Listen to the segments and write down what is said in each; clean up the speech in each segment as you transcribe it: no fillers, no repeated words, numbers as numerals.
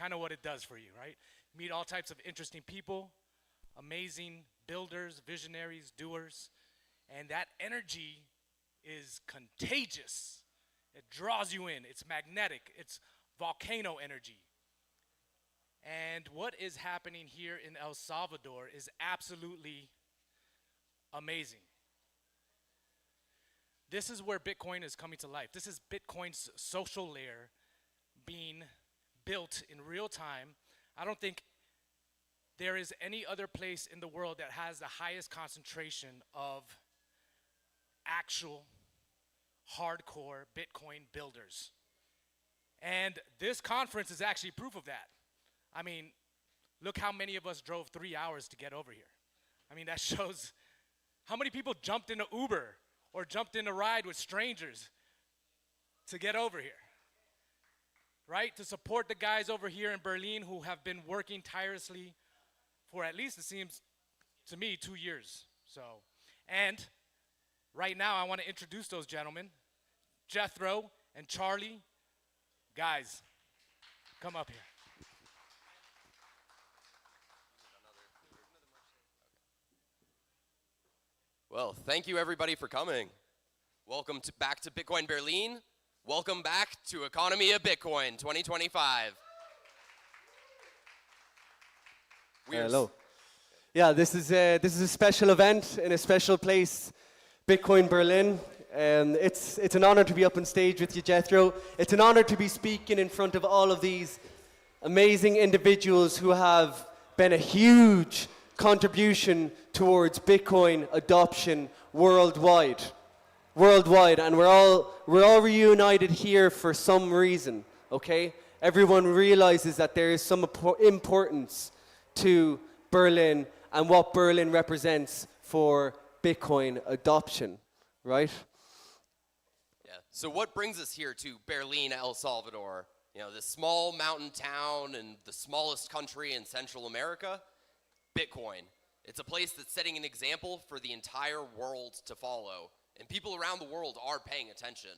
kind of what it does for you, right? Meet all types of interesting people, amazing builders, visionaries, doers, and that energy is contagious. It draws you in. It's magnetic. It's volcano energy. And what is happening here in El Salvador is absolutely amazing. This is where Bitcoin is coming to life. This is Bitcoin's social layer being built in real time. I don't think there is any other place in the world that has the highest concentration of actual hardcore Bitcoin builders. And this conference is actually proof of that. I mean, look how many of us drove 3 hours to get over here. I mean, that shows how many people jumped into Uber or jumped in a ride with strangers to get over here, right? To support the guys over here in Berlin who have been working tirelessly for at least, it seems to me, 2 years. So, and right now I want to introduce those gentlemen, Jethro and Charlie. Guys, come up here. Well, thank you everybody for coming. Welcome back to Bitcoin Berlin. Welcome back to Economía Bitcoin 2025. Hello. Yeah, this is a special event in a special place, Bitcoin Berlin. It's an honor to be up on stage with you, Jethro. It's an honor to be speaking in front of all of these amazing individuals who have been a huge contribution towards Bitcoin adoption worldwide, and we're all reunited here for some reason. Okay, everyone realizes that there is some importance to Berlin and what Berlin represents for Bitcoin adoption, right? Yeah. So what brings us here to Berlin, El Salvador? You know, this small mountain town and the smallest country in Central America. Bitcoin. It's a place that's setting an example for the entire world to follow. And people around the world are paying attention.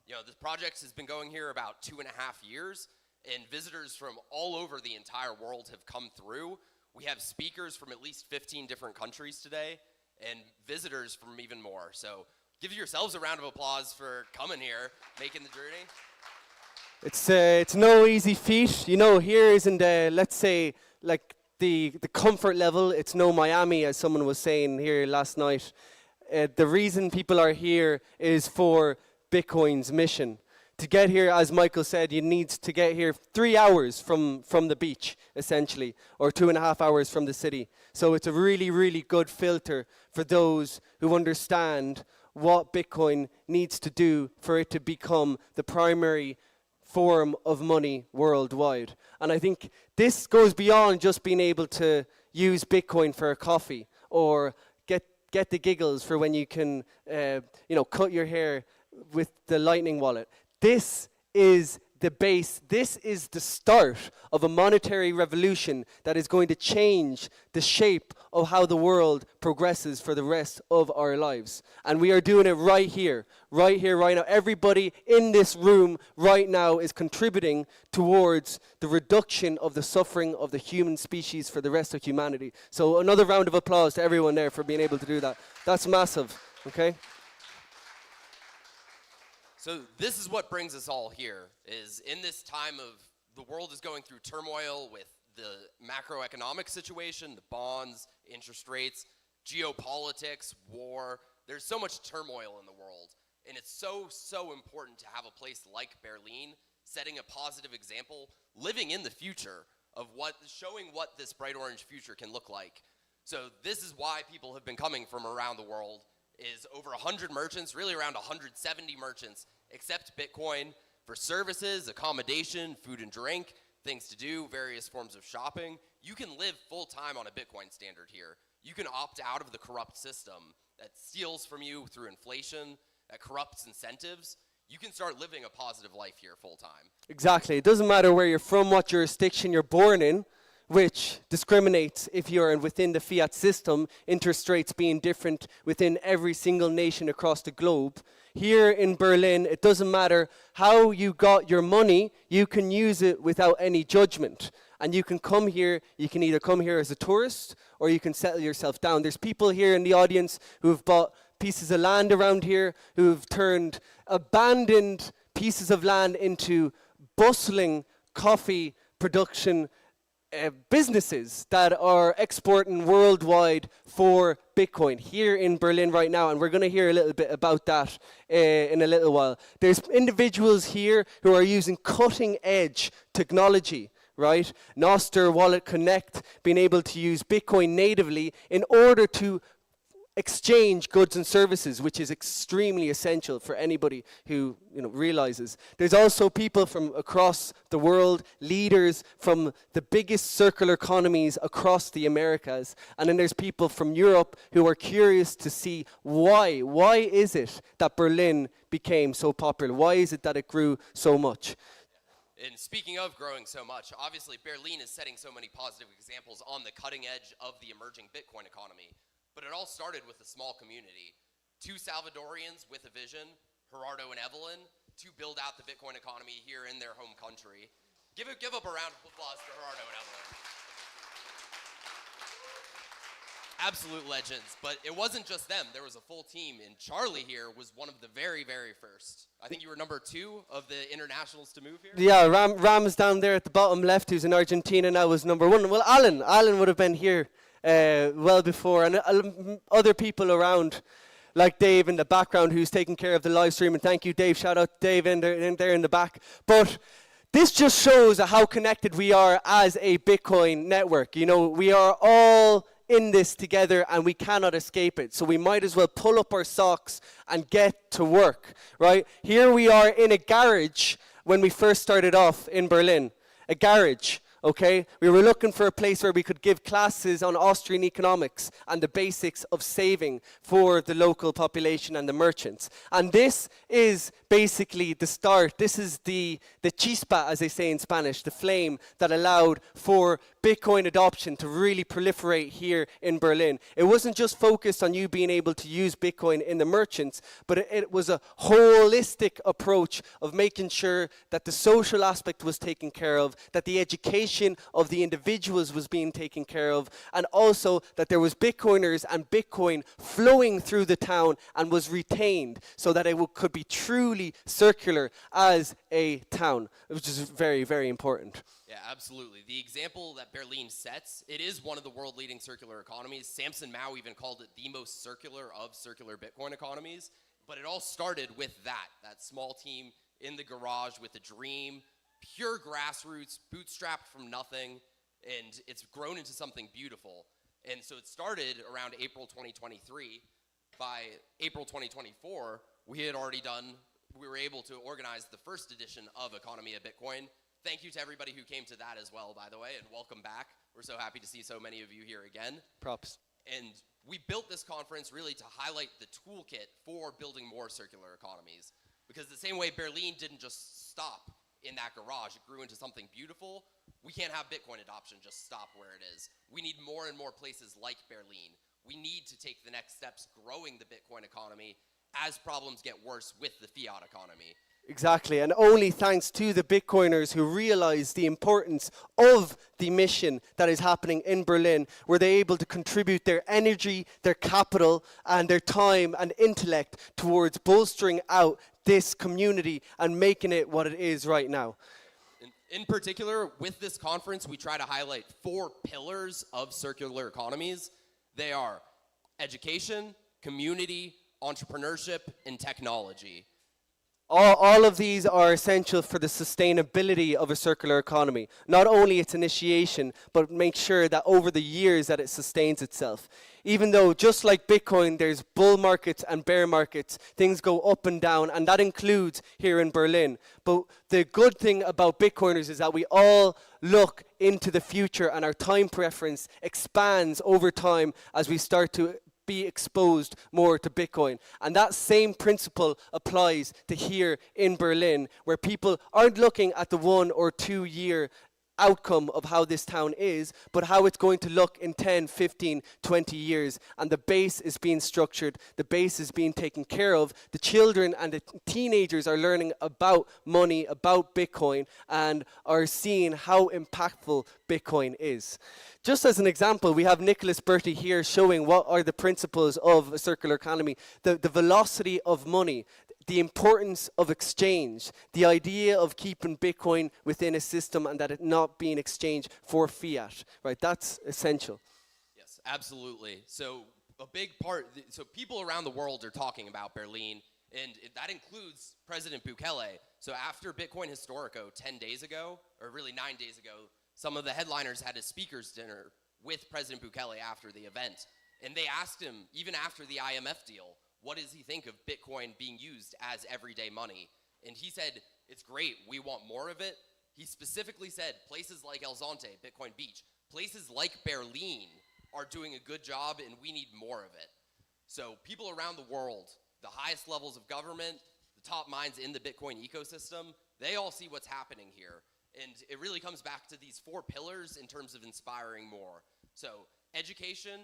You know, this project has been going here about 2.5 years, and visitors from all over the entire world have come through. We have speakers from at least 15 different countries today, and visitors from even more. So give yourselves a round of applause for coming here, making the journey. It's no easy feat. You know, here isn't, let's say, like, the comfort level. It's no Miami, as someone was saying here last night. The reason people are here is for Bitcoin's mission. To get here, as Michael said, you need to get here 3 hours from the beach, essentially, or 2.5 hours from the city. So it's a really, really good filter for those who understand what Bitcoin needs to do for it to become the primary form of money worldwide. And I think this goes beyond just being able to use Bitcoin for a coffee or get the giggles for when you can cut your hair with the Lightning wallet. This is the base. This is the start of a monetary revolution that is going to change the shape of how the world progresses for the rest of our lives. And we are doing it right here, right now. Everybody in this room right now is contributing towards the reduction of the suffering of the human species for the rest of humanity. So another round of applause to everyone there for being able to do that. That's massive, okay? So this is what brings us all here, is in this time of the world is going through turmoil with the macroeconomic situation, the bonds, interest rates, geopolitics, war. There's so much turmoil in the world. And it's so important to have a place like Berlin setting a positive example, living in the future of showing what this bright orange future can look like. So this is why people have been coming from around the world, is over 100 merchants, really around 170 merchants, accept Bitcoin for services, accommodation, food and drink, things to do, various forms of shopping. You can live full time on a Bitcoin standard here. You can opt out of the corrupt system that steals from you through inflation, that corrupts incentives. You can start living a positive life here full time. Exactly. It doesn't matter where you're from, what jurisdiction you're born in, which discriminates if you're within the fiat system, interest rates being different within every single nation across the globe. Here in Berlin, it doesn't matter how you got your money, you can use it without any judgment. And you can come here, you can either come here as a tourist or you can settle yourself down. There's people here in the audience who have bought pieces of land around here, who have turned abandoned pieces of land into bustling coffee production businesses that are exporting worldwide for Bitcoin here in Berlin right now, and we're going to hear a little bit about that in a little while. There's individuals here who are using cutting edge technology, right? Noster, Wallet Connect, being able to use Bitcoin natively in order to exchange goods and services, which is extremely essential for anybody who realizes. There's also people from across the world, leaders from the biggest circular economies across the Americas, and then there's people from Europe who are curious to see why. Why is it that Berlin became so popular? Why is it that it grew so much? And speaking of growing so much, obviously Berlin is setting so many positive examples on the cutting edge of the emerging Bitcoin economy. But it all started with a small community. Two Salvadorians with a vision, Gerardo and Evelyn, to build out the Bitcoin economy here in their home country. Give up a round of applause for Gerardo and Evelyn. Absolute legends, but it wasn't just them. There was a full team, and Charlie here was one of the very, very first. I think you were number 2 of the internationals to move here? Yeah, Ram's down there at the bottom left, who's in Argentina now, was number 1. Well, Alan would have been here well before, and other people around, like Dave in the background, who's taking care of the live stream. And thank you, Dave. Shout out to Dave in there in the back. But this just shows how connected we are as a Bitcoin network. We are all in this together, and we cannot escape it. So we might as well pull up our socks and get to work, right? Here we are in a garage when we first started off in Berlin. A garage. Okay, we were looking for a place where we could give classes on Austrian economics and the basics of saving for the local population and the merchants. And this is basically the start. This is the chispa, as they say in Spanish, the flame that allowed for Bitcoin adoption to really proliferate here in Berlin. It wasn't just focused on you being able to use Bitcoin in the merchants, but it was a holistic approach of making sure that the social aspect was taken care of, that the education of the individuals was being taken care of, and also that there was Bitcoiners and Bitcoin flowing through the town and was retained so that it could be truly circular as a town, which is very, very important. Yeah, absolutely. The example that Berlin sets, it is one of the world-leading circular economies. Samson Mow even called it the most circular of circular Bitcoin economies. But it all started with that small team in the garage with a dream, pure grassroots, bootstrapped from nothing, and it's grown into something beautiful. And so it started around April 2023. By April 2024, we were able to organize the first edition of Economía Bitcoin. Thank you to everybody who came to that as well, by the way, and welcome back. We're so happy to see so many of you here again. Props. And we built this conference really to highlight the toolkit for building more circular economies. Because the same way Berlin didn't just stop in that garage, it grew into something beautiful. We can't have Bitcoin adoption just stop where it is. We need more and more places like Berlin. We need to take the next steps growing the Bitcoin economy as problems get worse with the fiat economy. Exactly, and only thanks to the Bitcoiners who realize the importance of the mission that is happening in Berlin were they able to contribute their energy, their capital, and their time and intellect towards bolstering out this community and making it what it is right now. In particular, with this conference, we try to highlight 4 pillars of circular economies. They are education, community, entrepreneurship, and technology. All of these are essential for the sustainability of a circular economy. Not only its initiation, but make sure that over the years that it sustains itself. Even though, just like Bitcoin, there's bull markets and bear markets, things go up and down, and that includes here in Berlin. But the good thing about Bitcoiners is that we all look into the future, and our time preference expands over time as we start to be exposed more to Bitcoin. And that same principle applies to here in Berlin, where people aren't looking at the 1 or 2 year outcome of how this town is, but how it's going to look in 10, 15, 20 years. And the base is being structured, the base is being taken care of. The children and the teenagers are learning about money, about Bitcoin, and are seeing how impactful Bitcoin is. Just as an example, we have Nicholas Bertie here showing what are the principles of a circular economy, the velocity of money, the importance of exchange, the idea of keeping Bitcoin within a system and that it not being exchanged for fiat, right? That's essential. Yes, absolutely. So a big part, so people around the world are talking about Berlin, and that includes President Bukele. So after Bitcoin Historico 10 days ago, or really 9 days ago, some of the headliners had a speaker's dinner with President Bukele after the event. And they asked him, even after the IMF deal, what does he think of Bitcoin being used as everyday money? And he said, it's great, we want more of it. He specifically said places like El Zonte, Bitcoin Beach, places like Berlin are doing a good job and we need more of it. So people around the world, the highest levels of government, the top minds in the Bitcoin ecosystem, they all see what's happening here. And it really comes back to these 4 pillars in terms of inspiring more. So education,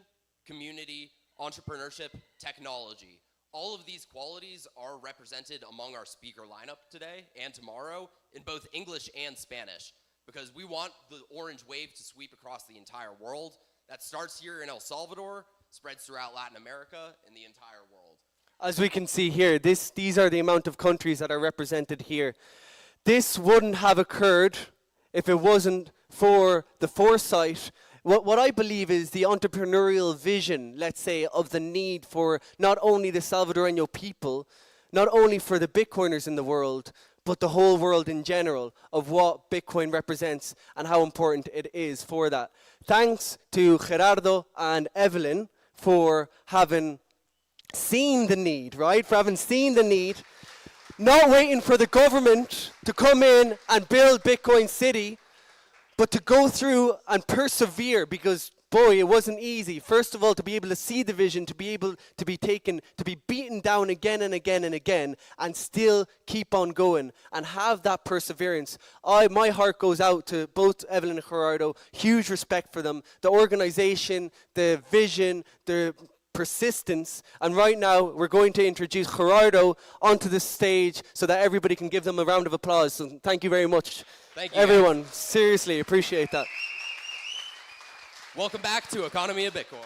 community, entrepreneurship, technology. All of these qualities are represented among our speaker lineup today and tomorrow in both English and Spanish, because we want the orange wave to sweep across the entire world. That starts here in El Salvador, spreads throughout Latin America, and the entire world. As we can see here, these are the amount of countries that are represented here. This wouldn't have occurred if it wasn't for the foresight. What I believe is the entrepreneurial vision, let's say, of the need for not only the Salvadoreño people, not only for the Bitcoiners in the world, but the whole world in general, of what Bitcoin represents and how important it is for that. Thanks to Gerardo and Evelyn for having seen the need, right? For having seen the need, not waiting for the government to come in and build Bitcoin City, but to go through and persevere, because boy, it wasn't easy. First of all, to be able to see the vision, to be able to be taken, to be beaten down again and again and again, and still keep on going and have that perseverance. My heart goes out to both Evelyn and Gerardo. Huge respect for them. The organization, the vision, the persistence. And right now, we're going to introduce Gerardo onto the stage so that everybody can give them a round of applause. So thank you very much. Thank you, everyone. guys. Seriously, appreciate that. Welcome back to Economía Bitcoin.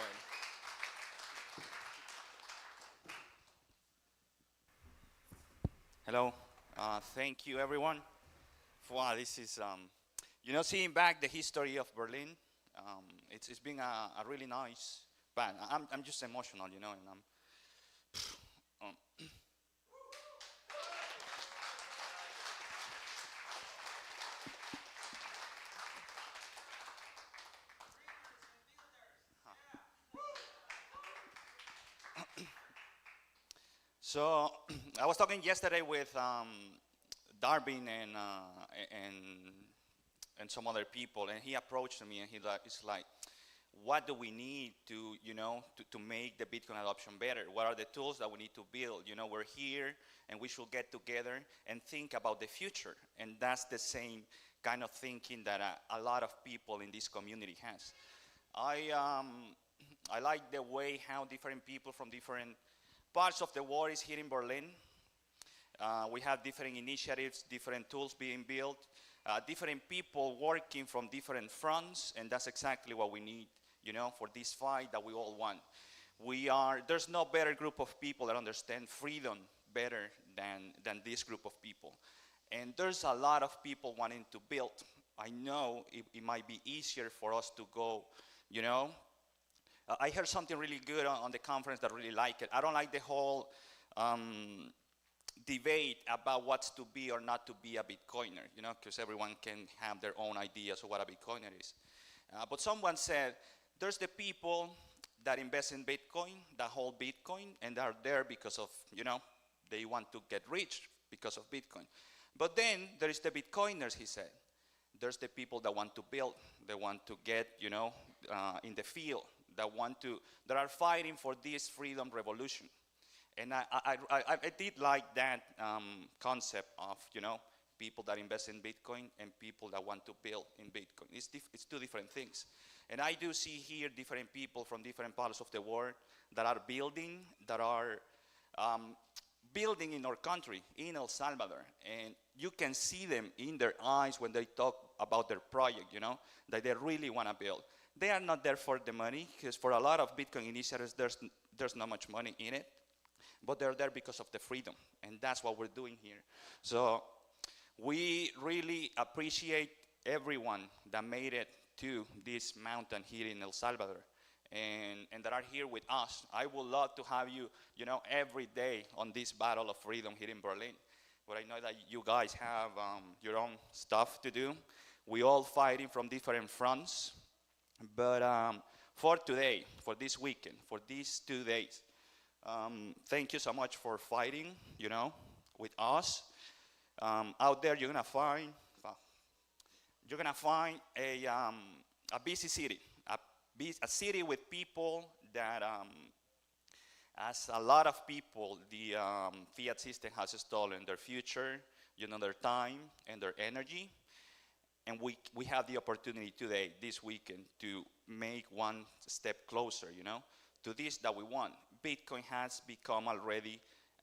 Hello. Thank you, everyone. Wow, this is, seeing back the history of Berlin, it's been a really nice, but I'm just emotional, and So I was talking yesterday with Darwin and some other people, and he approached me and it's like, what do we need to to make the Bitcoin adoption better? What are the tools that we need to build? We're here and we should get together and think about the future. And that's the same kind of thinking that a lot of people in this community has. I like the way how different people from different parts of the world is here in Berlin. We have different initiatives, different tools being built, different people working from different fronts, and that's exactly what we need, for this fight that we all want. There's no better group of people that understand freedom better than this group of people. And there's a lot of people wanting to build. I know it might be easier for us to go, I heard something really good on the conference that I really like it. I don't like the whole debate about what's to be or not to be a Bitcoiner, because everyone can have their own ideas of what a Bitcoiner is. But someone said, there's the people that invest in Bitcoin, that hold Bitcoin, and are there because of, they want to get rich because of Bitcoin. But then there is the Bitcoiners, he said. There's the people that want to build, they want to get, in the field, that are fighting for this freedom revolution. And I did like that concept of, people that invest in Bitcoin and people that want to build in Bitcoin. It's two different things. And I do see here different people from different parts of the world that are building, building in our country, in El Salvador. And you can see them in their eyes when they talk about their project, you know, that they really want to build. They are not there for the money, because for a lot of Bitcoin initiatives, there's not much money in it. But they're there because of the freedom, and that's what we're doing here. So we really appreciate everyone that made it to this mountain here in El Salvador, and that are here with us. I would love to have you, you know, every day on this battle of freedom here in Berlin. But I know that you guys have your own stuff to do. We all fighting from different fronts. But for today, for this weekend, for these 2 days, thank you so much for fighting, you know, with us. Out there, you're gonna find a busy city, a city with people that, as a lot of people, the fiat system has stolen their future, you know, their time and their energy. And we have the opportunity today, this weekend, to make one step closer, you know, to this that we want. Bitcoin has become already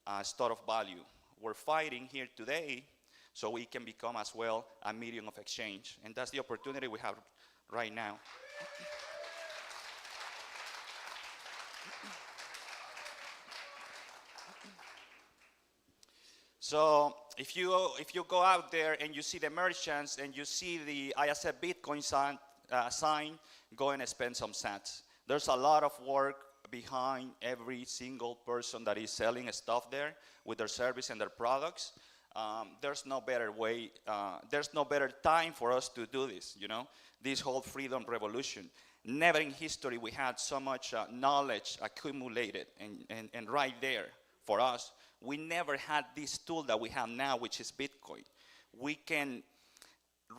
a store of value. We're fighting here today so we can become as well a medium of exchange. And that's the opportunity we have right now. So if you go out there and you see the merchants and you see the I accept Bitcoin sign, go and spend some sats. There's a lot of work behind every single person that is selling stuff there with their service and their products. There's no better way, there's no better time for us to do this, you know, this whole freedom revolution. Never in history we had so much knowledge accumulated and right there for us. We never had this tool that we have now, which is Bitcoin. We can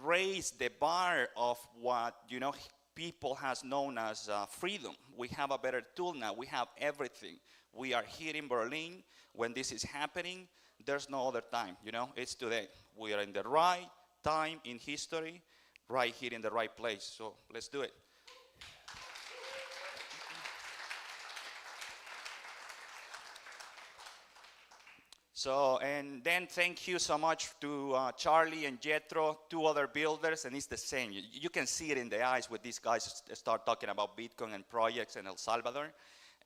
raise the bar of what, you know, people has known as freedom. We have a better tool now. We have everything. We are here in Berlin. When this is happening, there's no other time, you know, it's today. We are in the right time in history, right here in the right place. So let's do it. So, and then thank you so much to Charlie and Jethro, 2 other builders, and it's the same. You can see it in the eyes when these guys start talking about Bitcoin and projects in El Salvador.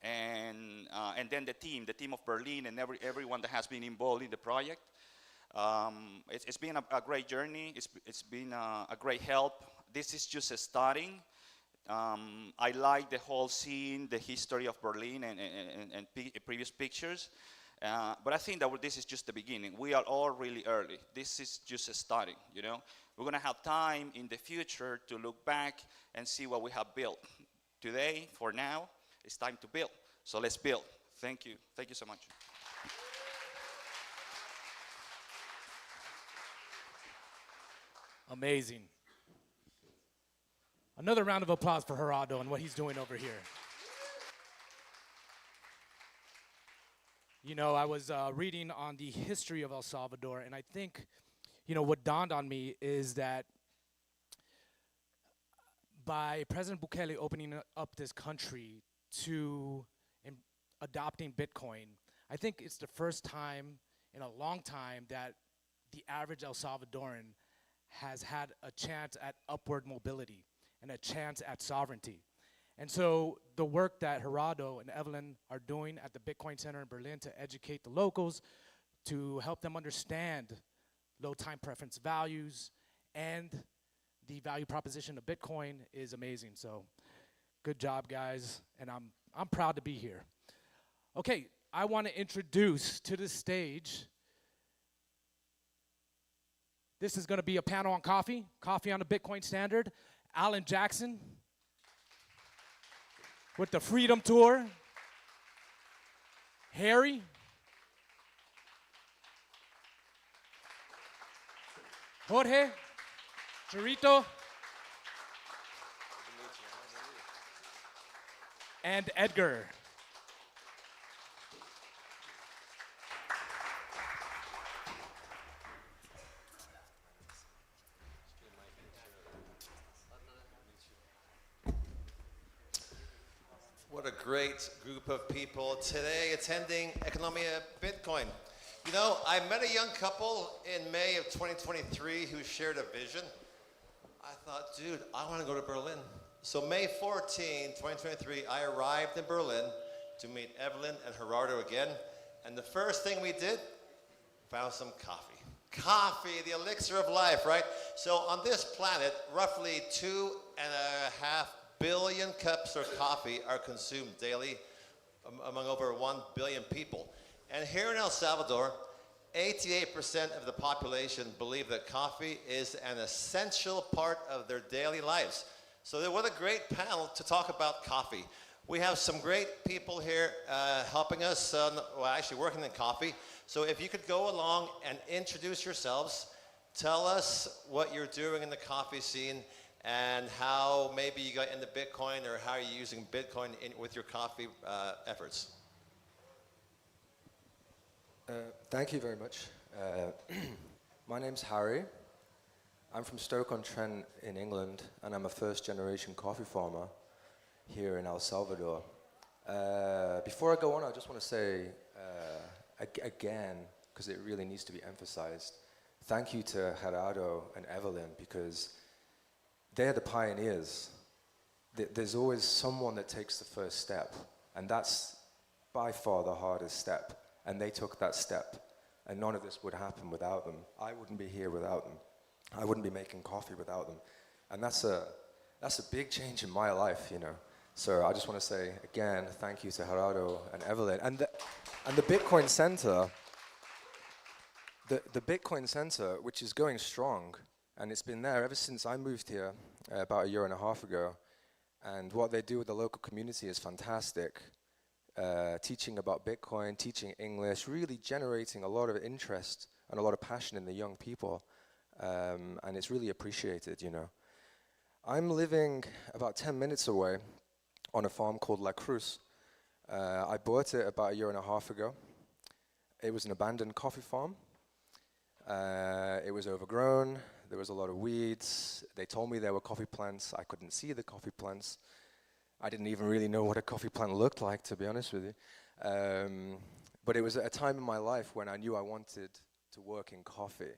And then the team of Berlin and everyone that has been involved in the project. It's been a great journey. It's been a great help. This is just starting. I like the whole scene, the history of Berlin and previous pictures. But I think that this is just the beginning. We are all really early. This is just starting, you know. We're going to have time in the future to look back and see what we have built. Today, for now, it's time to build. So let's build. Thank you. Thank you so much. Amazing. Another round of applause for Gerardo and what he's doing over here. You know, I was reading on the history of El Salvador, and I think, you know, what dawned on me is that by President Bukele opening up this country to adopting Bitcoin, I think it's the first time in a long time that the average El Salvadoran has had a chance at upward mobility and a chance at sovereignty. And so the work that Gerardo and Evelyn are doing at the Bitcoin Center in Berlin to educate the locals, to help them understand low time preference values and the value proposition of Bitcoin is amazing. So good job, guys, and I'm proud to be here. Okay, I want to introduce to the stage, this is going to be a panel on coffee on the Bitcoin standard. Alan Jackson with the Freedom Tour. Harry. Jorge. Chorito. And Edgar. great group of people today attending Economía Bitcoin. You know, I met a young couple in May of 2023 who shared a vision. I thought, dude, I want to go to Berlin. So May 14, 2023, I arrived in Berlin to meet Evelyn and Gerardo again. And the first thing we did, found some coffee. Coffee, the elixir of life, right? So on this planet, roughly 2.5 billion cups of coffee are consumed daily among over 1 billion people. And here in El Salvador, 88% of the population believe that coffee is an essential part of their daily lives. So what a great panel to talk about coffee. We have some great people here helping us, actually working in coffee. So if you could go along and introduce yourselves, tell us what you're doing in the coffee scene and how maybe you got into Bitcoin or how you're using Bitcoin with your coffee efforts. Thank you very much. My name's Harry. I'm from Stoke-on-Trent in England, and I'm a first-generation coffee farmer here in El Salvador. Before I go on, I just want to say again, because it really needs to be emphasized, thank you to Gerardo and Evelyn, because they're the pioneers. There's always someone that takes the first step, and that's by far the hardest step. And they took that step, and none of this would happen without them. I wouldn't be here without them. I wouldn't be making coffee without them. And that's a big change in my life, you know. So I just want to say, again, thank you to Gerardo and Evelyn. And the Bitcoin Center, the Bitcoin Center, which is going strong, and it's been there ever since I moved here about 1.5 years ago. And what they do with the local community is fantastic. Teaching about Bitcoin, teaching English, really generating a lot of interest and a lot of passion in the young people. And it's really appreciated, you know. I'm living about 10 minutes away on a farm called La Cruz. I bought it about 1.5 years ago. It was an abandoned coffee farm. It was overgrown. There was a lot of weeds. They told me there were coffee plants. I couldn't see the coffee plants. I didn't even really know what a coffee plant looked like, to be honest with you. But it was a time in my life when I knew I wanted to work in coffee.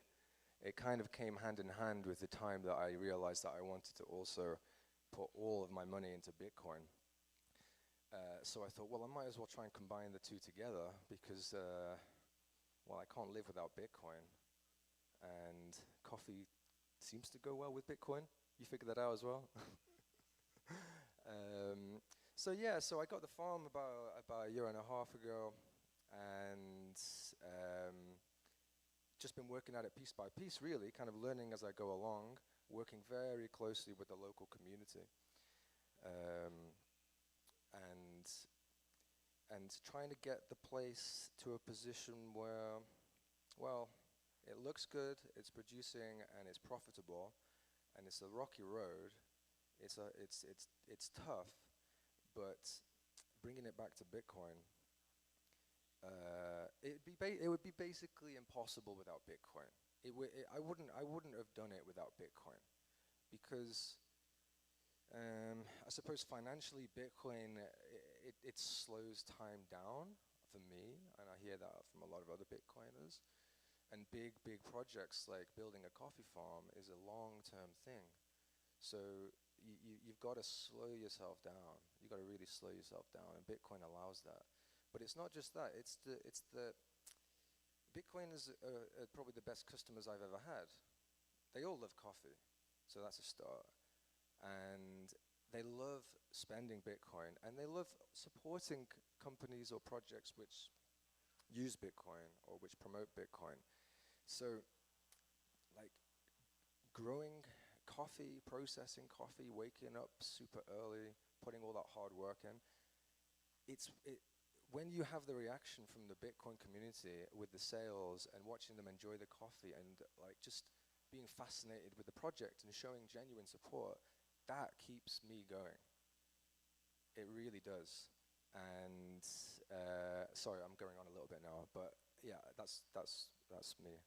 It kind of came hand in hand with the time that I realized that I wanted to also put all of my money into Bitcoin. So I thought, well, I might as well try and combine the two together because, well, I can't live without Bitcoin. And coffee seems to go well with Bitcoin. You figured that out as well? So I got the farm about 1.5 years ago, and just been working at it piece by piece, really, kind of learning as I go along, working very closely with the local community, and trying to get the place to a position where, well, it looks good, it's producing, and it's profitable, and it's a rocky road. It's tough, but bringing it back to Bitcoin, it would be basically impossible without Bitcoin. I wouldn't have done it without Bitcoin, because I suppose financially Bitcoin it slows time down for me, and I hear that from a lot of other Bitcoiners. And big projects like building a coffee farm is a long-term thing. So you've got to slow yourself down. You've got to really slow yourself down, and Bitcoin allows that. But it's not just that. It's the Bitcoin is probably the best customers I've ever had. They all love coffee, so that's a start. And they love spending Bitcoin, and they love supporting companies or projects which use Bitcoin or which promote Bitcoin. So, like, growing coffee, processing coffee, waking up super early, putting all that hard work in, when you have the reaction from the Bitcoin community with the sales and watching them enjoy the coffee and like just being fascinated with the project and showing genuine support, that keeps me going. It really does. And sorry, I'm going on a little bit now, but yeah, that's me.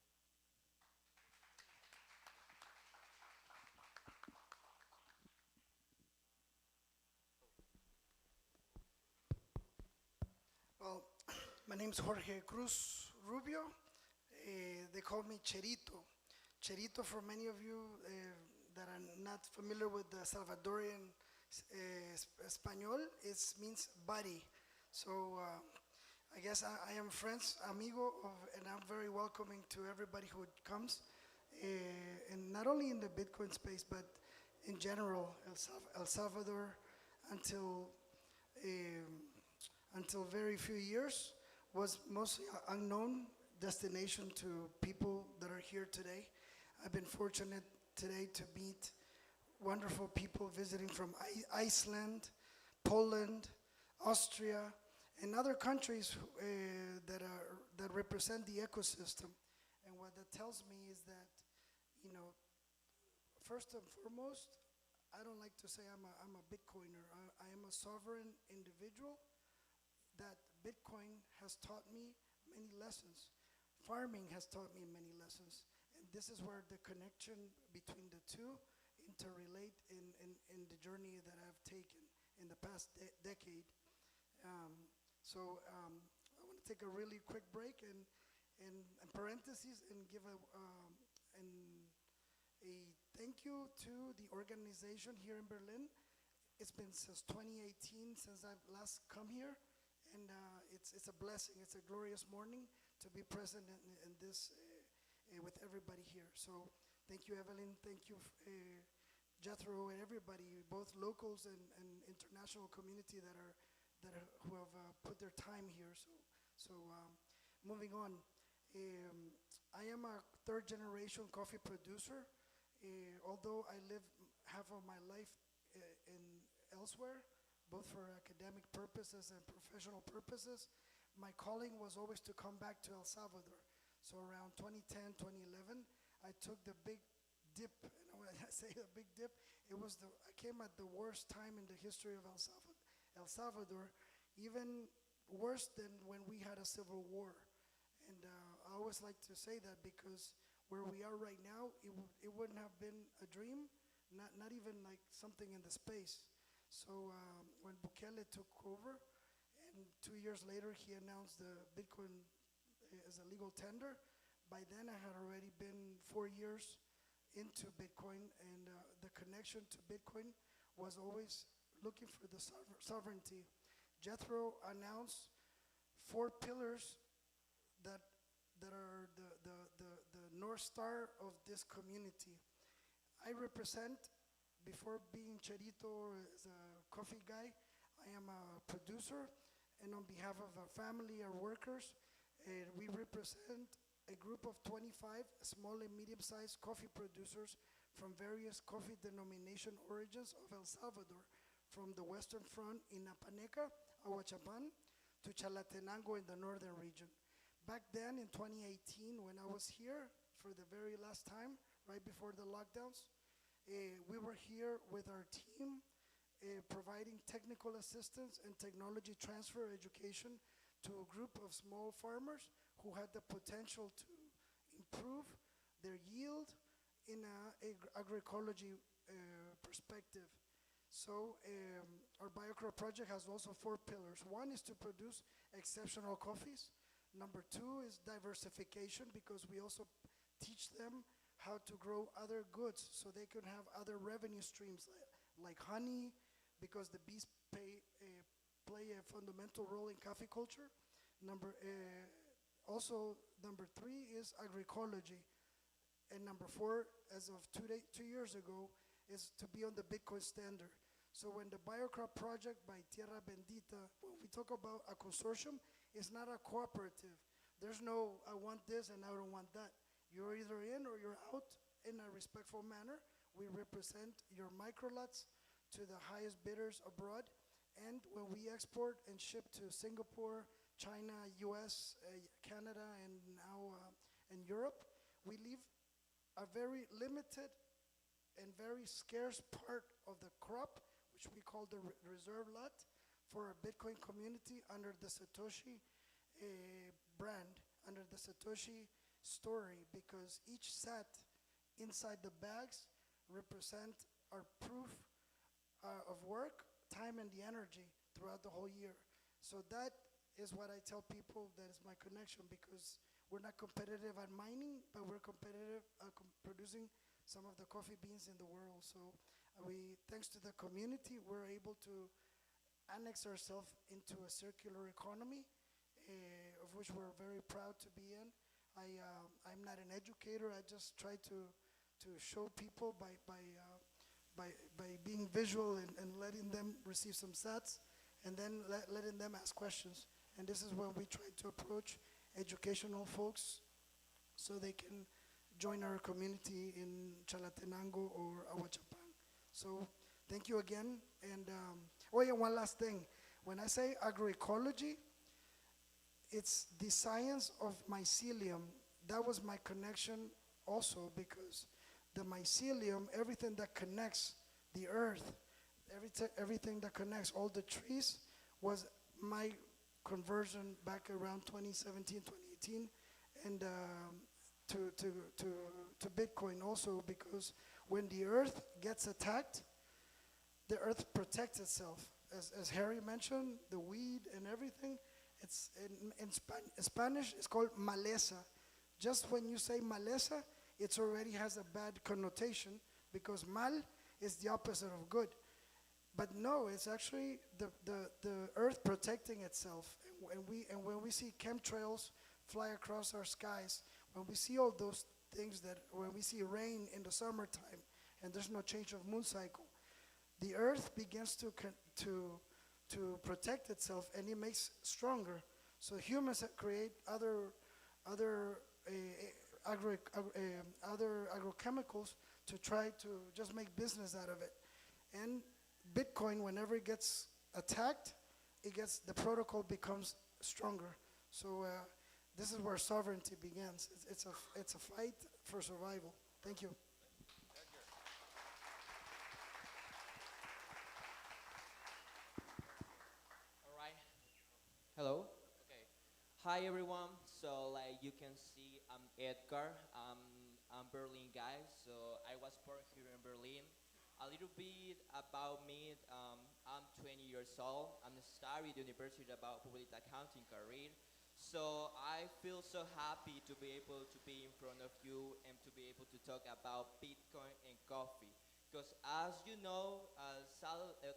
My name is Jorge Cruz Rubio. They call me Cherito. Cherito, for many of you that are not familiar with the Salvadorian Espanol, it means buddy. So I guess I am friends, amigo, and I'm very welcoming to everybody who comes. And not only in the Bitcoin space, but in general, El Salvador, until very few years, was mostly unknown destination to people that are here today. I've been fortunate today to meet wonderful people visiting from Iceland, Poland, Austria, and other countries that represent the ecosystem. And what that tells me is that, first and foremost, I don't like to say I'm a Bitcoiner. I am a sovereign individual that Bitcoin has taught me many lessons. Farming has taught me many lessons. And this is where the connection between the two interrelate in the journey that I've taken in the past decade. So I want to take a really quick break and parentheses and give a thank you to the organization here in Berlin. It's been since 2018 since I've last come here, and it's a blessing. It's a glorious morning to be present in this with everybody here. So thank you, Evelyn. Thank you, Jethro, and everybody, both locals and international community who have put their time here. So moving on, I am a third generation coffee producer. Although I live half of my life elsewhere, both for academic purposes and professional purposes, my calling was always to come back to El Salvador. So around 2010, 2011, I took the big dip. And when I say the big dip, I came at the worst time in the history of El Salvador, even worse than when we had a civil war. And I always like to say that because where we are right now, it wouldn't have been a dream, not even like something in the space. So when Bukele took over, and 2 years later he announced the Bitcoin as a legal tender, by then I had already been 4 years into Bitcoin, and the connection to Bitcoin was always looking for the sovereignty. Jethro announced 4 pillars that are the North Star of this community. I represent, before being Cherito as a coffee guy, I am a producer, and on behalf of our family, our workers, we represent a group of 25 small and medium-sized coffee producers from various coffee denomination origins of El Salvador, from the Western Front in Apaneca, Ahuachapan, to Chalatenango in the northern region. Back then in 2018, when I was here for the very last time, right before the lockdowns, we were here with our team providing technical assistance and technology transfer education to a group of small farmers who had the potential to improve their yield in an agroecology perspective. So our BioCrop project has also 4 pillars. One is to produce exceptional coffees. Number 2 is diversification, because we also teach them how to grow other goods so they can have other revenue streams like honey, because the bees play a fundamental role in coffee culture. Number 3 is agroecology. And number 4, as of 2 years ago, is to be on the Bitcoin standard. So when the BioCrop project by Tierra Bendita, when we talk about a consortium, it's not a cooperative. There's no, I want this and I don't want that. You're either in or you're out in a respectful manner. We represent your microlots to the highest bidders abroad. And when we export and ship to Singapore, China, US, Canada, and now in Europe, we leave a very limited and very scarce part of the crop, which we call the reserve lot, for our Bitcoin community under the Satoshi brand, under the Satoshi story, because each sat inside the bags represent our proof of work, time, and the energy throughout the whole year. So that is what I tell people that is my connection, because we're not competitive at mining, but we're competitive at producing some of the coffee beans in the world. So thanks to the community, we're able to annex ourselves into a circular economy, of which we're very proud to be in. I'm not an educator. I just try to show people by being visual and letting them receive some stats, and then letting them ask questions. And this is when we try to approach educational folks so they can join our community in Chalatenango or Ahuachapán. So thank you again. And oh yeah, one last thing. When I say agroecology, it's the science of mycelium. That was my connection also, because the mycelium, everything that connects the earth, everything that connects all the trees, was my conversion back around 2017, 2018, and to Bitcoin also, because when the earth gets attacked, the earth protects itself. As Harry mentioned, the weed and everything, it's in Spanish, it's called maleza. Just when you say maleza, it already has a bad connotation, because mal is the opposite of good. But no, it's actually the earth protecting itself. And when we see chemtrails fly across our skies, when we see all those things, that when we see rain in the summertime and there's no change of moon cycle, the earth begins to protect itself, and it makes stronger. So humans create other agrochemicals to try to just make business out of it. And Bitcoin, whenever it gets attacked, the protocol becomes stronger. So this is where sovereignty begins. It's a fight for survival. Thank you. All right. Hello. Okay. Hi everyone. So like you can see, I'm Edgar. I'm Berlin guy. So I was born here in Berlin. A little bit about me. I'm 20 years old. I'm studying the University about public accounting career. So I feel so happy to be able to be in front of you and to be able to talk about Bitcoin and coffee. Because as you know,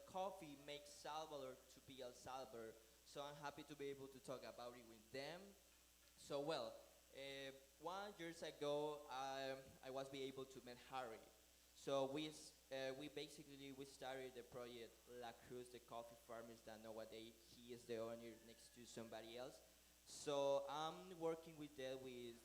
coffee makes Salvador to be El Salvador. So I'm happy to be able to talk about it with them. So well, 1 year ago, I was be able to meet Harry. So we started the project La Cruz, the coffee farmers that nowadays he is the owner next to somebody else. So I'm working with them with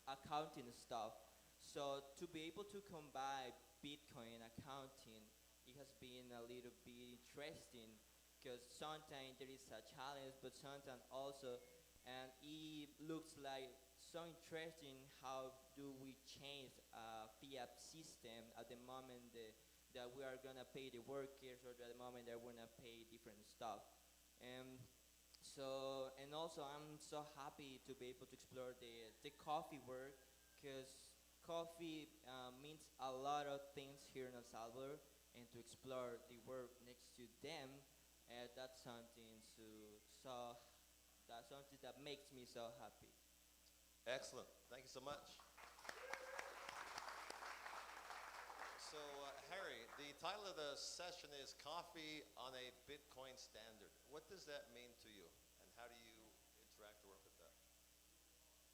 accounting stuff. So to be able to combine Bitcoin and accounting, it has been a little bit interesting, because sometimes there is a challenge, but sometimes also, and it looks like so interesting how do we change a fiat system at the moment that we are gonna pay the workers, or at the moment that we're gonna pay different stuff. And so, and also I'm so happy to be able to explore the coffee work, because coffee means a lot of things here in El Salvador, and to explore the work next to them, that's something that makes me so happy. Excellent. Thank you so much. So, Harry, the title of the session is Coffee on a Bitcoin Standard. What does that mean to you, and how do you interact or work with that?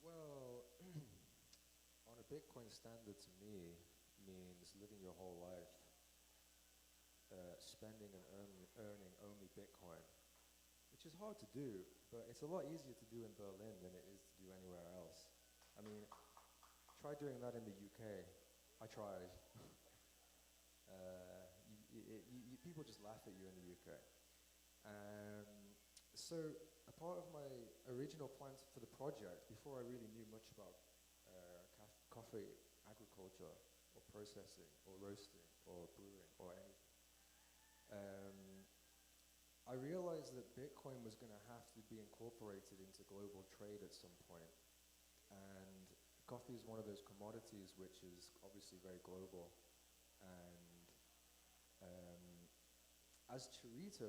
Well, on a Bitcoin standard to me means living your whole life spending and earning only Bitcoin, which is hard to do, but it's a lot easier to do in Berlin than it is to do anywhere else. I mean, try doing that in the UK. I tried. People just laugh at you in the UK. So a part of my original plans for the project, before I really knew much about coffee agriculture or processing or roasting or brewing or anything, I realized that Bitcoin was going to have to be incorporated into global trade at some point. And coffee is one of those commodities which is obviously very global. And as Chorito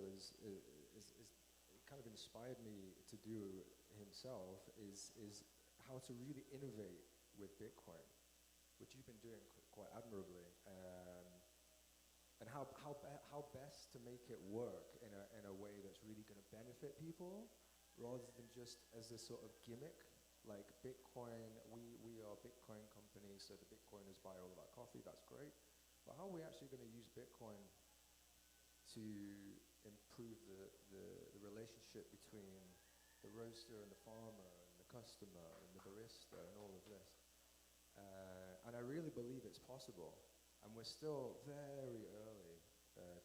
kind of inspired me to do himself is how to really innovate with Bitcoin, which you've been doing quite admirably, and how best to make it work in a way that's really going to benefit people, rather than just as this sort of gimmick, like Bitcoin. We are a Bitcoin company, so the Bitcoiners buy all of our coffee. That's great, but how are we actually going to use Bitcoin to improve the relationship between the roaster and the farmer and the customer and the barista and all of this? And I really believe it's possible. And we're still very early.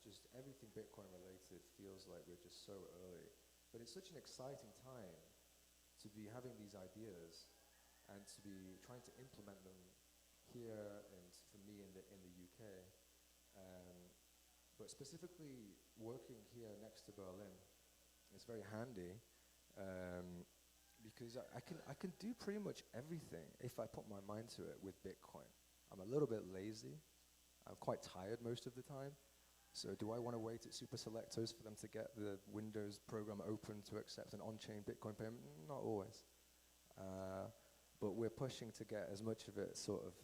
Just everything Bitcoin related feels like we're just so early. But it's such an exciting time to be having these ideas and to be trying to implement them here, and for me in the UK. But specifically working here next to Berlin is very handy, because I can do pretty much everything if I put my mind to it with Bitcoin. I'm a little bit lazy. I'm quite tired most of the time. So do I want to wait at Super Selectos for them to get the Windows program open to accept an on-chain Bitcoin payment? Not always. But we're pushing to get as much of it sort of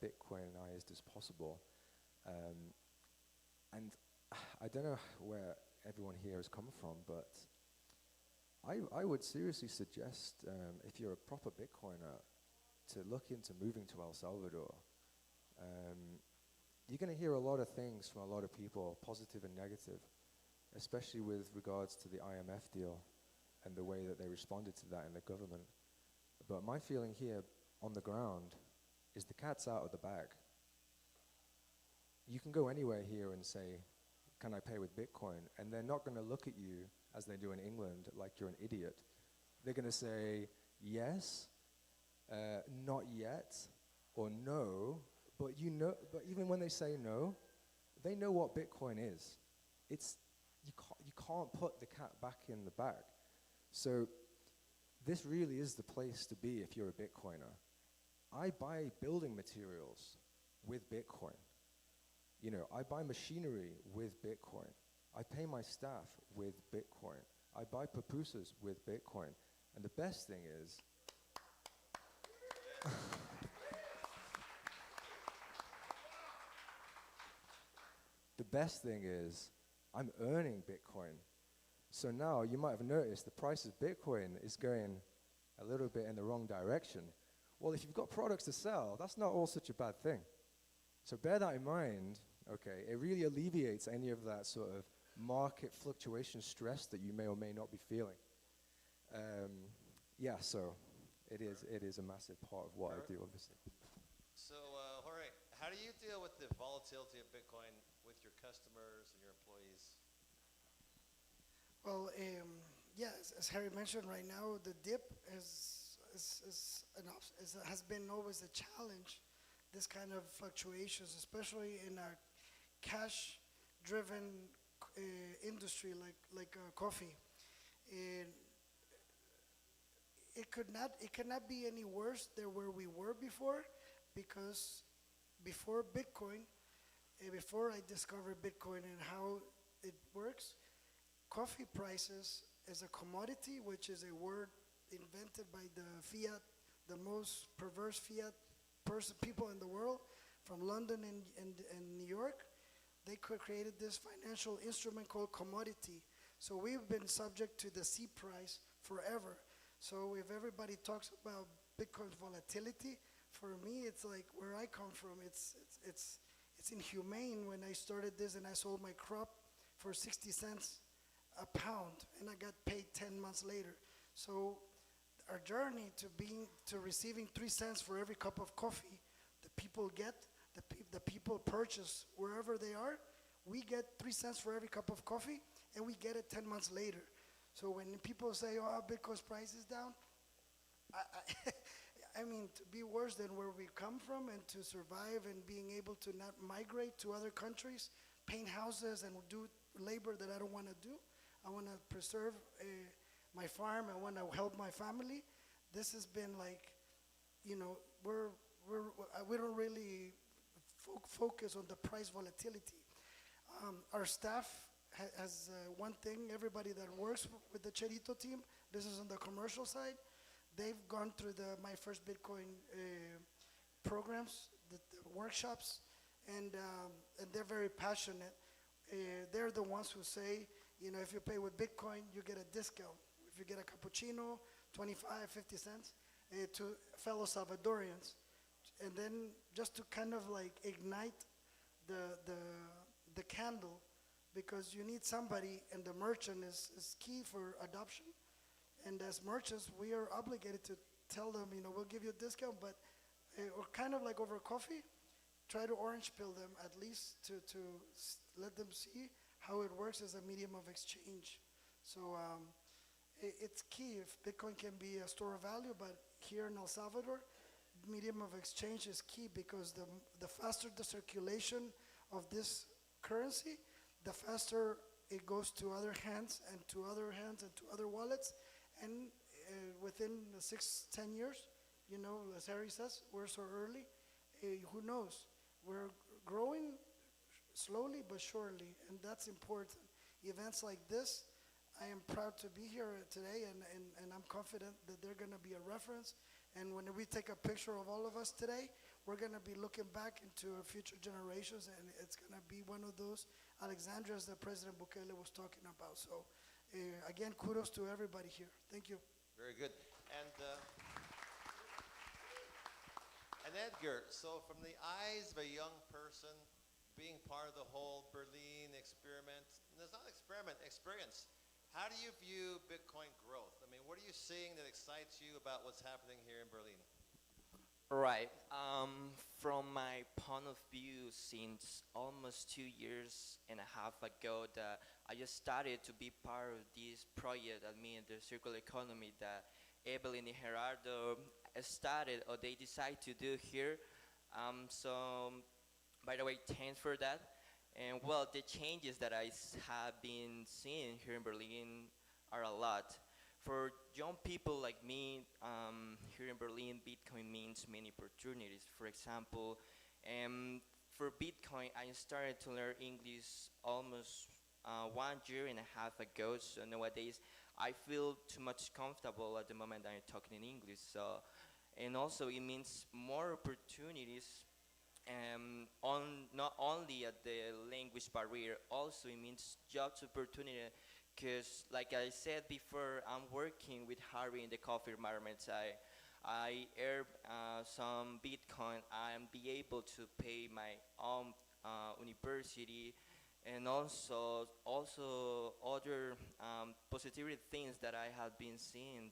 Bitcoinized as possible. And I don't know where everyone here has come from, but I would seriously suggest, if you're a proper Bitcoiner, to look into moving to El Salvador. You're going to hear a lot of things from a lot of people, positive and negative, especially with regards to the IMF deal and the way that they responded to that in the government. But my feeling here on the ground is the cat's out of the bag. You can go anywhere here and say, can I pay with Bitcoin? And they're not going to look at you as they do in England like you're an idiot. They're going to say, yes, not yet, or no. But but even when they say no, they know what Bitcoin is. You can't put the cat back in the bag. So this really is the place to be if you're a Bitcoiner. I buy building materials with Bitcoin. You know, I buy machinery with Bitcoin. I pay my staff with Bitcoin. I buy pupusas with Bitcoin. And the best thing is, I'm earning Bitcoin. So now you might have noticed the price of Bitcoin is going a little bit in the wrong direction. Well, if you've got products to sell, that's not all such a bad thing. So bear that in mind, okay? It really alleviates any of that sort of market fluctuation stress that you may or may not be feeling. Yeah, so it is a massive part of what I do, obviously. So, Jorge, how do you deal with the volatility of Bitcoin with your customers and your employees? Well, yeah, as Harry mentioned, right now the dip has been always a challenge. This kind of fluctuations, especially in our cash-driven industry like coffee, and it cannot be any worse than where we were before, because before Bitcoin, before I discovered Bitcoin and how it works, coffee prices as a commodity, which is a word invented by the most perverse fiat people in the world, from London and New York, they created this financial instrument called commodity. So we've been subject to the C price forever. So if everybody talks about Bitcoin's volatility, for me, it's like where I come from, it's inhumane. When I started this and I sold my crop for 60 cents a pound, and I got paid 10 months later. So our journey to receiving 3 cents for every cup of coffee the people get, the people purchase wherever they are, we get 3 cents for every cup of coffee, and we get it 10 months later. So when people say, oh, Bitcoin's price is down, I mean, to be worse than where we come from and to survive and being able to not migrate to other countries, paint houses and do labor that I don't want to do. I want to preserve my farm. I want to help my family. This has been like, you know, we don't really focus on the price volatility. Our staff has one thing. Everybody that works with the Cherito team, this is on the commercial side, they've gone through my first Bitcoin programs, the workshops, and they're very passionate. They're the ones who say, if you pay with Bitcoin, you get a discount. If you get a cappuccino, 25, 50 cents to fellow Salvadorians. And then just to kind of like ignite the candle, because you need somebody, and the merchant is key for adoption. And as merchants, we are obligated to tell them, we'll give you a discount, but or kind of like over coffee, try to orange pill them at least to let them see how it works as a medium of exchange. So it's key if Bitcoin can be a store of value, but here in El Salvador, medium of exchange is key, because the faster the circulation of this currency, the faster it goes to other hands and to other hands and to other wallets. And within 6-10 years, as Harry says, we're so early, who knows? We're growing slowly but surely, and that's important. Events like this, I am proud to be here today, and I'm confident that they're going to be a reference. And when we take a picture of all of us today, we're going to be looking back into future generations, and it's going to be one of those Alexandrias that President Bukele was talking about. So, again, kudos to everybody here. Thank you. Very good. And Edgar, so from the eyes of a young person, being part of the whole Berlin experiment, and it's not experiment, experience, how do you view Bitcoin growth? I mean, what are you seeing that excites you about what's happening here in Berlin? Right. From my point of view, since almost 2 years and a half ago, that I just started to be part of this project, the circular economy that Evelyn and Gerardo started, or they decided to do here. So, by the way, thanks for that. And well, the changes that I have been seeing here in Berlin are a lot. For young people like me, here in Berlin, Bitcoin means many opportunities. For example, for Bitcoin, I started to learn English almost 1 year and a half ago. So nowadays, I feel too much comfortable at the moment that I'm talking in English. So, and also it means more opportunities. Not only at the language barrier, also it means jobs opportunity. Because, like I said before, I'm working with Harry in the coffee environment. I earn some Bitcoin. I'm be able to pay my own university, and also other positive things that I have been seeing.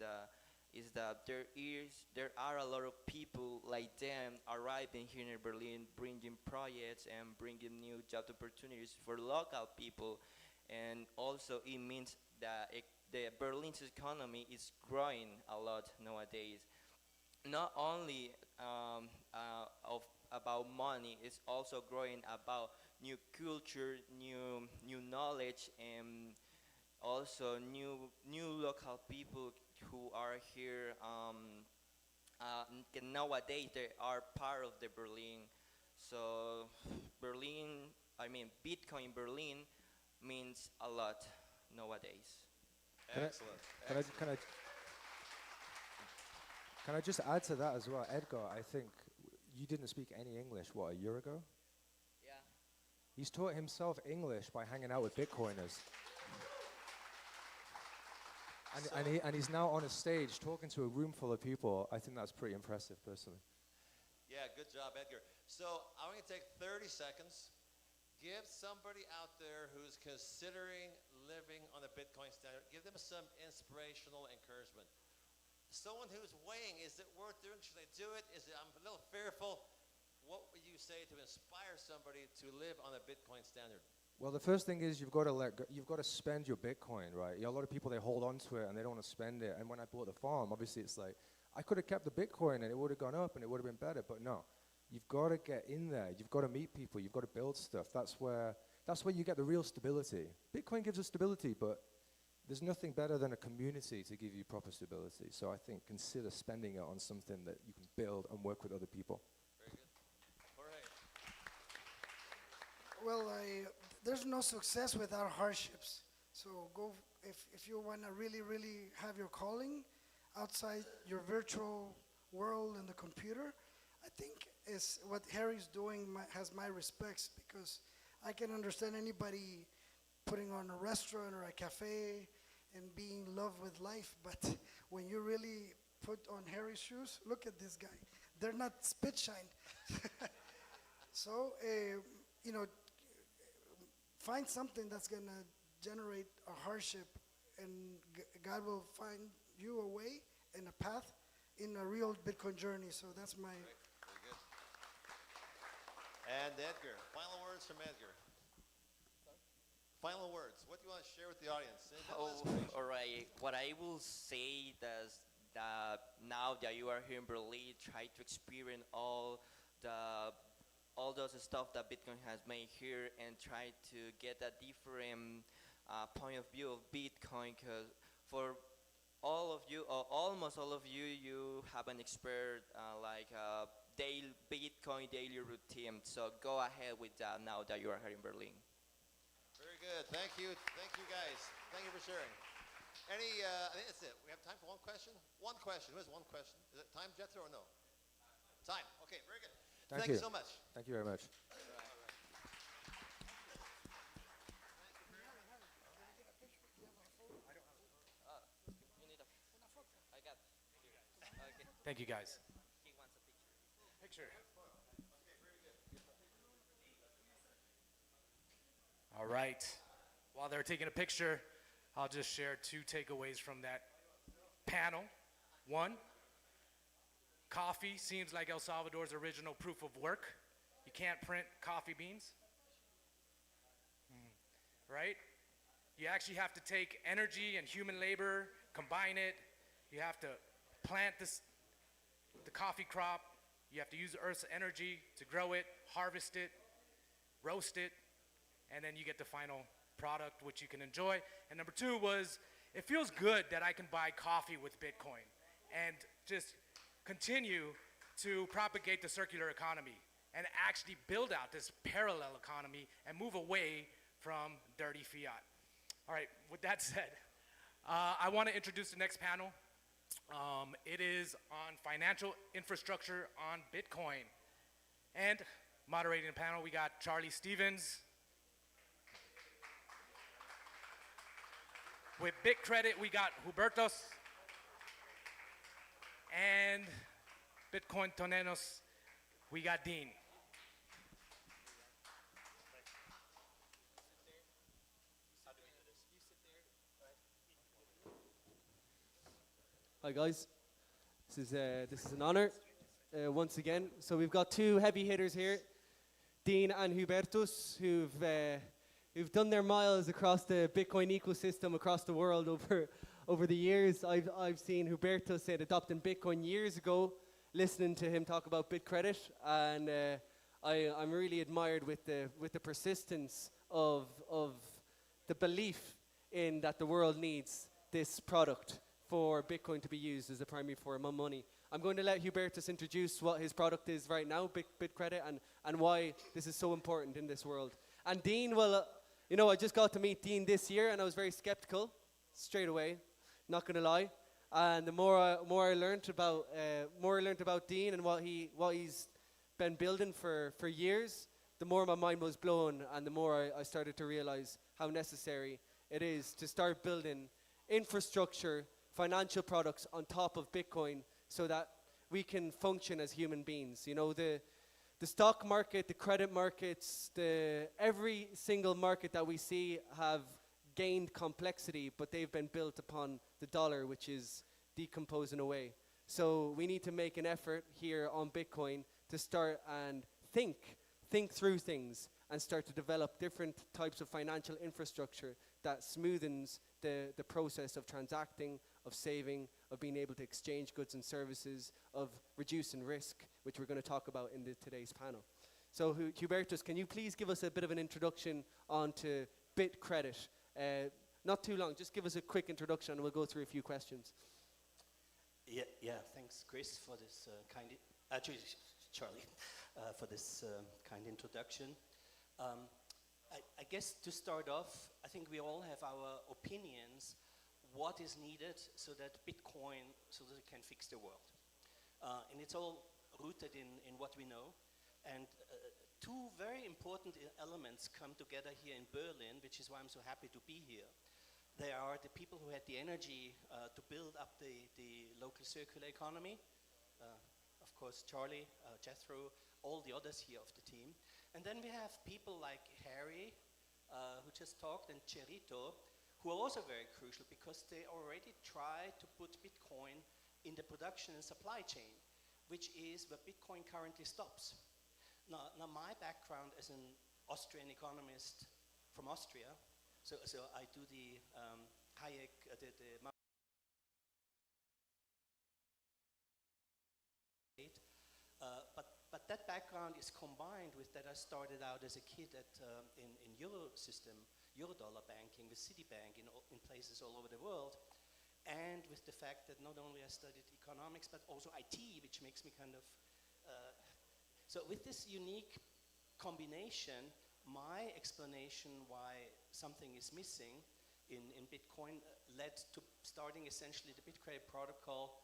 Is that there are a lot of people like them arriving here in Berlin, bringing projects and bringing new job opportunities for local people. And also it means that the Berlin's economy is growing a lot nowadays. Not only about money, it's also growing about new culture, new knowledge, and also new local people who are here. Nowadays they are part of the Berlin. So Bitcoin Berlin means a lot nowadays. Excellent. Can I just add to that as well? Edgar, I think you didn't speak any English, what, a year ago? Yeah. He's taught himself English by hanging out with Bitcoiners. And he's now on a stage talking to a room full of people. I think that's pretty impressive, personally. Yeah, good job, Edgar. So I'm going to take 30 seconds. Give somebody out there who's considering living on a Bitcoin standard, give them some inspirational encouragement. Someone who's weighing, is it worth doing? Should I do it? I'm a little fearful. What would you say to inspire somebody to live on a Bitcoin standard? Well, the first thing is you've got to spend your Bitcoin, right? A lot of people, they hold on to it and they don't want to spend it. And when I bought the farm, obviously it's like, I could have kept the Bitcoin and it would have gone up and it would have been better, but no. You've got to get in there. You've got to meet people. You've got to build stuff. That's where you get the real stability. Bitcoin gives us stability, but there's nothing better than a community to give you proper stability. So I think consider spending it on something that you can build and work with other people. Very good. Jorge. Well, there's no success without hardships. So go if you want to really have your calling outside your virtual world and the computer. I think is what Harry's doing has my respects because I can understand anybody putting on a restaurant or a cafe and being in love with life, but when you really put on Harry's shoes, look at this guy. They're not spit shined. So, you know, find something that's going to generate a hardship, and God will find you a way and a path in a real Bitcoin journey. So that's my. Very good. And Edgar, final words from Edgar. Final words. What do you want to share with the audience? All right. What I will say is that now that you are here in Berlin, try to experience all those stuff that Bitcoin has made here, and try to get a different point of view of Bitcoin. Because for all of you, or almost all of you, you have an expert like daily Bitcoin daily routine. So go ahead with that now that you are here in Berlin. Very good. Thank you. Thank you, guys. Thank you for sharing. I think that's it. We have time for one question? One question. Who has one question? Is it time, Jethro, or no? Time. Okay, very good. Thank you so much. Thank you very much. Thank you, guys. Picture. All right. While they're taking a picture, I'll just share 2 takeaways from that panel. 1, coffee seems like El Salvador's original proof of work. You can't print coffee beans, right? You actually have to take energy and human labor, combine it. You have to plant the coffee crop. You have to use the Earth's energy to grow it, harvest it, roast it, and then you get the final product, which you can enjoy. And number 2 was, it feels good that I can buy coffee with Bitcoin and just continue to propagate the circular economy and actually build out this parallel economy and move away from dirty fiat. All right, with that said, I want to introduce the next panel. It is on financial infrastructure on Bitcoin. And moderating the panel, we got Charlie Stevens. With BitCredit, we got Hubertus. And Bitcoin Tonenos, we got Dean. Hi guys, this is an honor once again. So we've got 2 heavy hitters here, Dean and Hubertus, who've done their miles across the Bitcoin ecosystem across the world over the years. I've seen Hubertus adopting Bitcoin years ago, listening to him talk about BitCredit, and I'm really admired with the persistence of the belief in that the world needs this product for Bitcoin to be used as a primary form of money. I'm going to let Hubertus introduce what his product is right now, BitCredit, and why this is so important in this world. And Dean, well, you know, I just got to meet Dean this year, and I was very skeptical straight away, not going to lie. And the more I learned about Dean and what he's been building for years, the more my mind was blown, and the more I started to realize how necessary it is to start building infrastructure, financial products on top of Bitcoin so that we can function as human beings. You know, the stock market, the credit markets, every single market that we see have gained complexity, but they've been built upon the dollar, which is decomposing away. So we need to make an effort here on Bitcoin to start and think through things and start to develop different types of financial infrastructure that smoothens the process of transacting, of saving, of being able to exchange goods and services, of reducing risk, which we're going to talk about in today's panel. So Hubertus, can you please give us a bit of an introduction onto BitCredit? Not too long, just give us a quick introduction and we'll go through a few questions. Yeah, thanks, Chris, for this Charlie, for this kind introduction. I guess to start off, I think we all have our opinions, what is needed so that Bitcoin, so that it can fix the world. And it's all rooted in what we know. And two very important elements come together here in Berlin, which is why I'm so happy to be here. They are the people who had the energy to build up the local circular economy. Of course, Charlie, Jethro, all the others here of the team. And then we have people like Harry, who just talked, and Cherito, who are also very crucial because they already try to put Bitcoin in the production and supply chain, which is where Bitcoin currently stops. Now my background as an Austrian economist from Austria, so I do the Hayek, but that background is combined with that I started out as a kid in Eurodollar banking with Citibank in places all over the world, and with the fact that not only I studied economics but also IT, which makes me kind of so with this unique combination, my explanation why something is missing in Bitcoin led to starting essentially the BitCredit protocol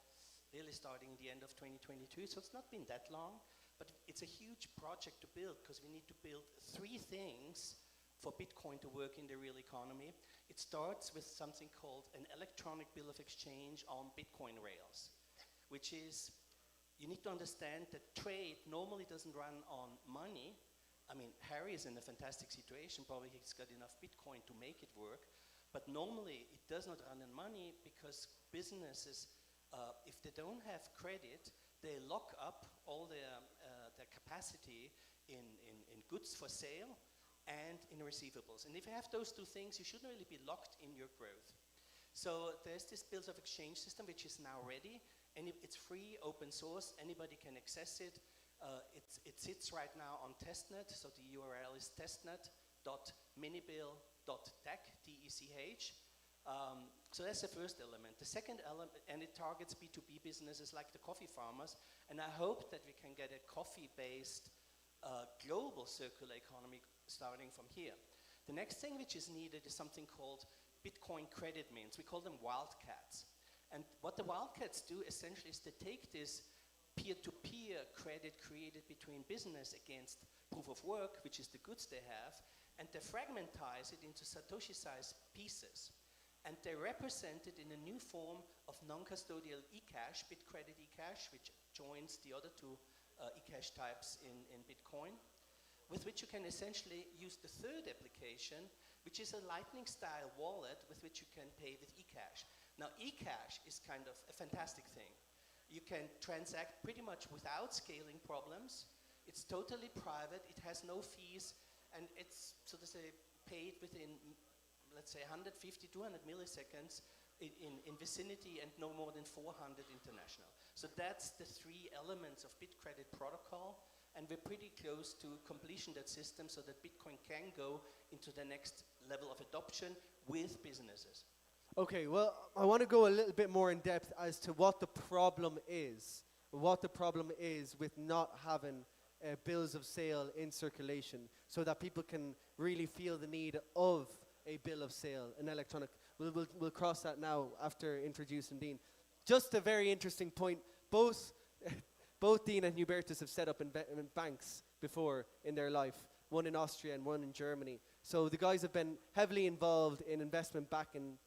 really starting the end of 2022. So it's not been that long, but it's a huge project to build because we need to build three things for Bitcoin to work in the real economy. It starts with something called an electronic bill of exchange on Bitcoin rails, which is, you need to understand that trade normally doesn't run on money. I mean, Harry is in a fantastic situation. Probably he's got enough Bitcoin to make it work. But normally it does not run on money because businesses, if they don't have credit, they lock up all their capacity in goods for sale and in receivables. And if you have those two things, you shouldn't really be locked in your growth. So there's this bills of exchange system which is now ready, and it's free, open source, anybody can access it. It sits right now on testnet, so the URL is testnet.minibill.tech, T-E-C-H. So that's the first element. The second element, and it targets B2B businesses like the coffee farmers, and I hope that we can get a coffee-based global circular economy starting from here. The next thing which is needed is something called Bitcoin credit means. We call them wildcats. And what the wildcats do essentially is they take this peer-to-peer credit created between business against proof of work, which is the goods they have, and they fragmentize it into Satoshi-sized pieces. And they represent it in a new form of non-custodial eCash, BitCredit eCash, which joins the other two eCash types in Bitcoin, with which you can essentially use the third application, which is a Lightning-style wallet with which you can pay with eCash. Now, eCash is kind of a fantastic thing. You can transact pretty much without scaling problems. It's totally private. It has no fees, and it's, so to say, paid within, let's say, 150, 200 milliseconds in vicinity and no more than 400 international. So that's the three elements of BitCredit protocol, and we're pretty close to completion that system so that Bitcoin can go into the next level of adoption with businesses. Okay, well, I want to go a little bit more in depth as to what the problem is with not having bills of sale in circulation, so that people can really feel the need of a bill of sale, an electronic. We'll cross that now after introducing Dean. Just a very interesting point. Both Dean and Hubertus have set up in banks before in their life, one in Austria and one in Germany. So the guys have been heavily involved in investment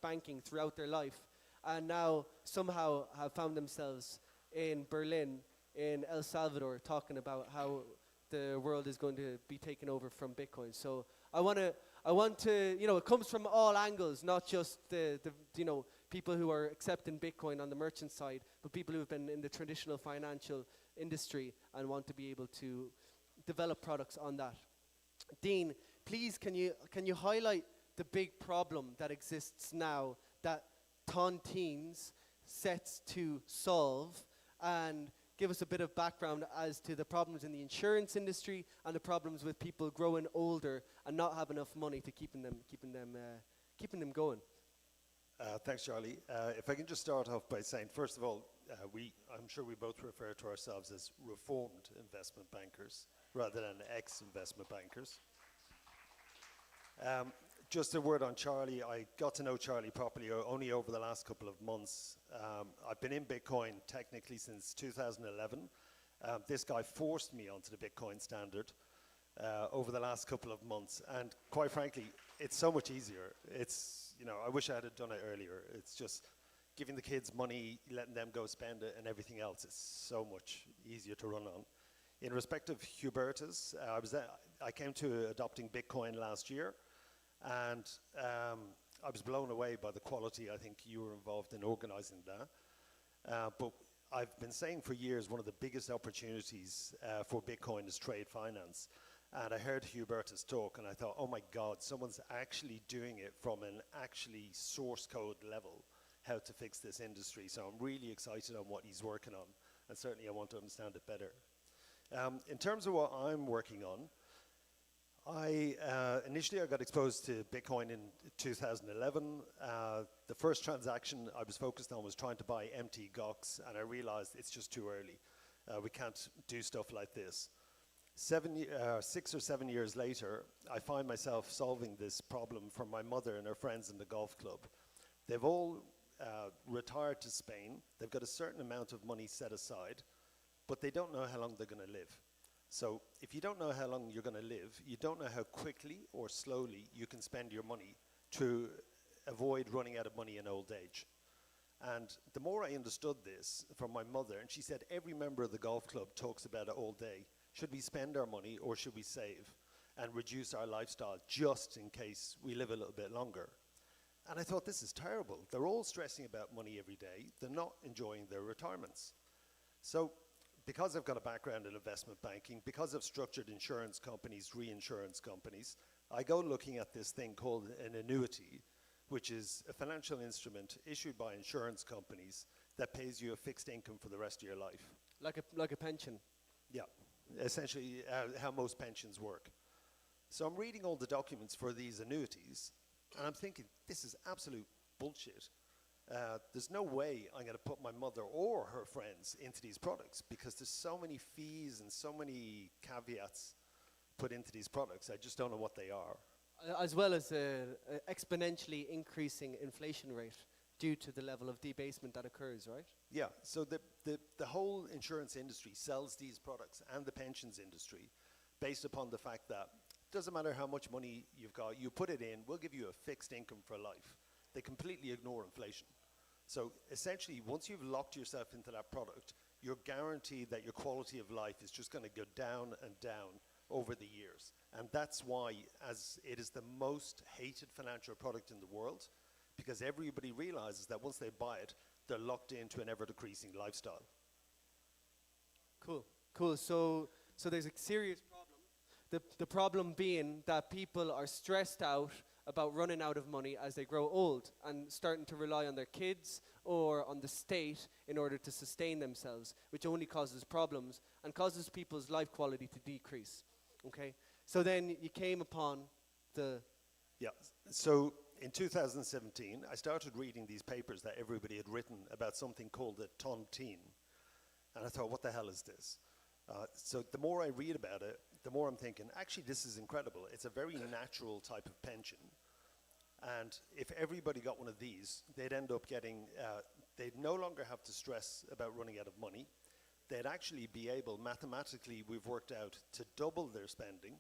banking throughout their life, and now somehow have found themselves in Berlin, in El Salvador, talking about how the world is going to be taken over from Bitcoin. So I want to, it comes from all angles, not just the people who are accepting Bitcoin on the merchant side, but people who have been in the traditional financial industry and want to be able to develop products on that. Dean, please, can you highlight the big problem that exists now that Tontines sets to solve, and give us a bit of background as to the problems in the insurance industry and the problems with people growing older and not have enough money to keeping them going. Thanks, Charlie. If I can just start off by saying, first of all, I'm sure we both refer to ourselves as reformed investment bankers rather than ex-investment bankers. Just a word on Charlie. I got to know Charlie properly only over the last couple of months. I've been in Bitcoin technically since 2011. This guy forced me onto the Bitcoin standard over the last couple of months. And quite frankly, it's so much easier. It's, you know, I wish I had done it earlier. It's just giving the kids money, letting them go spend it, and everything else is so much easier to run on. In respect of Hubertus, I came to adopting Bitcoin last year, and I was blown away by the quality. I think you were involved in organizing that. But I've been saying for years one of the biggest opportunities for Bitcoin is trade finance. And I heard Hubertus talk, and I thought, oh my God, someone's actually doing it from an actually source code level, how to fix this industry. So I'm really excited on what he's working on, and certainly I want to understand it better. In terms of what I'm working on, initially I got exposed to Bitcoin in 2011. The first transaction I was focused on was trying to buy empty GOX, and I realized it's just too early. We can't do stuff like this. 6 or 7 years later, I find myself solving this problem for my mother and her friends in the golf club. They've all retired to Spain. They've got a certain amount of money set aside, but they don't know how long they're going to live. So if you don't know how long you're going to live, you don't know how quickly or slowly you can spend your money to avoid running out of money in old age. And the more I understood this from my mother, and she said every member of the golf club talks about it all day. Should we spend our money or should we save and reduce our lifestyle just in case we live a little bit longer? And I thought, this is terrible. They're all stressing about money every day. They're not enjoying their retirements. So because I've got a background in investment banking, because I've structured insurance companies, reinsurance companies, I go looking at this thing called an annuity, which is a financial instrument issued by insurance companies that pays you a fixed income for the rest of your life. Like a pension. Yeah, essentially how most pensions work. So I'm reading all the documents for these annuities, and I'm thinking, this is absolute bullshit. There's no way I'm going to put my mother or her friends into these products because there's so many fees and so many caveats put into these products. I just don't know what they are. As well as an exponentially increasing inflation rate due to the level of debasement that occurs, right? Yeah, so the whole insurance industry sells these products, and the pensions industry, based upon the fact that it doesn't matter how much money you've got, you put it in, we'll give you a fixed income for life. They completely ignore inflation. So essentially, once you've locked yourself into that product, you're guaranteed that your quality of life is just going to go down and down over the years. And that's why, as it is the most hated financial product in the world, because everybody realizes that once they buy it, they're locked into an ever-decreasing lifestyle. Cool. So there's a serious problem. The problem being that people are stressed out about running out of money as they grow old and starting to rely on their kids or on the state in order to sustain themselves, which only causes problems and causes people's life quality to decrease. Okay? So then you came upon the... Yeah, so in 2017, I started reading these papers that everybody had written about something called a tontine. And I thought, what the hell is this? So the more I read about it, the more I'm thinking, actually, this is incredible. It's a very natural type of pension. And if everybody got one of these, they'd end up getting, they'd no longer have to stress about running out of money. They'd actually be able, mathematically, we've worked out, to double their spending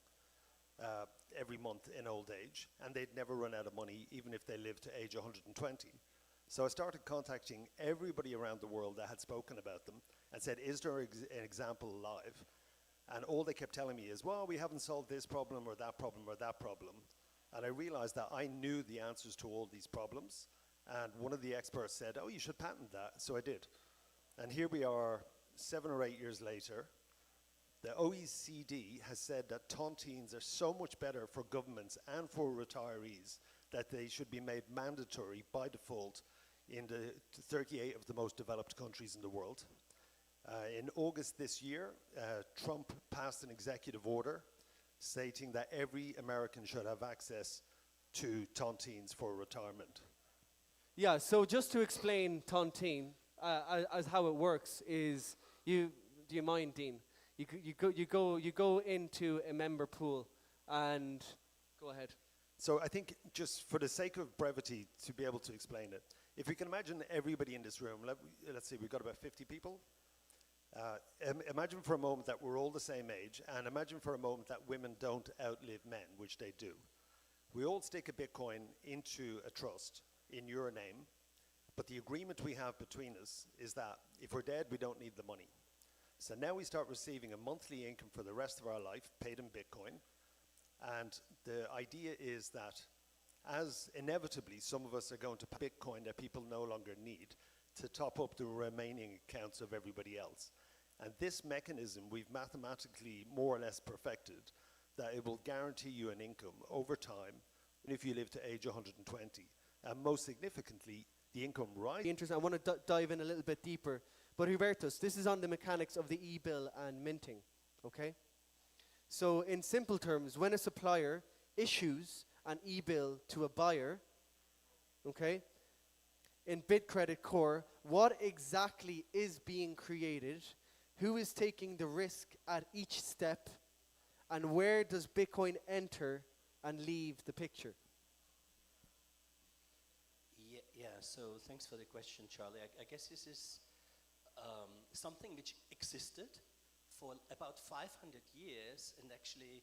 every month in old age, and they'd never run out of money, even if they lived to age 120. So I started contacting everybody around the world that had spoken about them and said, is there an example live? And all they kept telling me is, well, we haven't solved this problem or that problem or that problem. And I realized that I knew the answers to all these problems. And one of the experts said, oh, you should patent that. So I did. And here we are 7 or 8 years later. The OECD has said that tontines are so much better for governments and for retirees that they should be made mandatory by default in the 38 of the most developed countries in the world. In August this year, Trump passed an executive order stating that every American should have access to tontines for retirement. Yeah, so just to explain tontine, as how it works is, do you mind, Dean? You go into a member pool and go ahead. So I think just for the sake of brevity to be able to explain it, if we can imagine everybody in this room, let's say we've got about 50 people. Imagine for a moment that we're all the same age, and imagine for a moment that women don't outlive men, which they do. We all stick a Bitcoin into a trust in your name, but the agreement we have between us is that if we're dead, we don't need the money. So now we start receiving a monthly income for the rest of our life, paid in Bitcoin, and the idea is that as inevitably some of us are going to pay Bitcoin that people no longer need to top up the remaining accounts of everybody else. And this mechanism we've mathematically more or less perfected, that it will guarantee you an income over time if you live to age 120. And most significantly, the income rises. Interesting. I want to dive in a little bit deeper. But Hubertus, this is on the mechanics of the e-bill and minting, okay? So in simple terms, when a supplier issues an e-bill to a buyer, okay, in BitCredit Core, what exactly is being created, who is taking the risk at each step, and where does Bitcoin enter and leave the picture? Yeah, so thanks for the question, Charlie. I guess this is something which existed for about 500 years and actually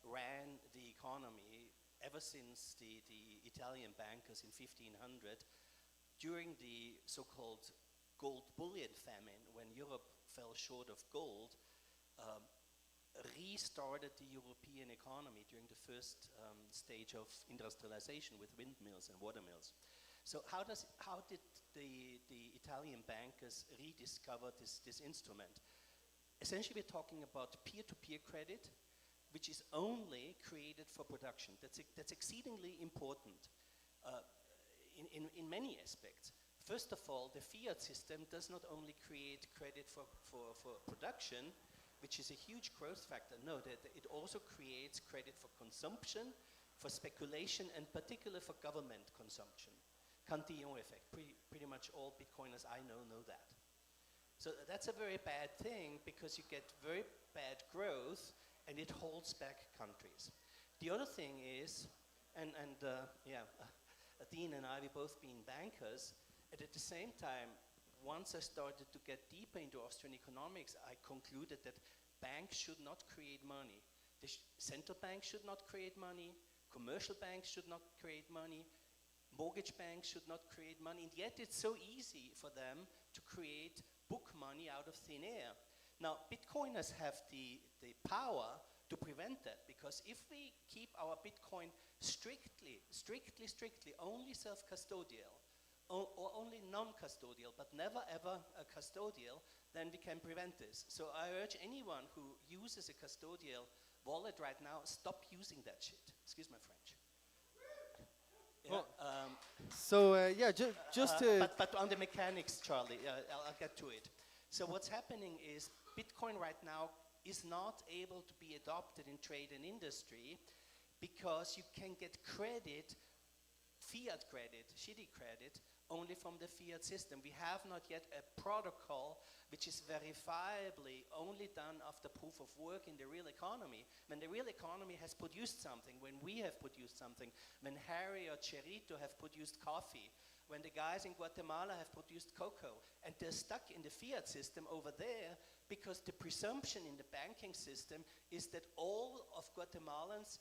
ran the economy ever since the Italian bankers in 1500 during the so-called gold bullion famine, when Europe fell short of gold, restarted the European economy during the first stage of industrialization with windmills and watermills. So how did the Italian bankers rediscover this instrument? Essentially, we're talking about peer-to-peer credit, which is only created for production. That's exceedingly important in many aspects. First of all, the fiat system does not only create credit for production, which is a huge growth factor. No, it also creates credit for consumption, for speculation, and particularly for government consumption. Cantillon effect. Pretty much all Bitcoiners I know that. So that's a very bad thing because you get very bad growth and it holds back countries. The other thing is, Dean and I, we both been bankers, and at the same time, once I started to get deeper into Austrian economics, I concluded that banks should not create money. The central bank should not create money, commercial banks should not create money, mortgage banks should not create money, and yet it's so easy for them to create book money out of thin air. Now, Bitcoiners have the power to prevent that, because if we keep our Bitcoin strictly only self-custodial, or only non-custodial, but never ever a custodial, then we can prevent this. So I urge anyone who uses a custodial wallet right now, stop using that shit. Excuse my French. Yeah, Just to... But on the mechanics, Charlie, I'll get to it. So what's happening is Bitcoin right now is not able to be adopted in trade and industry because you can get credit, fiat credit, shitty credit, only from the fiat system. We have not yet a protocol which is verifiably only done after proof of work in the real economy. When the real economy has produced something, when we have produced something, when Harry or Cherito have produced coffee, when the guys in Guatemala have produced cocoa, and they're stuck in the fiat system over there because the presumption in the banking system is that all of Guatemalans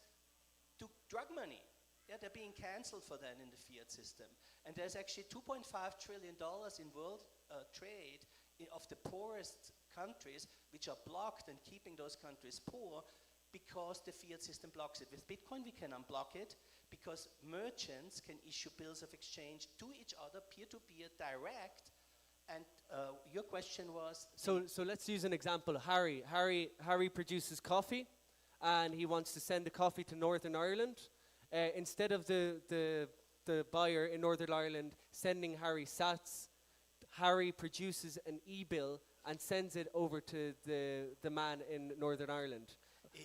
took drug money. Yeah, they're being cancelled for that in the fiat system. And there's actually $2.5 trillion in world trade of the poorest countries, which are blocked and keeping those countries poor because the fiat system blocks it. With Bitcoin, we can unblock it because merchants can issue bills of exchange to each other, peer-to-peer, direct. And your question was... So let's use an example. Harry produces coffee, and he wants to send the coffee to Northern Ireland. Instead of the buyer in Northern Ireland sending Harry sats, Harry produces an e-bill and sends it over to the man in Northern Ireland.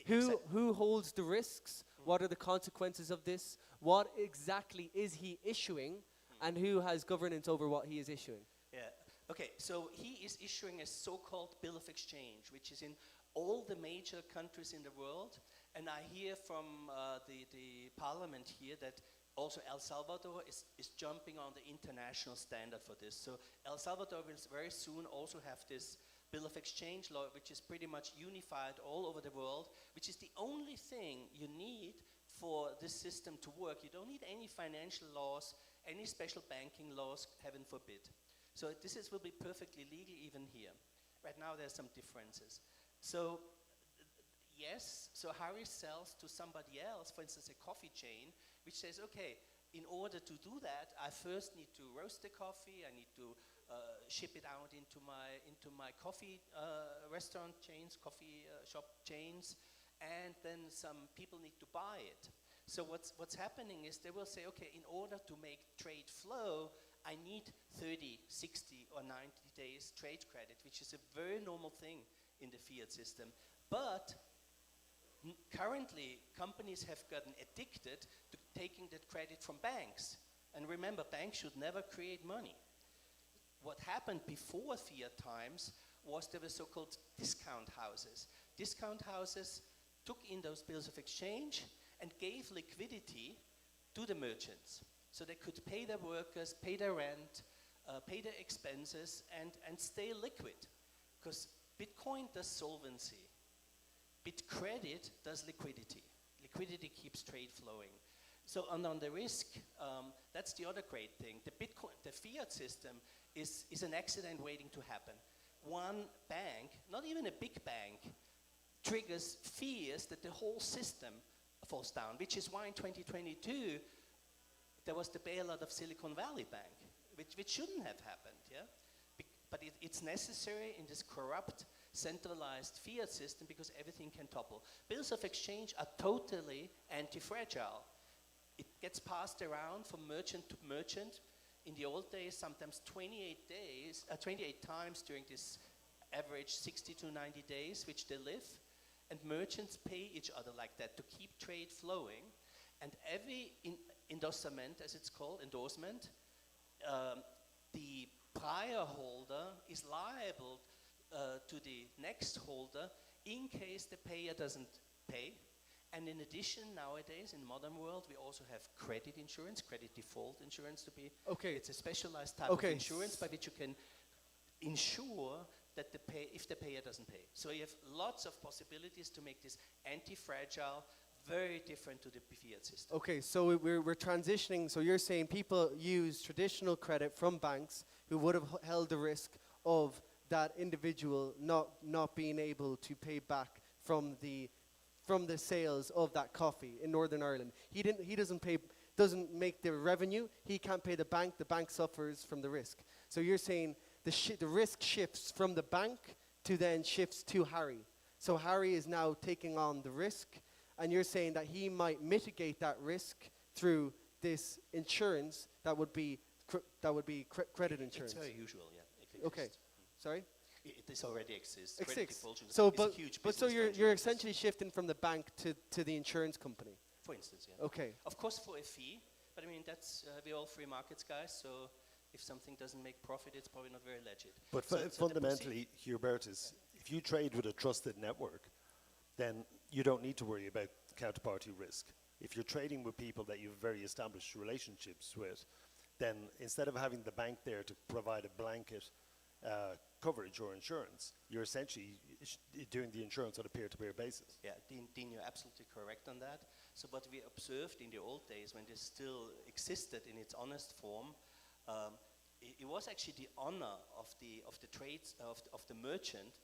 Who holds the risks? What are the consequences of this? What exactly is he issuing? And who has governance over what he is issuing? Yeah. Okay, so he is issuing a so-called bill of exchange, which is in all the major countries in the world, And I hear from the parliament here that also El Salvador is jumping on the international standard for this. So El Salvador will very soon also have this Bill of Exchange law, which is pretty much unified all over the world, which is the only thing you need for this system to work. You don't need any financial laws, any special banking laws, heaven forbid. So will be perfectly legal even here. Right now there's some differences. So yes, so Harry sells to somebody else, for instance a coffee chain, which says, okay, in order to do that, I first need to roast the coffee, I need to ship it out into my coffee restaurant chains, coffee shop chains, and then some people need to buy it. So what's happening is they will say, okay, in order to make trade flow, I need 30, 60, or 90 days trade credit, which is a very normal thing in the fiat system. But currently, companies have gotten addicted to taking that credit from banks. And remember, banks should never create money. What happened before fiat times was there were so-called discount houses. Discount houses took in those bills of exchange and gave liquidity to the merchants. So they could pay their workers, pay their rent, pay their expenses, and stay liquid. Because Bitcoin does solvency. BitCredit does liquidity. Liquidity keeps trade flowing. So on the risk, that's the other great thing. The fiat system is an accident waiting to happen. One bank, not even a big bank, triggers fears that the whole system falls down, which is why in 2022 there was the bailout of Silicon Valley Bank, which shouldn't have happened, yeah? But it's necessary in this corrupt, centralized fiat system because everything can topple. Bills of exchange are totally anti-fragile. It gets passed around from merchant to merchant. In the old days, sometimes 28 times during this average 60 to 90 days which they live, and merchants pay each other like that to keep trade flowing. And every endorsement, as it's called, endorsement, the prior holder is liable to the next holder in case the payer doesn't pay. And in addition, nowadays, in modern world, we also have credit insurance, credit default insurance to be. Okay. It's a specialized type of insurance by which you can insure that if the payer doesn't pay. So you have lots of possibilities to make this anti-fragile, very different to the fiat system. Okay, so we're transitioning. So you're saying people use traditional credit from banks who would have held the risk of that individual not being able to pay back from the sales of that coffee in Northern Ireland. He doesn't make the revenue. He can't pay the bank. The bank suffers from the risk. So you're saying the risk shifts from the bank to then shifts to Harry. So Harry is now taking on the risk, and you're saying that he might mitigate that risk through this insurance that would be credit insurance. It's very usual, yeah. Okay, sorry. This already exists. It Credit exists. default So, is a huge but so business you're venture. essentially shifting from the bank to the insurance company. For instance, yeah. Okay. Of course, for a fee, but I mean that's we're all free markets guys. So if something doesn't make profit, it's probably not very legit. But So the fundamentally, Hubertus, if you trade with a trusted network, then you don't need to worry about counterparty risk. If you're trading with people that you have very established relationships with, then instead of having the bank there to provide a blanket coverage or insurance, you're essentially doing the insurance on a peer-to-peer basis. Yeah, Dean, you're absolutely correct on that. So what we observed in the old days when this still existed in its honest form, it was actually the honor of the trades of the merchant.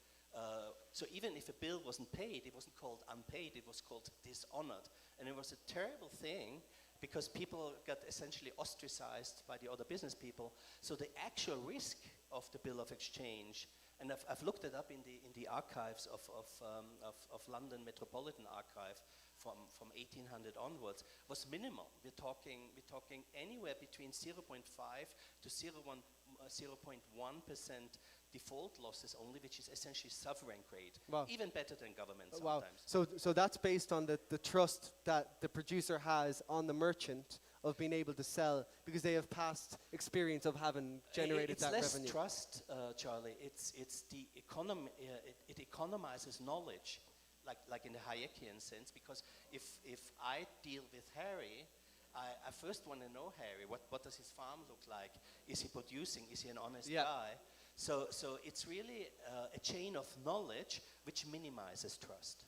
So even if a bill wasn't paid, it wasn't called unpaid, it was called dishonored. And it was a terrible thing because people got essentially ostracized by the other business people. So the actual risk of the bill of exchange, and I've looked it up in the archives of London Metropolitan Archive from 1800 onwards, was minimal. We're talking anywhere between 0.5 to 0.1% default losses only, which is essentially sovereign grade, Wow. even better than government Wow. sometimes. So that's based on the trust that the producer has on the merchant of being able to sell because they have past experience of having generated it's that less revenue. trust, Charlie. It's the economy. It economizes knowledge. like in the Hayekian sense, because if I deal with Harry, I first want to know Harry. What does his farm look like? Is he producing? Is he an honest guy? So it's really a chain of knowledge which minimizes trust.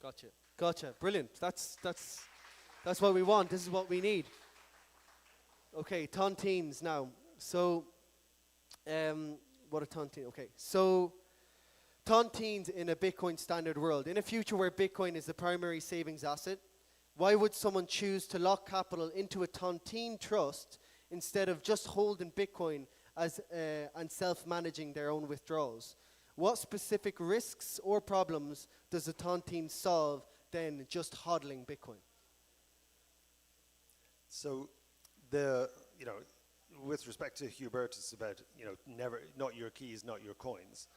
Gotcha. Brilliant. That's what we want. This is what we need. Okay, tontines now. So, what are tontines? Okay, so tontines in a Bitcoin standard world. In a future where Bitcoin is the primary savings asset, why would someone choose to lock capital into a tontine trust instead of just holding Bitcoin as and self-managing their own withdrawals? What specific risks or problems does a tontine solve than just hodling Bitcoin? So, with respect to Hubertus about, never, not your keys, not your coins.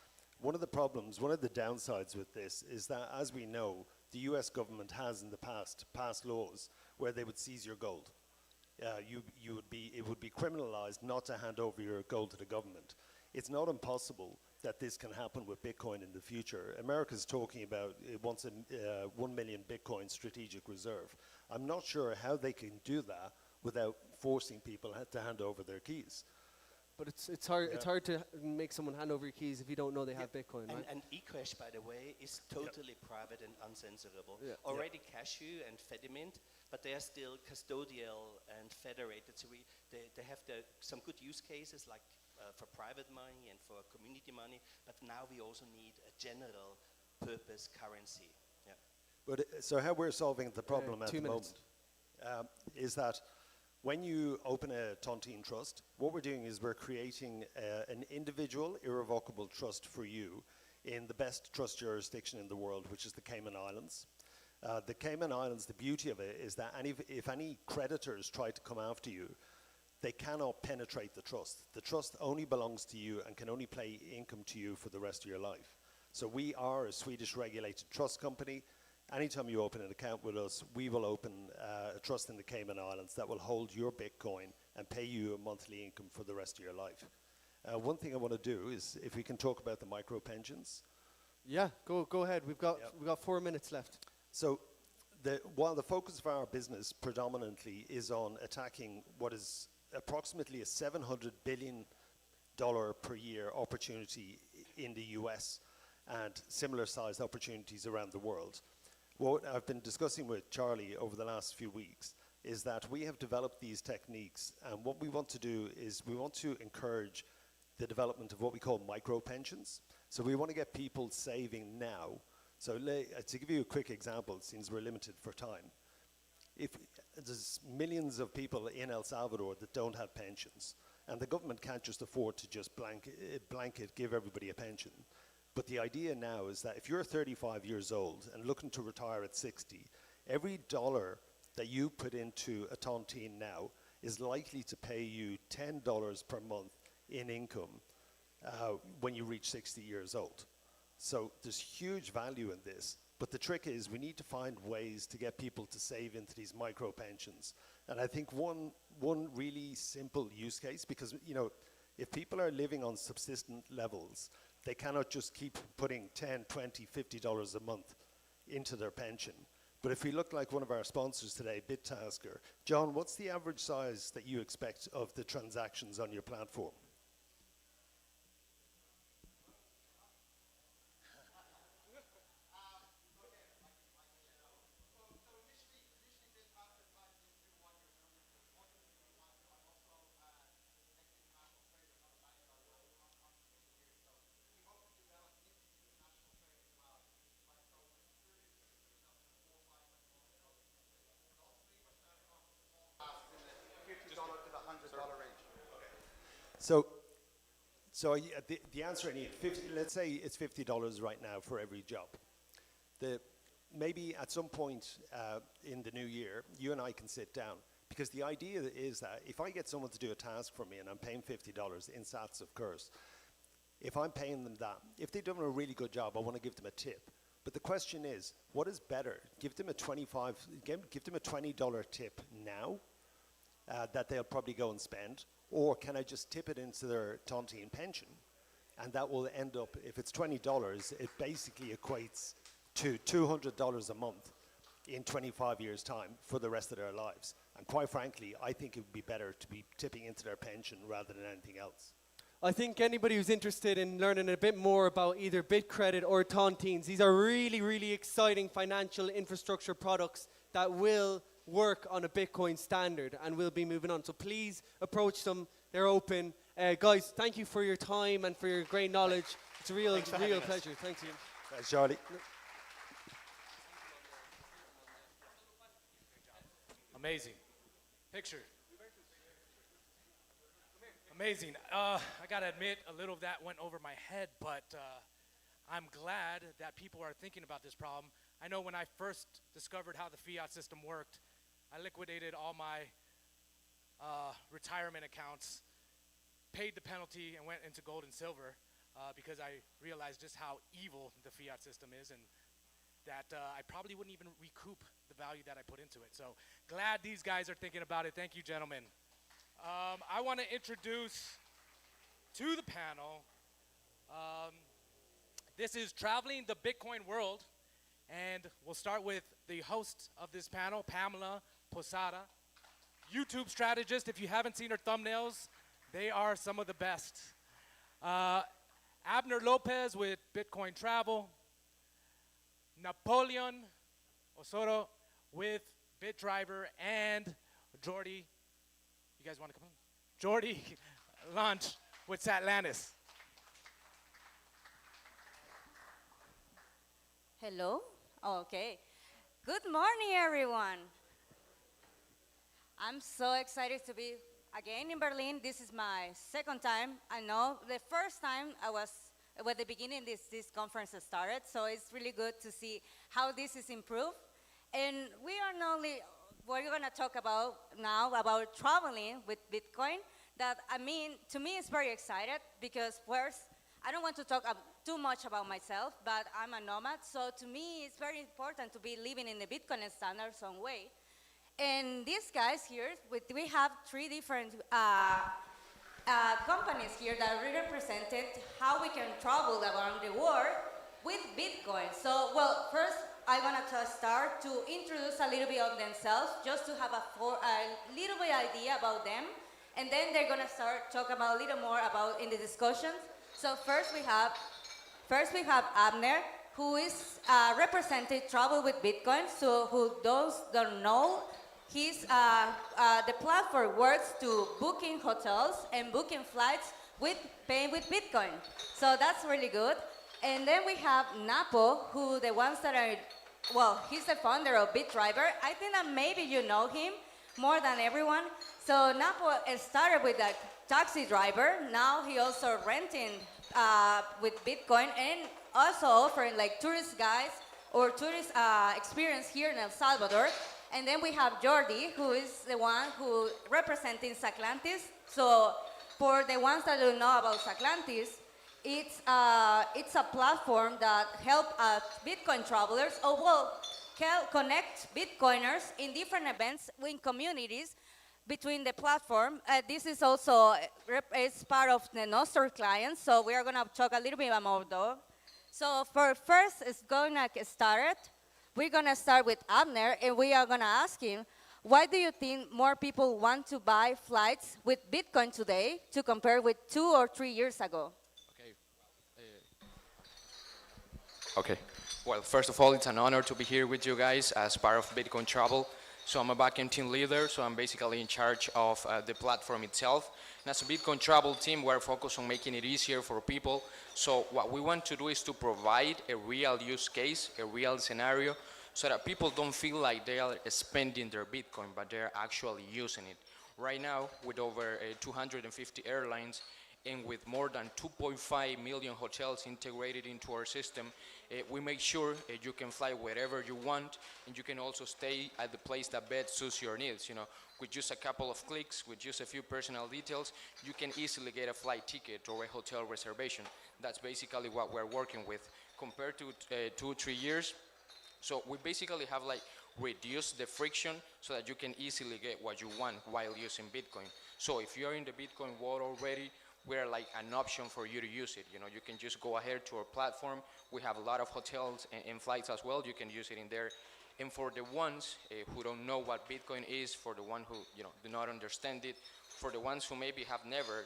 One of the problems, one of the downsides with this is that, as we know, the US government has in the past passed laws where they would seize your gold. It would be criminalized not to hand over your gold to the government. It's not impossible that this can happen with Bitcoin in the future. America's talking about it wants a 1 million Bitcoin strategic reserve. I'm not sure how they can do that without forcing people to hand over their keys. But it's hard. It's hard to make someone hand over your keys if you don't know they have Bitcoin, right? And eCash, by the way, is totally private and uncensorable. Yeah. Already Cashew and Fedimint, but they are still custodial and federated. So they have some good use cases like for private money and for community money. But now we also need a general purpose currency. Yeah. But so how we're solving the problem at 2 the minutes. moment is that when you open a tontine trust, what we're doing is we're creating an individual, irrevocable trust for you in the best trust jurisdiction in the world, which is the Cayman Islands. The Cayman Islands, the beauty of it is that if any creditors try to come after you, they cannot penetrate the trust. The trust only belongs to you and can only pay income to you for the rest of your life. So we are a Swedish regulated trust company. Anytime you open an account with us, we will open a trust in the Cayman Islands that will hold your Bitcoin and pay you a monthly income for the rest of your life. One thing I want to do is if we can talk about the micro pensions. Yeah, go ahead. We've got 4 minutes left. So while the focus of our business predominantly is on attacking what is approximately a $700 billion per year opportunity in the US and similar sized opportunities around the world, what I've been discussing with Charlie over the last few weeks is that we have developed these techniques, and what we want to do is we want to encourage the development of what we call micro pensions. So we want to get people saving now. So to give you a quick example, since we're limited for time, if there's millions of people in El Salvador that don't have pensions, and the government can't just afford to just blanket give everybody a pension. But the idea now is that if you're 35 years old and looking to retire at 60, every dollar that you put into a tontine now is likely to pay you $10 per month in income when you reach 60 years old. So there's huge value in this. But the trick is we need to find ways to get people to save into these micro pensions. And I think one really simple use case, because if people are living on subsistent levels, they cannot just keep putting $10, $20, $50 a month into their pension. But if we look like one of our sponsors today, BitTasker, John, what's the average size that you expect of the transactions on your platform? So the answer I need, let's say it's $50 right now for every job. Maybe at some point in the new year, you and I can sit down, because the idea is that if I get someone to do a task for me and I'm paying $50 in sats, of course, if I'm paying them that, if they've done a really good job, I want to give them a tip. But the question is, what is better? Give them a $20 tip now that they'll probably go and spend, or can I just tip it into their tontine pension? And that will end up, if it's $20, it basically equates to $200 a month in 25 years' time for the rest of their lives. And quite frankly, I think it would be better to be tipping into their pension rather than anything else. I think anybody who's interested in learning a bit more about either BitCredit or Tontines, these are really, really exciting financial infrastructure products that will work on a Bitcoin standard and will be moving on. So please approach them. They're open. Guys, thank you for your time and for your great knowledge. It's a real pleasure. Thank you. Thanks, Charlie. Amazing. Picture. Amazing. I gotta admit, a little of that went over my head, but I'm glad that people are thinking about this problem. I know when I first discovered how the fiat system worked, I liquidated all my retirement accounts, paid the penalty, and went into gold and silver because I realized just how evil the fiat system is, and that I probably wouldn't even recoup the value that I put into it. So glad these guys are thinking about it. Thank you, gentlemen. I want to introduce to the panel, this is Traveling the Bitcoin World, and we'll start with the host of this panel, Pamela Posada, YouTube strategist. If you haven't seen her thumbnails, they are some of the best. Abner Lopez with Bitcoin Travel, Napoleon Osoro with BitDriver, and Jordi, you guys want to come on? Jordi Lunch with Satlantis. Hello? Okay. Good morning, everyone. I'm so excited to be again in Berlin. This is my second time. I know the first time I was at the beginning this conference started, so it's really good to see how this is improved. And we are not only, we're going to talk about now about traveling with Bitcoin. That, I mean, to me it's very excited because first, I don't want to talk too much about myself, but I'm a nomad, so to me it's very important to be living in the Bitcoin standard some way. And these guys here, we have three different companies here that represented how we can travel around the world with Bitcoin. So, well, first I want to start to introduce a little bit of themselves, just to have a little bit idea about them, and then they're going to start talk about a little more about in the discussions. So first we have Abner, who is represented travel with Bitcoin. So who those don't know, he's the platform works to booking hotels and booking flights with paying with Bitcoin. So that's really good. And then we have Napo, who the ones that are, well, he's the founder of BitDriver. I think that maybe you know him more than everyone. So Napo started with a taxi driver. Now he also renting with Bitcoin and also offering like tourist guides or tourist experience here in El Salvador. And then we have Jordi, who is the one who representing Satlantis. So for the ones that don't know about Satlantis, it's a platform that helps Bitcoin travelers, connect Bitcoiners in different events in communities between the platform. This is also is part of the Nostr clients, so we are going to talk a little bit about those. So for first, it's going to start. We're going to start with Abner, and we are going to ask him, why do you think more people want to buy flights with Bitcoin today to compare with 2 or 3 years ago? Okay. Well, first of all, it's an honor to be here with you guys as part of Bitcoin Travel. So I'm a backend team leader, so I'm basically in charge of the platform itself. And as a Bitcoin Travel team, we're focused on making it easier for people. So what we want to do is to provide a real use case, a real scenario, so that people don't feel like they are spending their Bitcoin, but they're actually using it. Right now, with over 250 airlines, and with more than 2.5 million hotels integrated into our system, we make sure you can fly wherever you want, and you can also stay at the place that best suits your needs. You know, with just a couple of clicks, with just a few personal details, you can easily get a flight ticket or a hotel reservation. That's basically what we're working with. Compared to 2-3 years, so we basically have like reduced the friction so that you can easily get what you want while using Bitcoin. So if you're in the Bitcoin world already, we're like an option for you to use it. You know, you can just go ahead to our platform. We have a lot of hotels and flights as well. You can use it in there. And for the ones who don't know what Bitcoin is, for the one who do not understand it, for the ones who maybe have never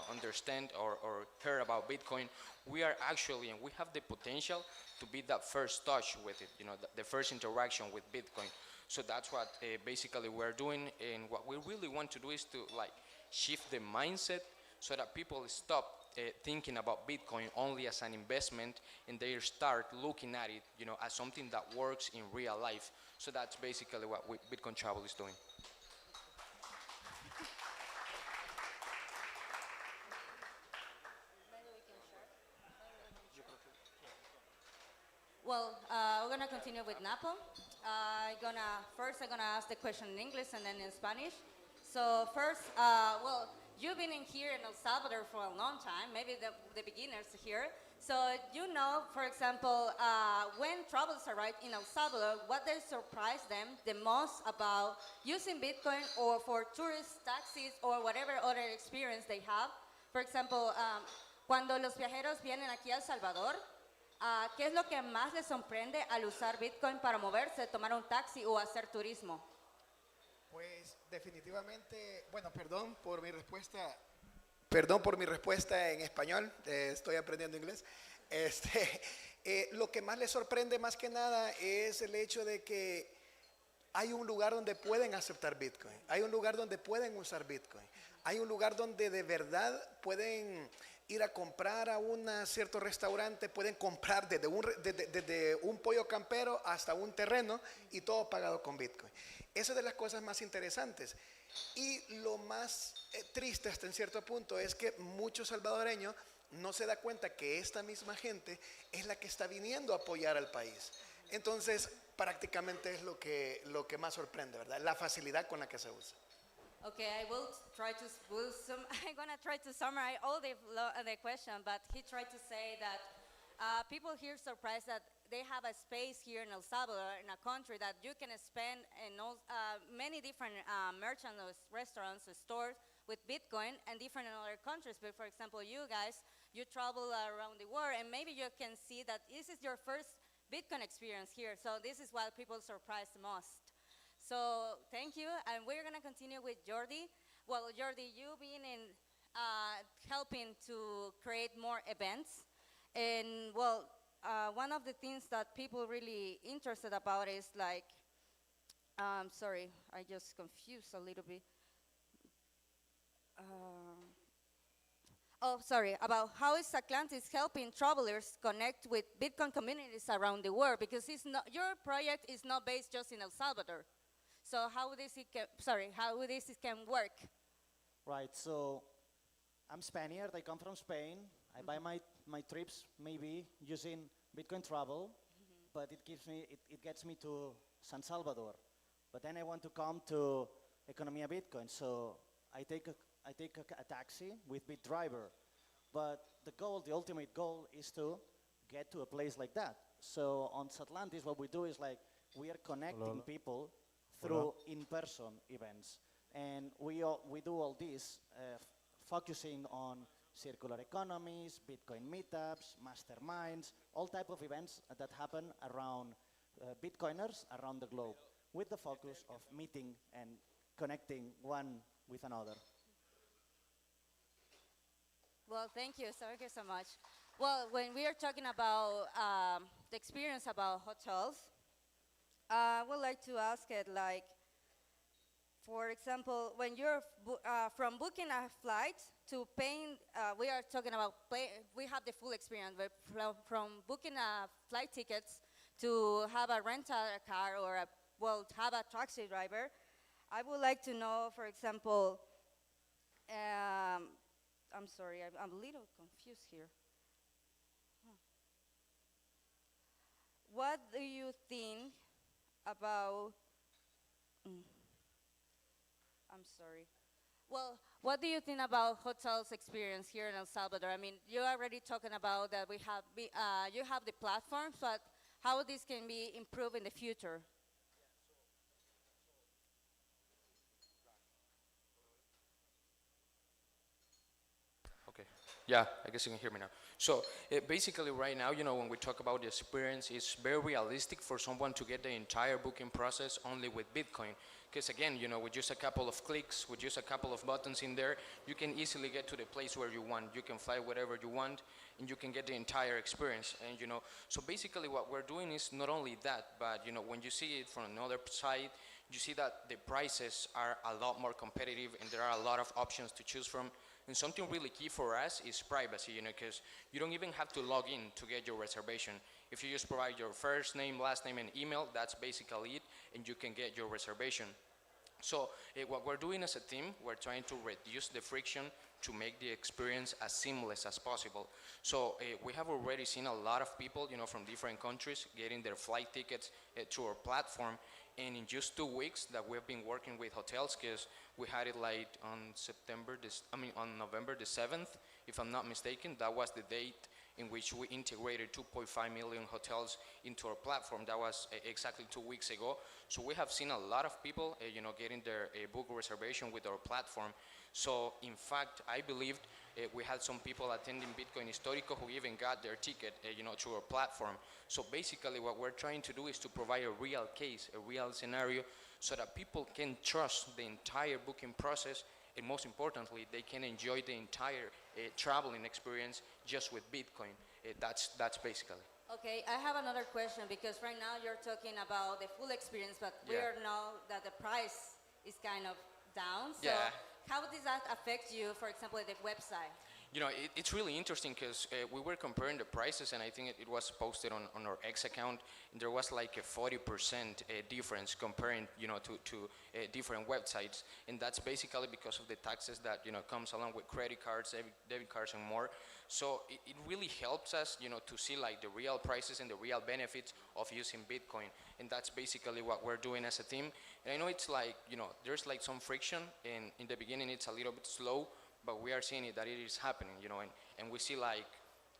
understand or heard about Bitcoin, we are actually, and we have the potential to be that first touch with it, the first interaction with Bitcoin. So that's what basically we're doing, and what we really want to do is to like shift the mindset so that people stop thinking about Bitcoin only as an investment, and they start looking at it, as something that works in real life. So that's basically what Bitcoin Travel is doing. Well, we're gonna continue with Napo. I'm gonna ask the question in English and then in Spanish. So first, well, you've been in here in El Salvador for a long time, maybe the beginners here. So for example, when travelers arrive in El Salvador, what they surprise them the most about using Bitcoin, or for tourist taxis or whatever other experience they have. For example, cuando los viajeros vienen aquí a El Salvador, ¿qué es lo que más les sorprende al usar Bitcoin para moverse, tomar un taxi o hacer turismo? Pues definitivamente, bueno, perdón por mi respuesta en español, estoy aprendiendo inglés. Lo que más les sorprende más que nada es el hecho de que hay un lugar donde pueden aceptar Bitcoin, hay un lugar donde pueden usar Bitcoin, hay un lugar donde de verdad pueden ir a comprar a un cierto restaurante, pueden comprar desde un pollo campero hasta un terreno y todo pagado con Bitcoin. Esa es de las cosas más interesantes. Y lo más triste hasta en cierto punto es que muchos salvadoreños no se da cuenta que esta misma gente es la que está viniendo a apoyar al país. Entonces, prácticamente es lo que más sorprende, ¿verdad? La facilidad con la que se usa. Okay, I'm gonna try to summarize all the question, but he tried to say that people here surprised that they have a space here in El Salvador, in a country that you can spend in many different merchants, restaurants, stores with Bitcoin, and different in other countries. But for example, you guys, you travel around the world, and maybe you can see that this is your first Bitcoin experience here. So this is what people surprised the most. So thank you, and we're gonna continue with Jordi. Well, Jordi, you've been helping to create more events, and well, one of the things that people really interested about is like, sorry, I just confused a little bit. About how is Atlantis helping travelers connect with Bitcoin communities around the world? Because your project is not based just in El Salvador. So how this can work? Right, so I'm Spaniard, I come from Spain. I buy my trips maybe using Bitcoin Travel, but it gets me to San Salvador. But then I want to come to Economía Bitcoin, so I take a taxi with BitDriver. But the ultimate goal is to get to a place like that. So on Atlantis, what we do is like, we are connecting people through in-person events. And we do all this focusing on circular economies, Bitcoin meetups, masterminds, all type of events that happen around Bitcoiners around the globe, with the focus of meeting and connecting one with another. Well, thank you so much. Well, when we are talking about the experience about hotels, I would like to ask it like, for example, when you're from booking a flight to paying, we are talking about we have the full experience, but from booking a flight tickets to have a rental car or have a taxi driver, I would like to know, for example, I'm sorry, I'm a little confused here. What do you think about, I'm sorry. Well, what do you think about hotels experience here in El Salvador? I mean, you're already talking about that you have the platforms, but how this can be improved in the future? Okay. Yeah, I guess you can hear me now. So basically right now, when we talk about the experience, it's very realistic for someone to get the entire booking process only with Bitcoin. Because again, with just a couple of clicks, with just a couple of buttons in there, you can easily get to the place where you want. You can fly wherever you want, and you can get the entire experience. And so basically what we're doing is not only that, but when you see it from another side, you see that the prices are a lot more competitive, and there are a lot of options to choose from. And something really key for us is privacy, because you don't even have to log in to get your reservation. If you just provide your first name, last name, and email, that's basically it, and you can get your reservation. So what we're doing as a team, we're trying to reduce the friction to make the experience as seamless as possible. So we have already seen a lot of people, from different countries getting their flight tickets through our platform. And in just 2 weeks that we've been working with hotels, because we had it like on November the 7th, if I'm not mistaken, that was the date in which we integrated 2.5 million hotels into our platform. That was exactly 2 weeks ago. So we have seen a lot of people, getting their book reservation with our platform. So in fact, I believed we had some people attending Bitcoin Histórico who even got their ticket, through our platform. So basically what we're trying to do is to provide a real case, a real scenario, so that people can trust the entire booking process, and most importantly, they can enjoy the entire traveling experience just with Bitcoin. That's basically. Okay, I have another question, because right now you're talking about the full experience, but we Yeah. are now that the price is kind of down. So Yeah. how does that affect you, for example, the website? It's really interesting because we were comparing the prices, and I think it was posted on our X account, and there was like a 40% difference comparing, to different websites, and that's basically because of the taxes that, comes along with credit cards, debit cards, and more. So it really helps us, to see like the real prices and the real benefits of using Bitcoin, and that's basically what we're doing as a team. And I know it's like, there's like some friction, and in the beginning it's a little bit slow, but we are seeing it that it is happening, and we see like,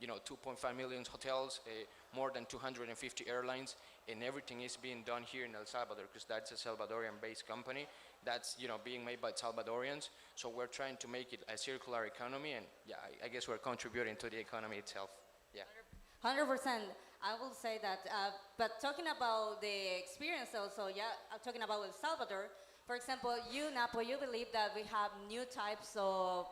2.5 million hotels, more than 250 airlines, and everything is being done here in El Salvador, because that's a Salvadorian-based company that's, being made by Salvadorians. So we're trying to make it a circular economy, and yeah, I guess we're contributing to the economy itself. Yeah. 100%. I will say that. But talking about the experience also, talking about El Salvador, for example, Napo, you believe that we have new types of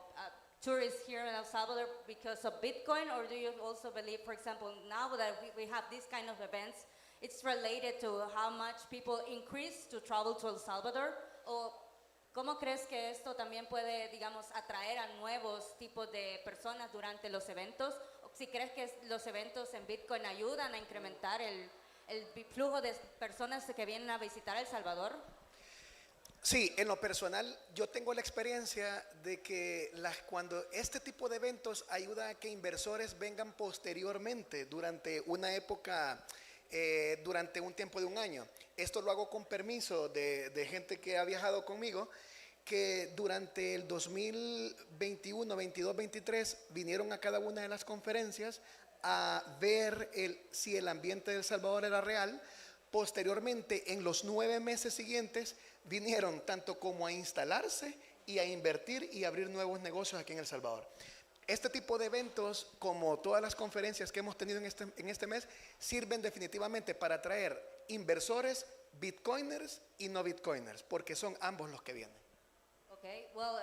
tourists here in El Salvador because of Bitcoin, or do you also believe, for example, now that we have these kind of events, it's related to how much people increase to travel to El Salvador? ¿O cómo crees que esto también puede, digamos, atraer a nuevos tipos de personas durante los eventos? ¿O si crees que los eventos en Bitcoin ayudan a incrementar el flujo de personas que vienen a visitar El Salvador? Sí, en lo personal yo tengo la experiencia de que cuando este tipo de eventos ayuda a que inversores vengan posteriormente durante una época, durante un tiempo de un año. Esto lo hago con permiso de gente que ha viajado conmigo, que durante el 2021, 22, 23 vinieron a cada una de las conferencias a ver si el ambiente de El Salvador era real. Posteriormente, en los 9 meses siguientes, vinieron tanto como a instalarse y a invertir y abrir nuevos negocios aquí en El Salvador. Este tipo de eventos, como todas las conferencias que hemos tenido en este mes, sirven definitivamente para atraer inversores, bitcoiners y no bitcoiners, porque son ambos los que vienen. Okay, well,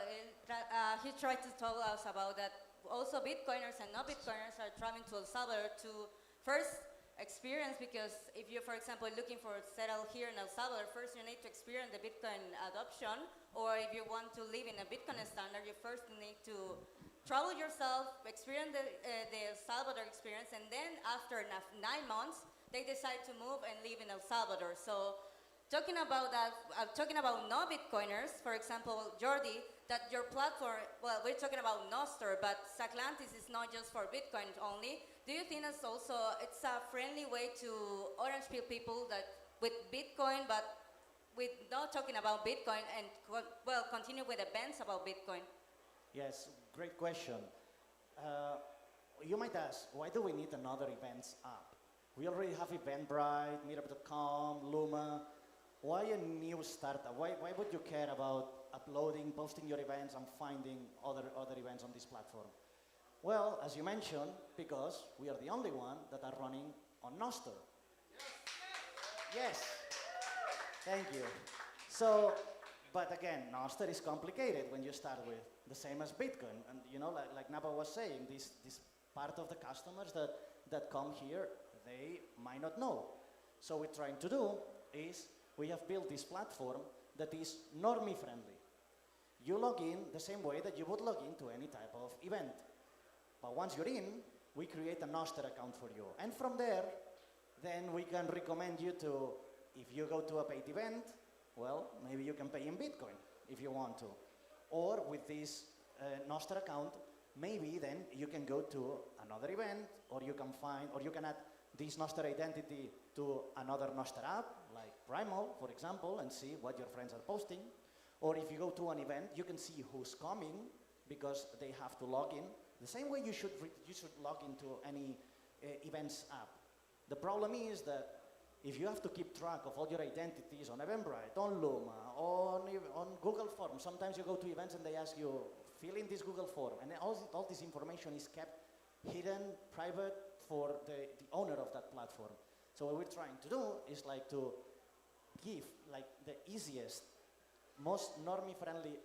he tried to tell us about that. Also, Bitcoiners and no Bitcoiners are traveling to El Salvador to first experience, because if you're, for example, looking for settle here in El Salvador, first you need to experience the Bitcoin adoption, or if you want to live in a Bitcoin standard, you first need to travel yourself, experience the El Salvador experience, and then after 9 months, they decide to move and live in El Salvador. So talking about that, talking about no Bitcoiners, for example, Jordi, that your platform, well, we're talking about Nostr, but Saclantis is not just for Bitcoin only. Do you think it's a friendly way to Orange Peel people that with Bitcoin, but with not talking about Bitcoin, and well, continue with events about Bitcoin? Yes, great question. You might ask, why do we need another events app? We already have Eventbrite, Meetup.com, Luma. Why a new startup? Why would you care about uploading, posting your events, and finding other events on this platform? Well, as you mentioned, because we are the only one that are running on Nostr. Yes. Thank you. So, but again, Nostr is complicated when you start with, the same as Bitcoin. And you know, like Napa was saying, this part of the customers that come here, they might not know. So what we're trying to do is, we have built this platform that is normie friendly. You log in the same way that you would log in to any type of event. But once you're in, we create a Nostr account for you. And from there, then we can recommend you to, if you go to a paid event, well, maybe you can pay in Bitcoin if you want to. Or with this Nostr account, maybe then you can go to another event, or you can find, or you can add this Nostr identity to another Nostr app, like Primal, for example, and see what your friends are posting. Or if you go to an event, you can see who's coming, because they have to log in. The same way you should log into any events app. The problem is that if you have to keep track of all your identities on Eventbrite, on Luma, on Google Forms, sometimes you go to events and they ask you, fill in this Google form, and all this information is kept hidden, private, for the owner of that platform. So what we're trying to do is like to give like the easiest, most normie-friendly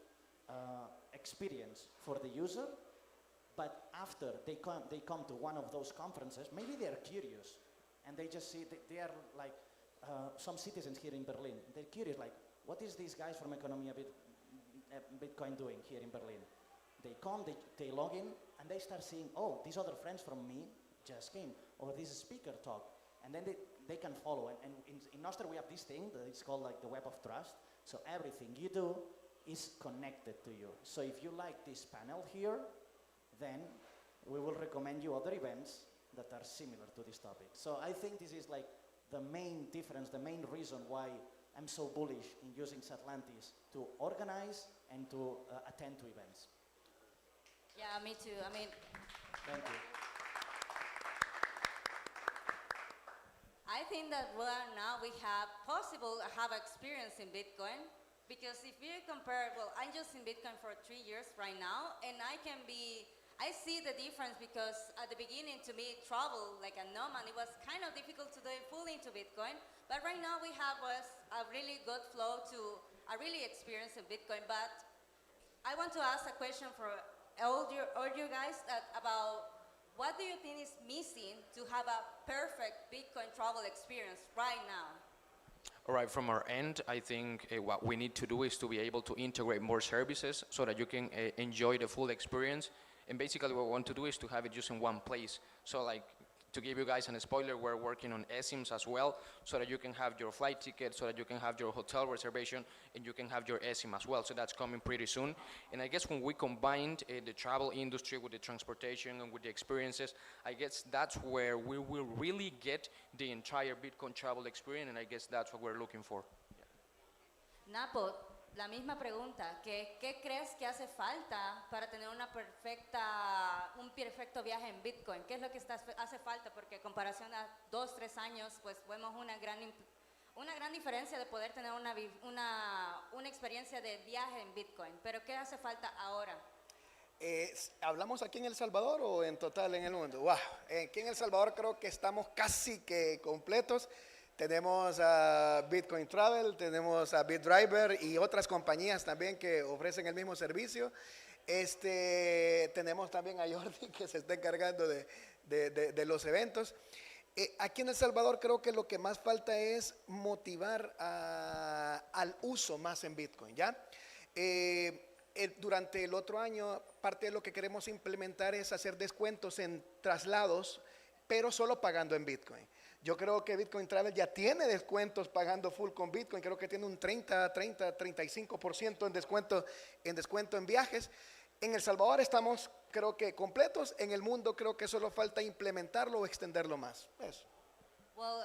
experience for the user, but after they come to one of those conferences, maybe they're curious, and they just see, they are like some citizens here in Berlin, they're curious, like, what is these guys from Economía Bitcoin doing here in Berlin? They come, they log in, and they start seeing, oh, these other friends from me just came, or this speaker talk, and then they can follow. And in Nostr we have this thing that is called like the web of trust, so everything you do is connected to you. So if you like this panel here, then we will recommend you other events that are similar to this topic. So I think this is like the main difference, the main reason why I'm so bullish in using Satlantis to organize and to attend to events. Yeah, me too. I mean, thank you. I think that now we have experience in Bitcoin, because if you compare, well, I'm just in Bitcoin for 3 years right now, and I see the difference, because at the beginning, to me, travel like a nomad, it was kind of difficult to dive fully into Bitcoin, but right now we have a really good flow to a really experience in Bitcoin. But I want to ask a question for all you guys about what do you think is missing to have a perfect Bitcoin travel experience right now? All right, from our end, I think what we need to do is to be able to integrate more services so that you can enjoy the full experience. And basically what we want to do is to have it just in one place. So like, to give you guys a spoiler, we're working on eSIMs as well, so that you can have your flight ticket, so that you can have your hotel reservation, and you can have your eSIM as well. So that's coming pretty soon. And I guess when we combined the travel industry with the transportation and with the experiences, I guess that's where we will really get the entire Bitcoin travel experience, and I guess that's what we're looking for. Yeah. Napo, la misma pregunta, ¿qué crees que hace falta para tener un perfecto viaje en Bitcoin? ¿Qué es lo que hace falta? Porque en comparación a 2-3 años, pues vemos una gran diferencia de poder tener una experiencia de viaje en Bitcoin. Pero ¿qué hace falta ahora? ¿Hablamos aquí en El Salvador o en total en el mundo? Wow. Aquí en El Salvador creo que estamos casi que completos. Tenemos a Bitcoin Travel, tenemos a BitDriver y otras compañías también que ofrecen el mismo servicio. Tenemos también a Jordi, que se está encargando de los eventos. Aquí en El Salvador creo que lo que más falta es motivar al uso más en Bitcoin, ¿ya? Durante el otro año, parte de lo que queremos implementar es hacer descuentos en traslados, pero solo pagando en Bitcoin. Yo creo que Bitcoin Travel ya tiene descuentos pagando full con Bitcoin. Creo que tiene un 35% en descuento en viajes. En El Salvador estamos, creo que completos. En el mundo creo que solo falta implementarlo o extenderlo más. Eso. Well,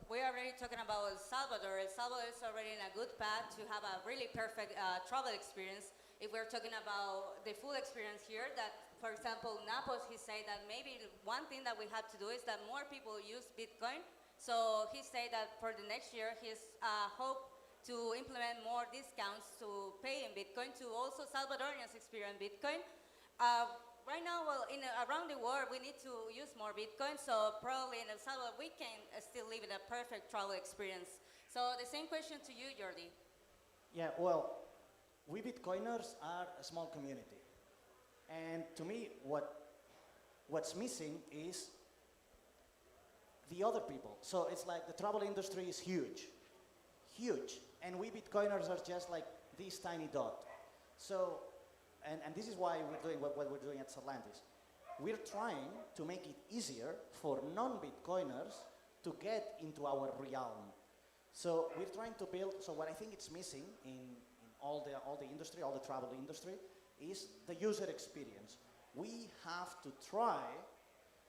we're already talking about El Salvador. El Salvador is already in a good path to have a really perfect travel experience. If we're talking about the full experience here, that, for example, Napos, he said that maybe one thing that we have to do is that more people use Bitcoin. So he said that for the next year, he's hope to implement more discounts to pay in Bitcoin, to also Salvadorians experience Bitcoin. right now, well, around the world, we need to use more Bitcoin. So probably in El Salvador, we can still live in a perfect travel experience. So the same question to you, Jordi. Yeah, well, we Bitcoiners are a small community. And to me, what's missing is the other people. So it's like the travel industry is huge, huge. And we Bitcoiners are just like this tiny dot. So, and this is why we're doing what we're doing at Atlantis. We're trying to make it easier for non-Bitcoiners to get into our realm. So we're trying to build, so what I think it's missing in all the industry, all the travel industry, is the user experience. We have to try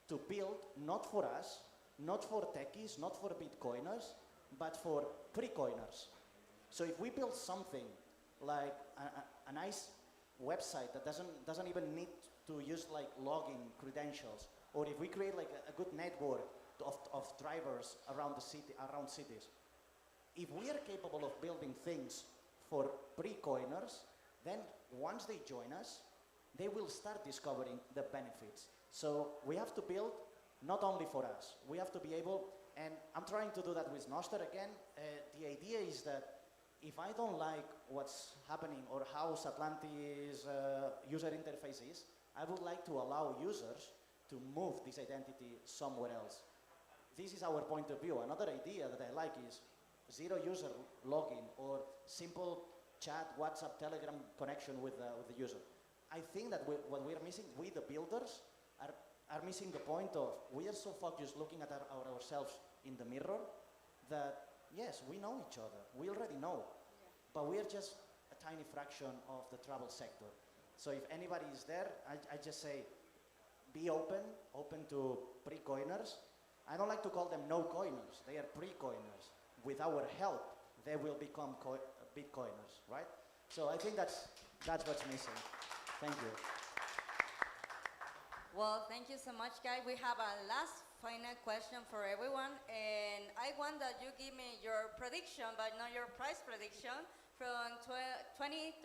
to build, not for us, not for techies, not for Bitcoiners, but for pre-coiners. So if we build something like a nice website that doesn't even need to use like login credentials, or if we create like a good network of drivers around the city, around cities, if we are capable of building things for pre-coiners, then once they join us, they will start discovering the benefits. So we have to build not only for us, we have to be able, and I'm trying to do that with Noster again. The idea is that if I don't like what's happening or how Atlantis user interface is, I would like to allow users to move this identity somewhere else. This is our point of view. Another idea that I like is zero user login or simple chat, WhatsApp, Telegram connection with the user. I think that what we are missing, we the builders, are missing the point of we are so focused looking at ourselves in the mirror that, yes, we know each other. We already know. But we are just a tiny fraction of the travel sector. So if anybody is there, I just say, be open to pre-coiners. I don't like to call them no-coiners. They are pre-coiners. With our help, they will become Bitcoiners, right? So I think that's what's missing. Thank you. Well, thank you so much, guys. We have a last final question for everyone, and I want that you give me your prediction, but not your price prediction, from 2030.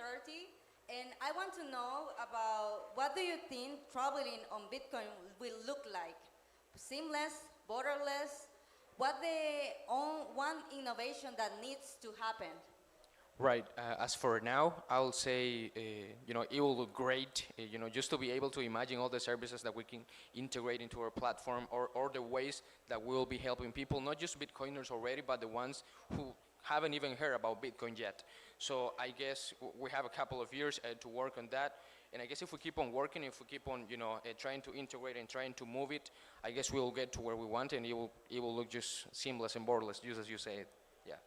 And I want to know about what do you think traveling on Bitcoin will look like? Seamless, borderless? What one innovation that needs to happen? Right. As for now, I'll say, it will look great. Just to be able to imagine all the services that we can integrate into our platform, or the ways that we'll be helping people, not just Bitcoiners already, but the ones who haven't even heard about Bitcoin yet. So I guess we have a couple of years to work on that. And I guess if we keep on working, if we keep on, trying to integrate and trying to move it, I guess we'll get to where we want, and it will look just seamless and borderless, just as you said. Yeah.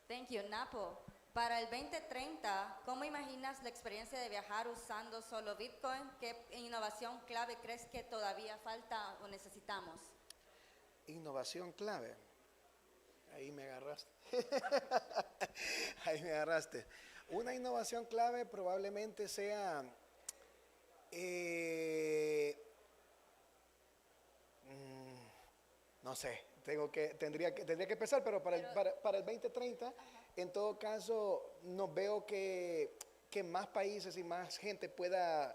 Thank you, Napo. Para el 2030, ¿cómo imaginas la experiencia de viajar usando solo Bitcoin? ¿Qué innovación clave crees que todavía falta o necesitamos? Innovación clave. Ahí me agarraste. Ahí me agarraste. Una innovación clave probablemente sea no sé, tendría que pensar, pero para el 2030, en todo caso, no veo que más países y más gente pueda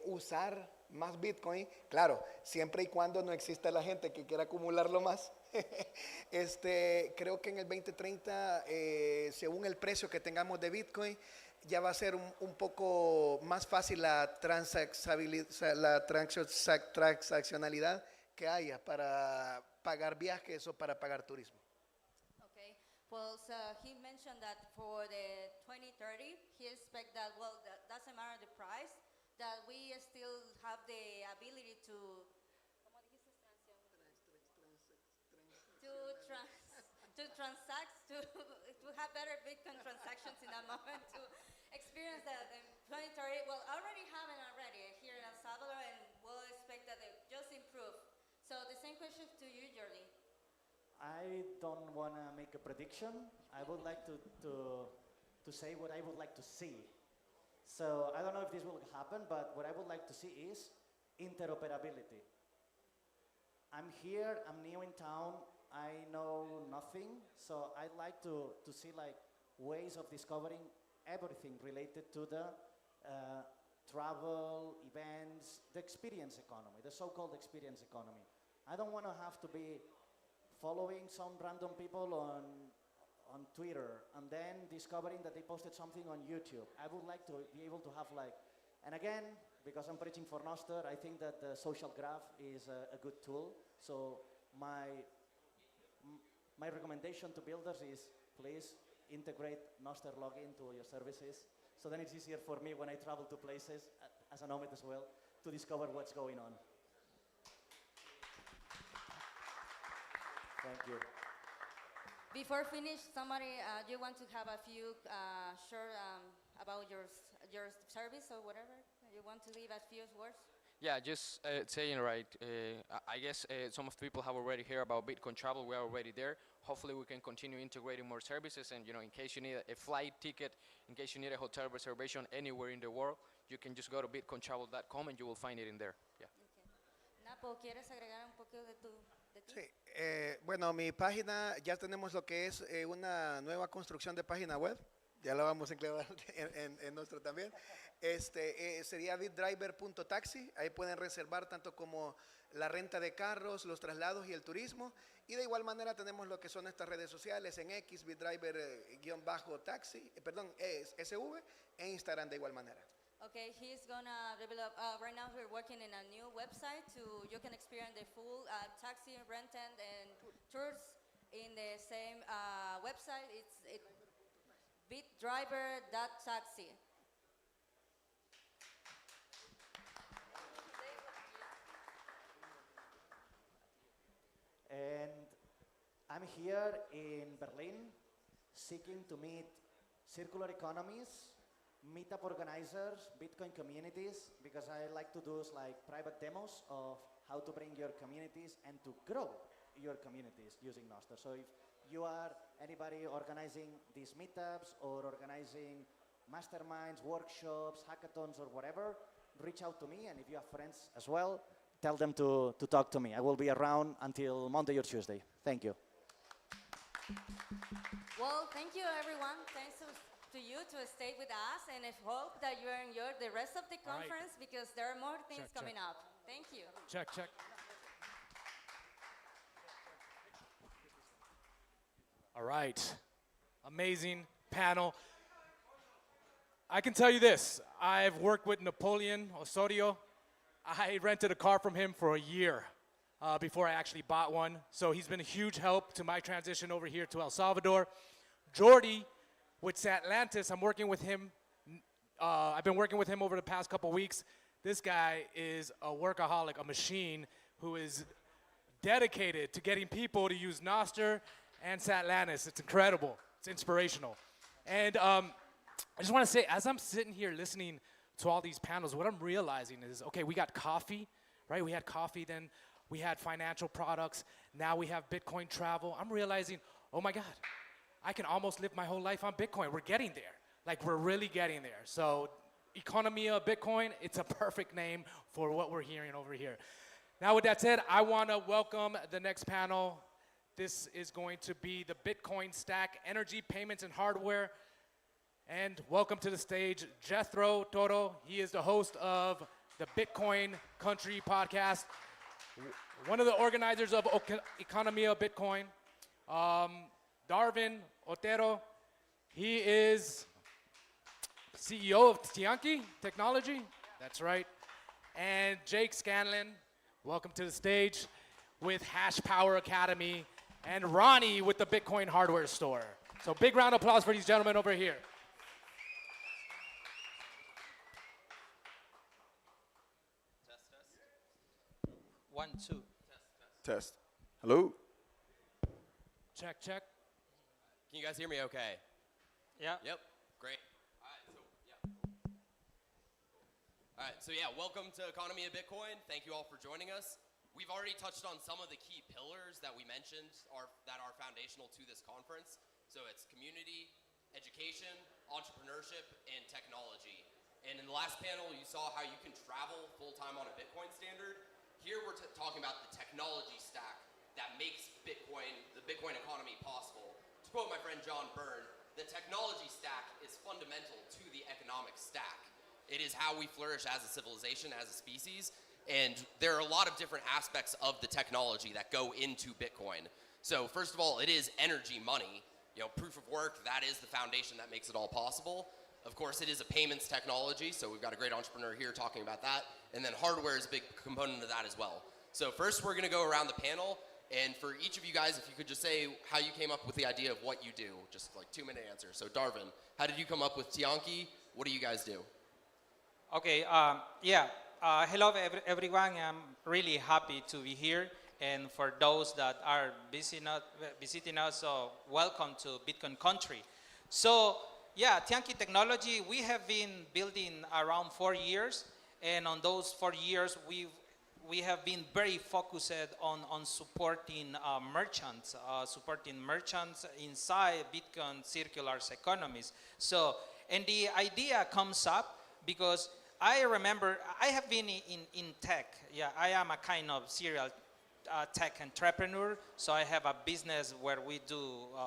usar más Bitcoin. Claro, siempre y cuando no exista la gente que quiera acumularlo más. Creo que en el 2030, según el precio que tengamos de Bitcoin, ya va a ser un poco más fácil la transaccionalidad que haya para pagar viajes o para pagar turismo. Okay. Well, so he mentioned that for the 2030, he expects that, well, that doesn't matter the price, that we still have the ability to, to transact, to have better Bitcoin transactions in that moment, to experience that in 2030. Well, already having here in El Salvador, and we'll expect that they just improve. So the same question to you, Jordi. I don't want to make a prediction. I would like to say what I would like to see. So I don't know if this will happen, but what I would like to see is interoperability. I'm here, I'm new in town, I know nothing, so I'd like to see like ways of discovering everything related to the travel, events, the experience economy, the so-called experience economy. I don't want to have to be following some random people on Twitter and then discovering that they posted something on YouTube. I would like to be able to have like, and again, because I'm preaching for Noster, I think that the social graph is a good tool. So my recommendation to builders is please integrate Noster login to your services. So then it's easier for me when I travel to places, as a nomad as well, to discover what's going on. Thank you. Before finish, somebody, you want to have a few short about your service or whatever? You want to leave a few words? Yeah, just saying, right, I guess some of the people have already heard about Bitcoin Travel. We are already there. Hopefully we can continue integrating more services, and in case you need a flight ticket, in case you need a hotel reservation anywhere in the world, you can just go to bitcointravel.com and you will find it in there. Yeah. Okay. Napo, ¿quieres agregar un poco de ti? Sí, bueno, mi página, ya tenemos lo que es una nueva construcción de página web, ya la vamos a incluir en nuestro también. Sería bitdriver.taxi, ahí pueden reservar tanto como la renta de carros, los traslados y el turismo. Y de igual manera tenemos lo que son estas redes sociales en X, bitdriver-taxi, perdón, SV, e Instagram de igual manera. Okay, he's gonna develop. Right now, we're working in a new website you can experience the full taxi rent and tours in the same website. It's bitdriver.taxi. And I'm here in Berlin seeking to meet circular economies, meetup organizers, Bitcoin communities, because I like to do like private demos of how to bring your communities and to grow your communities using Noster. So if you are anybody organizing these meetups or organizing masterminds, workshops, hackathons or whatever, reach out to me, and if you have friends as well, tell them to talk to me. I will be around until Monday or Tuesday. Thank you. Well, thank you everyone. Thanks to you to stay with us, and I hope that you enjoyed the rest of the conference because there are more things coming up. Thank you. Check. All right. Amazing panel. I can tell you this. I've worked with Napoleon Osorio. I rented a car from him for a year before I actually bought one. So he's been a huge help to my transition over here to El Salvador. Jordy with Satlantis, I'm working with him. I've been working with him over the past couple weeks. This guy is a workaholic, a machine who is dedicated to getting people to use Noster and Satlantis. It's incredible. It's inspirational. And I just want to say, as I'm sitting here listening to all these panels, what I'm realizing is, okay, we got coffee, right? We had coffee, then we had financial products. Now we have Bitcoin travel. I'm realizing, oh my God, I can almost live my whole life on Bitcoin. We're getting there. Like, we're really getting there. So Economía Bitcoin, it's a perfect name for what we're hearing over here. Now, with that said, I want to welcome the next panel. This is going to be the Bitcoin Stack, Energy, Payments, and Hardware. And welcome to the stage, Jethro Toro. He is the host of the Bitcoin Country podcast, one of the organizers of Economía Bitcoin. Darwin Otero, he is CEO of Tianki Technology. That's right. And Jake Scanlon, welcome to the stage with Hash Power Academy. And Ronnie with the Bitcoin Hardware Store. So big round of applause for these gentlemen over here. Test. 1, 2. Test. Hello? Check. Can you guys hear me okay? Yeah. Yep. Great. All right, so welcome to Economía Bitcoin. Thank you all for joining us. We've already touched on some of the key pillars that we mentioned that are foundational to this conference. So it's community, education, entrepreneurship, and technology. And in the last panel, you saw how you can travel full-time on a Bitcoin standard. Here we're talking about the technology stack that makes Bitcoin, the Bitcoin economy possible. To quote my friend John Byrne, the technology stack is fundamental to the economic stack. It is how we flourish as a civilization, as a species. And there are a lot of different aspects of the technology that go into Bitcoin. So first of all, it is energy money. You know, proof of work, that is the foundation that makes it all possible. Of course, it is a payments technology, so we've got a great entrepreneur here talking about that. And then hardware is a big component of that as well. So first, we're going to go around the panel. And for each of you guys, if you could just say how you came up with the idea of what you do, just like 2-minute answer. So Darvin, how did you come up with Tianki? What do you guys do? Okay, hello everyone. I'm really happy to be here. And for those that are visiting us, so welcome to Bitcoin country. So yeah, Tianki technology, we have been building around 4 years. And on those 4 years, we have been very focused on supporting merchants inside Bitcoin circular economies. So, and the idea comes up because I remember I have been in tech. Yeah, I am a kind of serial tech entrepreneur. So I have a business where we do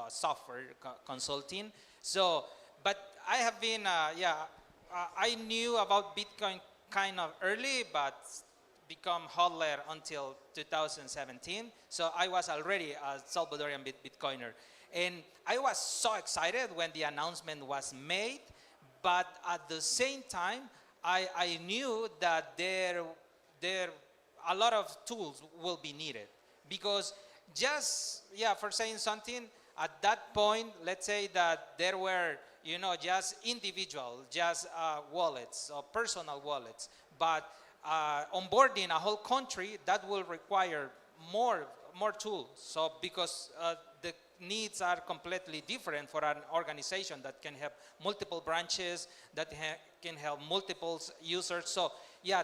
software consulting. So, but I have been, I knew about Bitcoin kind of early, but become hodler until 2017. So I was already a Salvadorian Bitcoiner. And I was so excited when the announcement was made, but at the same time, I knew that there a lot of tools will be needed. Because just, for saying something, at that point, let's say that there were, just individual, wallets or personal wallets, but onboarding a whole country, that will require more tools. So because the needs are completely different for an organization that can have multiple branches, that can have multiple users. So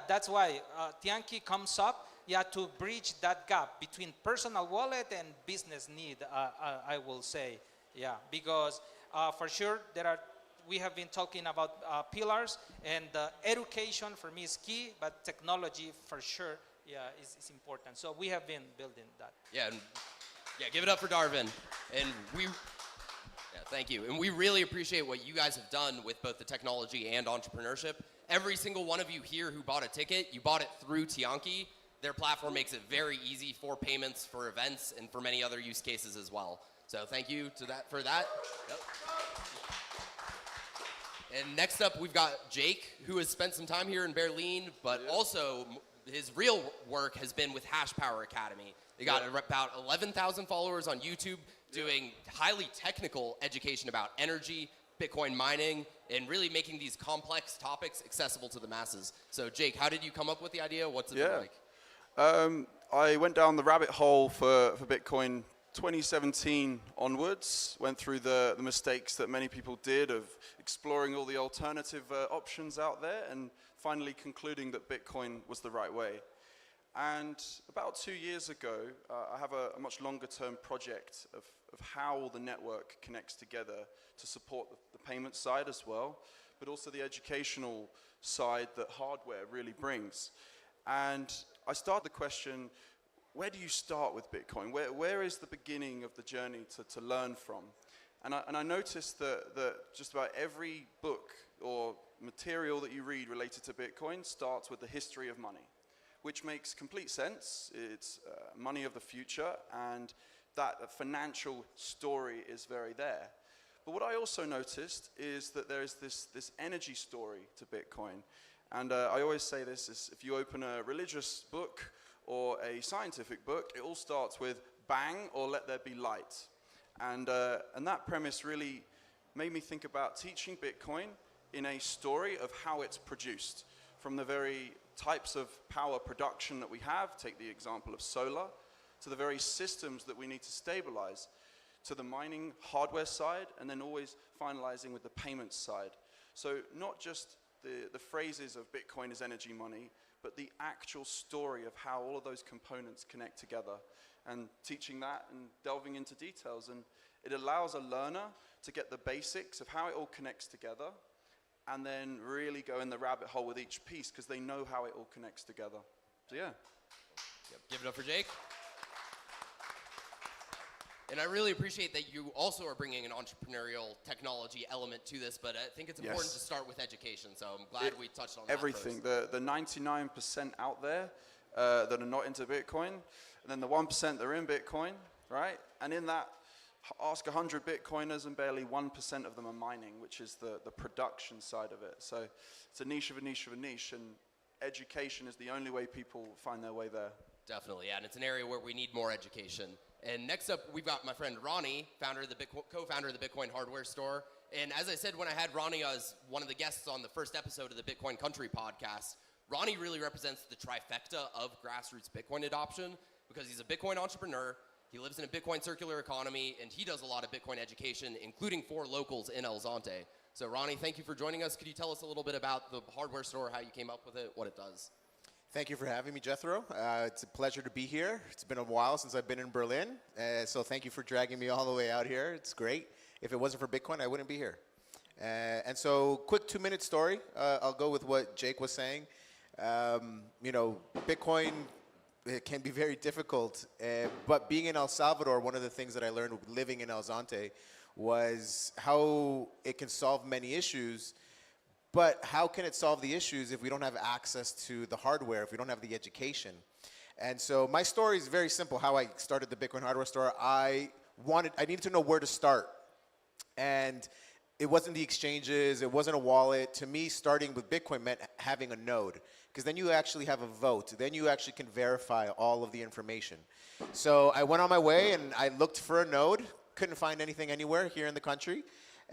that's why Tianki comes up, to bridge that gap between personal wallet and business need, I will say. Because for sure we have been talking about pillars, and education for me is key, but technology for sure, is important. So we have been building that. Give it up for Darvin. And thank you. And we really appreciate what you guys have done with both the technology and entrepreneurship. Every single one of you here who bought a ticket, you bought it through Tianki. Their platform makes it very easy for payments, for events, and for many other use cases as well. So thank you for that. Yep. And next up, we've got Jake, who has spent some time here in Berlin, but also his real work has been with Hash Power Academy. They got about 11,000 followers on YouTube doing highly technical education about energy, Bitcoin mining, and really making these complex topics accessible to the masses. So Jake, how did you come up with the idea? What's it been like? I went down the rabbit hole for Bitcoin 2017 onwards, went through the mistakes that many people did of exploring all the alternative options out there, and finally concluding that Bitcoin was the right way. And about 2 years ago, I have a much longer term project of how all the network connects together to support the payment side as well, but also the educational side that hardware really brings. And I started the question, where do you start with Bitcoin? Where is the beginning of the journey to learn from? And I noticed that just about every book or material that you read related to Bitcoin starts with the history of money, which makes complete sense. It's money of the future, and that financial story is very there. But what I also noticed is that there is this energy story to Bitcoin. And I always say this, is if you open a religious book or a scientific book, it all starts with bang or let there be light. And that premise really made me think about teaching Bitcoin in a story of how it's produced, from the very types of power production that we have, take the example of solar, to the very systems that we need to stabilize, to the mining hardware side, and then always finalizing with the payments side. So not just the phrases of Bitcoin is energy money, but the actual story of how all of those components connect together, and teaching that and delving into details. And it allows a learner to get the basics of how it all connects together, and then really go in the rabbit hole with each piece because they know how it all connects together. So Give it up for Jake. And I really appreciate that you also are bringing an entrepreneurial technology element to this, but I think it's important Yes. to start with education, so I'm glad we touched on Everything. that The 99% out there that are not into Bitcoin, and then the 1% that are in Bitcoin, right? And in that, ask 100 Bitcoiners and barely 1% of them are mining, which is the production side of it. So it's a niche of a niche of a niche, and education is the only way people find their way there. Definitely, yeah, and it's an area where we need more education. And next up, we've got my friend Ronnie, co-founder of the Bitcoin hardware store. And as I said when I had Ronnie as one of the guests on the first episode of the Bitcoin Country podcast, Ronnie really represents the trifecta of grassroots Bitcoin adoption because he's a Bitcoin entrepreneur, he lives in a Bitcoin circular economy, and he does a lot of Bitcoin education, including for locals in El Zonte. So Ronnie, thank you for joining us. Could you tell us a little bit about the hardware store, how you came up with it, what it does? Thank you for having me, Jethro. It's a pleasure to be here. It's been a while since I've been in Berlin, so thank you for dragging me all the way out here. It's great. If it wasn't for Bitcoin, I wouldn't be here. And so, quick 2-minute story. I'll go with what Jake was saying. Bitcoin, it can be very difficult, but being in El Salvador, one of the things that I learned living in El Zonte was how it can solve many issues. But how can it solve the issues if we don't have access to the hardware, if we don't have the education? And so my story is very simple, how I started the Bitcoin hardware store. I needed to know where to start. And it wasn't the exchanges, it wasn't a wallet. To me, starting with Bitcoin meant having a node, because then you actually have a vote. Then you actually can verify all of the information. So I went on my way and I looked for a node, couldn't find anything anywhere here in the country.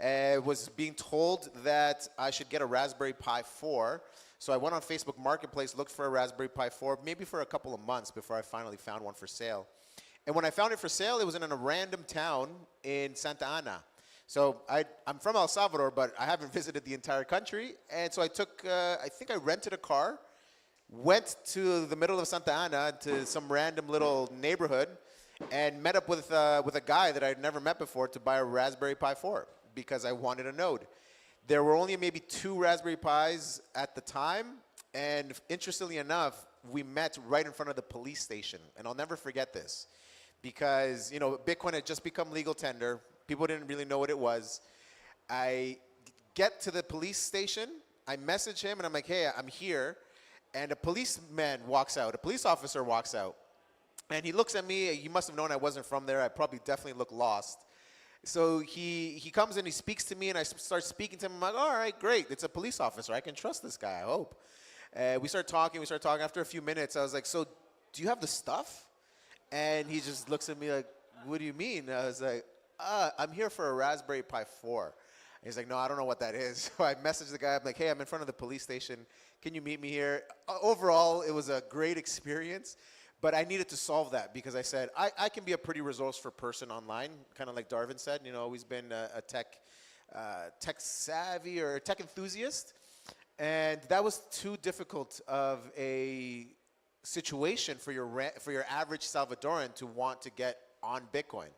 Was being told that I should get a Raspberry Pi 4. So I went on Facebook Marketplace, looked for a Raspberry Pi 4, maybe for a couple of months before I finally found one for sale. And when I found it for sale, it was in a random town in Santa Ana. So I'm from El Salvador, but I haven't visited the entire country. And so I think I rented a car, went to the middle of Santa Ana to some random little neighborhood, and met up with a guy that I'd never met before to buy a Raspberry Pi 4. Because I wanted a node. There were only maybe 2 Raspberry Pis at the time, and interestingly enough, we met right in front of the police station. And I'll never forget this, because Bitcoin had just become legal tender. People didn't really know what it was. I get to the police station, I message him, and I'm like, hey, I'm here. And a policeman walks out, a police officer walks out. And he looks at me, he must have known I wasn't from there. I probably definitely looked lost. So he comes and he speaks to me, and I start speaking to him. I'm like, all right, great. It's a police officer. I can trust this guy, I hope. We start talking. After a few minutes, I was like, so do you have the stuff? And he just looks at me like, what do you mean? I was like, I'm here for a Raspberry Pi 4. And he's like, no, I don't know what that is. So I messaged the guy. I'm like, hey, I'm in front of the police station. Can you meet me here? Overall, it was a great experience. But I needed to solve that because I said, I can be a pretty resourceful person online, kind of like Darvin said, always been a tech savvy or tech enthusiast. And that was too difficult of a situation for your average Salvadoran to want to get on Bitcoin.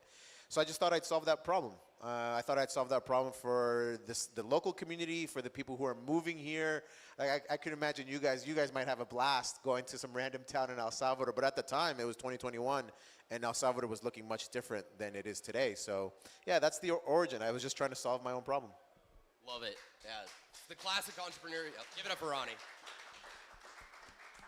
So I just thought I'd solve that problem. I thought I'd solve that problem for the local community, for the people who are moving here. I could imagine you guys might have a blast going to some random town in El Salvador, but at the time it was 2021 and El Salvador was looking much different than it is today. So yeah, that's the origin. I was just trying to solve my own problem. Love it. Yeah, it's the classic entrepreneurial. Give it up for Ronnie.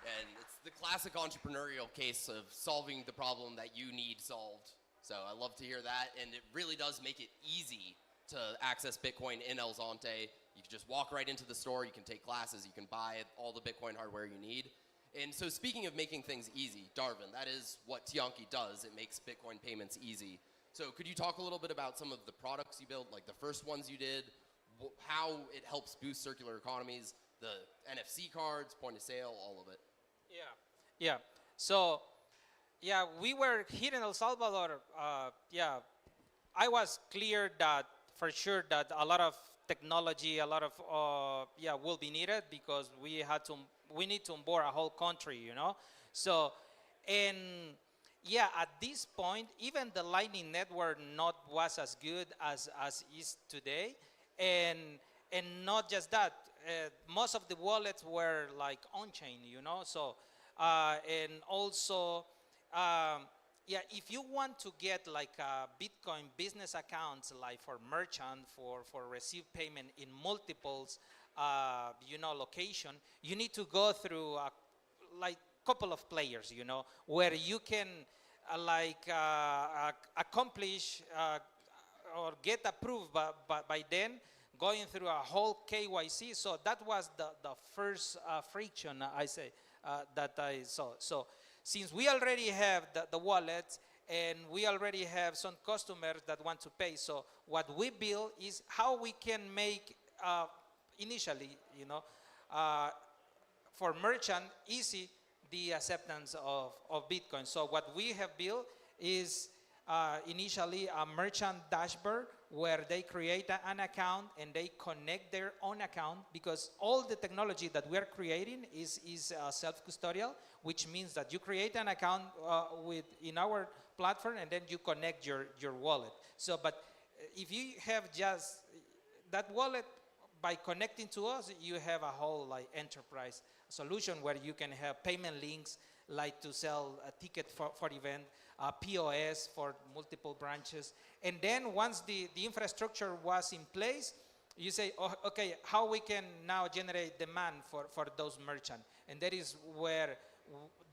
And it's the classic entrepreneurial case of solving the problem that you need solved. So I love to hear that, and it really does make it easy to access Bitcoin in El Zonte. You can just walk right into the store, you can take classes, you can buy all the Bitcoin hardware you need. And so speaking of making things easy, Darvin, that is what Tianki does. It makes Bitcoin payments easy. So could you talk a little bit about some of the products you built, like the first ones you did, how it helps boost circular economies, the NFC cards, point of sale, all of it? Yeah. So, yeah, we were here in El Salvador. I was clear that for sure that a lot of technology, a lot of will be needed because we need to onboard a whole country, So, and yeah, at this point, even the Lightning Network was as good as is today, and not just that, most of the wallets were like on-chain, So, and also yeah, if you want to get like a Bitcoin business accounts, like for merchant, for receive payment in multiples, location, you need to go through like couple of players, where you can accomplish or get approved by then going through a whole KYC. So that was the first friction I say that I saw. So since we already have the wallet and we already have some customers that want to pay, so what we build is how we can make initially, for merchant easy the acceptance of Bitcoin. So what we have built is initially a merchant dashboard where they create an account and they connect their own account, because all the technology that we are creating is self-custodial, which means that you create an account in our platform and then you connect your wallet. So, but if you have just that wallet, by connecting to us, you have a whole like enterprise solution where you can have payment links, like to sell a ticket for event, POS for multiple branches. And then once the infrastructure was in place, you say, oh, okay, how we can now generate demand for those merchants. And that is where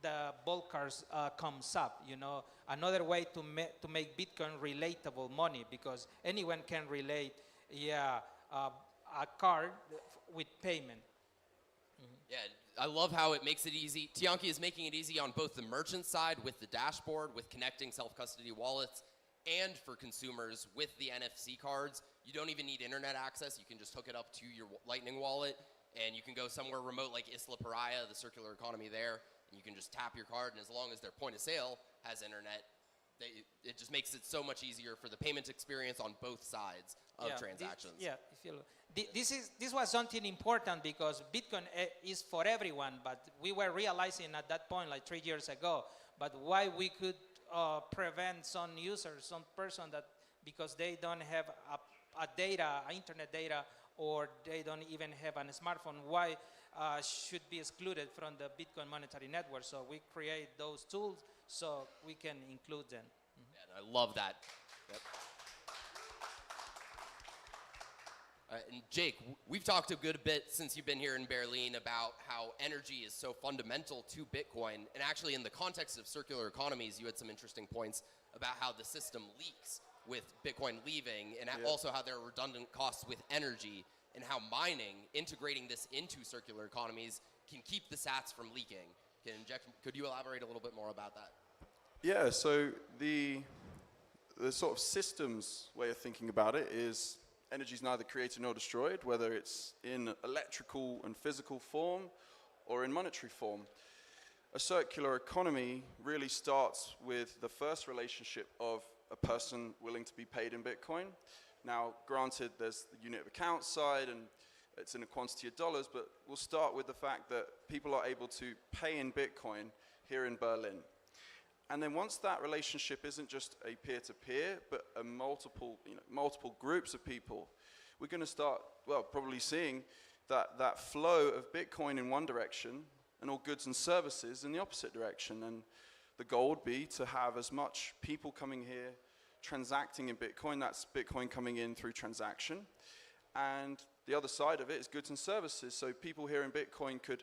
the bulk cards comes up, another way to make Bitcoin relatable money, because anyone can relate, a card with payment. Yeah, I love how it makes it easy. Tianki is making it easy on both the merchant side with the dashboard, with connecting self-custody wallets, and for consumers with the NFC cards. You don't even need internet access. You can just hook it up to your Lightning wallet, and you can go somewhere remote like Isla Paraya, the circular economy there, and you can just tap your card, and as long as their point of sale has internet, it just makes it so much easier for the payment experience on both sides of transactions. This was something important, because Bitcoin is for everyone, but we were realizing at that point, like 3 years ago, but why we could prevent some users, some person that, because they don't have internet data, or they don't even have a smartphone, why should be excluded from the Bitcoin monetary network. So we create those tools so we can include them. Yeah, I love that. Yep. And Jake, we've talked a good bit since you've been here in Berlin about how energy is so fundamental to Bitcoin. And actually, in the context of circular economies, you had some interesting points about how the system leaks with Bitcoin leaving, and also how there are redundant costs with energy, and how mining, integrating this into circular economies, can keep the sats from leaking. Could you elaborate a little bit more about that? Yeah, so the sort of systems way of thinking about it is energy is neither created nor destroyed, whether it's in electrical and physical form or in monetary form. A circular economy really starts with the first relationship of a person willing to be paid in Bitcoin. Now, granted, there's the unit of account side and it's in a quantity of dollars, but we'll start with the fact that people are able to pay in Bitcoin here in Berlin. And then once that relationship isn't just a peer-to-peer, but a multiple groups of people, we're going to start, probably seeing that flow of Bitcoin in one direction and all goods and services in the opposite direction. And the goal would be to have as much people coming here transacting in Bitcoin, that's Bitcoin coming in through transaction. And the other side of it is goods and services. So people here in Bitcoin could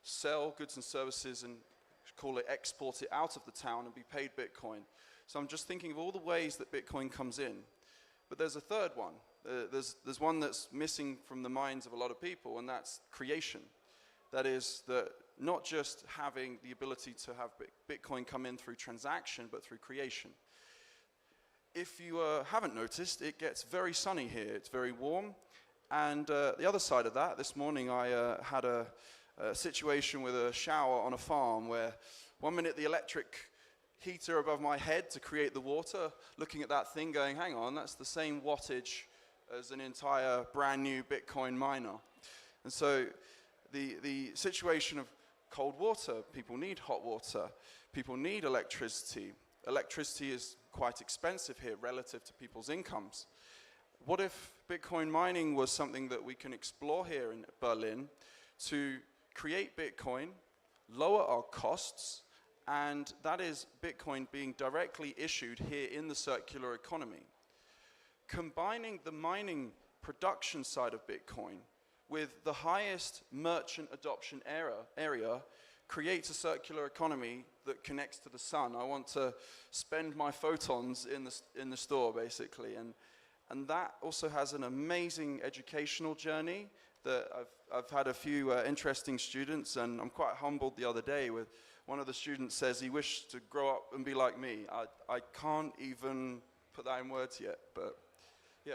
sell goods and services and call it export it out of the town and be paid Bitcoin. So I'm just thinking of all the ways that Bitcoin comes in. But there's a third one. There's one that's missing from the minds of a lot of people, and that's creation. That is that not just having the ability to have Bitcoin come in through transaction, but through creation. If you haven't noticed, it gets very sunny here. It's very warm. And the other side of that, this morning I had a situation with a shower on a farm where 1 minute the electric heater above my head to create the water, looking at that thing going, hang on, that's the same wattage as an entire brand new Bitcoin miner. And so the situation of cold water, people need hot water, people need electricity. Electricity is quite expensive here relative to people's incomes. What if Bitcoin mining was something that we can explore here in Berlin to create Bitcoin, lower our costs, and that is Bitcoin being directly issued here in the circular economy. Combining the mining production side of Bitcoin with the highest merchant adoption area creates a circular economy that connects to the sun. I want to spend my photons in the store, basically, and that also has an amazing educational journey that I've had a few interesting students, and I'm quite humbled the other day with one of the students says he wished to grow up and be like me. I can't even put that in words yet, but yeah.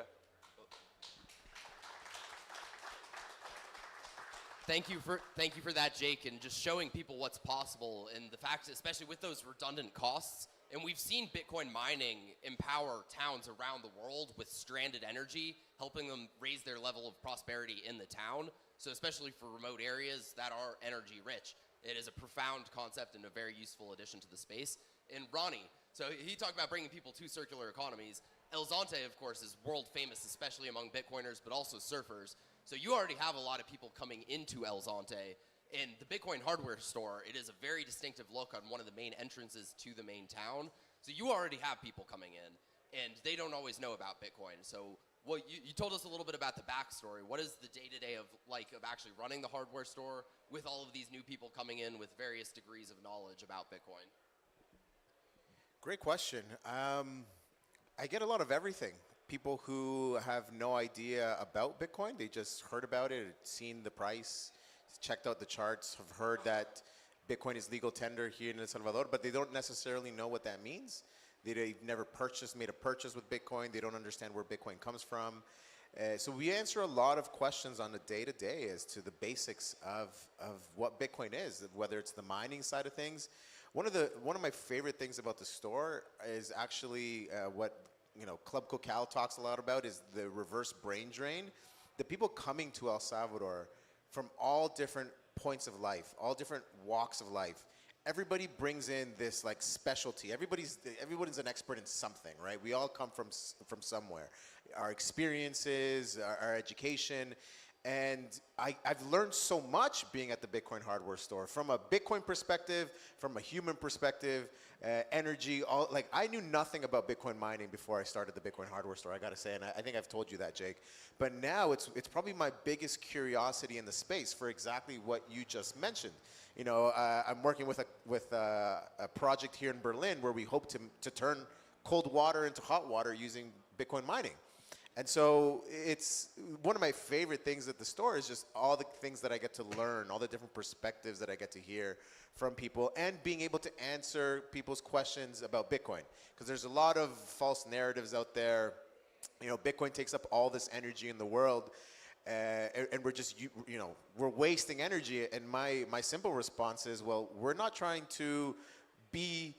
Thank you for that, Jake, and just showing people what's possible, and the fact, especially with those redundant costs. And we've seen Bitcoin mining empower towns around the world with stranded energy, helping them raise their level of prosperity in the town. So especially for remote areas that are energy rich, it is a profound concept and a very useful addition to the space. And Ronnie, so he talked about bringing people to circular economies. El Zonte, of course, is world famous, especially among Bitcoiners, but also surfers. So you already have a lot of people coming into El Zonte. In the Bitcoin hardware store, it is a very distinctive look on one of the main entrances to the main town. So you already have people coming in, and they don't always know about Bitcoin. So you told us a little bit about the backstory. What is the day-to-day of actually running the hardware store with all of these new people coming in with various degrees of knowledge about Bitcoin? Great question. I get a lot of everything. People who have no idea about Bitcoin, they just heard about it, seen the price, checked out the charts, have heard that Bitcoin is legal tender here in El Salvador, but they don't necessarily know what that means. They've never made a purchase with Bitcoin. They don't understand where Bitcoin comes from. So we answer a lot of questions on a day-to-day as to the basics of what Bitcoin is, whether it's the mining side of things. One of my favorite things about the store is actually what Club Cocal talks a lot about is the reverse brain drain. The people coming to El Salvador from all different points of life, all different walks of life, everybody brings in this like specialty. Everybody's an expert in something, right? We all come from somewhere. Our experiences, our education, and I've learned so much being at the Bitcoin hardware store. From a Bitcoin perspective, from a human perspective, energy, I knew nothing about Bitcoin mining before I started the Bitcoin hardware store, I gotta say, and I think I've told you that, Jake. But now it's probably my biggest curiosity in the space for exactly what you just mentioned. I'm working with a project here in Berlin where we hope to turn cold water into hot water using Bitcoin mining. And so it's one of my favorite things at the store is just all the things that I get to learn, all the different perspectives that I get to hear from people, and being able to answer people's questions about Bitcoin. Because there's a lot of false narratives out there. Bitcoin takes up all this energy in the world, and we're just, we're wasting energy. And my simple response is, well, we're not trying to be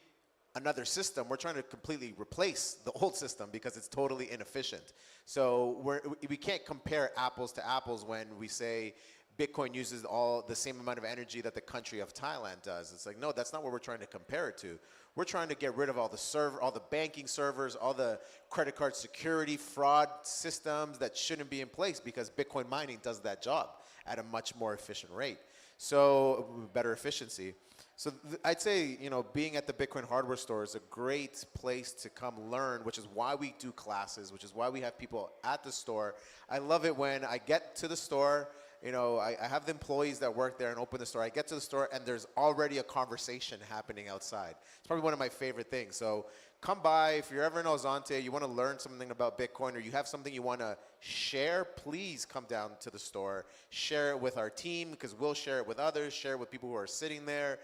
another system. We're trying to completely replace the old system because it's totally inefficient. So we can't compare apples to apples when we say Bitcoin uses all the same amount of energy that the country of Thailand does. It's like, no, that's not what we're trying to compare it to. We're trying to get rid of all the banking servers, all the credit card security fraud systems that shouldn't be in place because Bitcoin mining does that job at a much more efficient rate. So better efficiency. So I'd say, being at the Bitcoin hardware store is a great place to come learn, which is why we do classes, which is why we have people at the store. I love it when I get to the store, I have the employees that work there and open the store. I get to the store and there's already a conversation happening outside. It's probably one of my favorite things. So come by. If you're ever in El Zonte, you want to learn something about Bitcoin, or you have something you want to share, please come down to the store. Share it with our team because we'll share it with others, share it with people who are sitting there.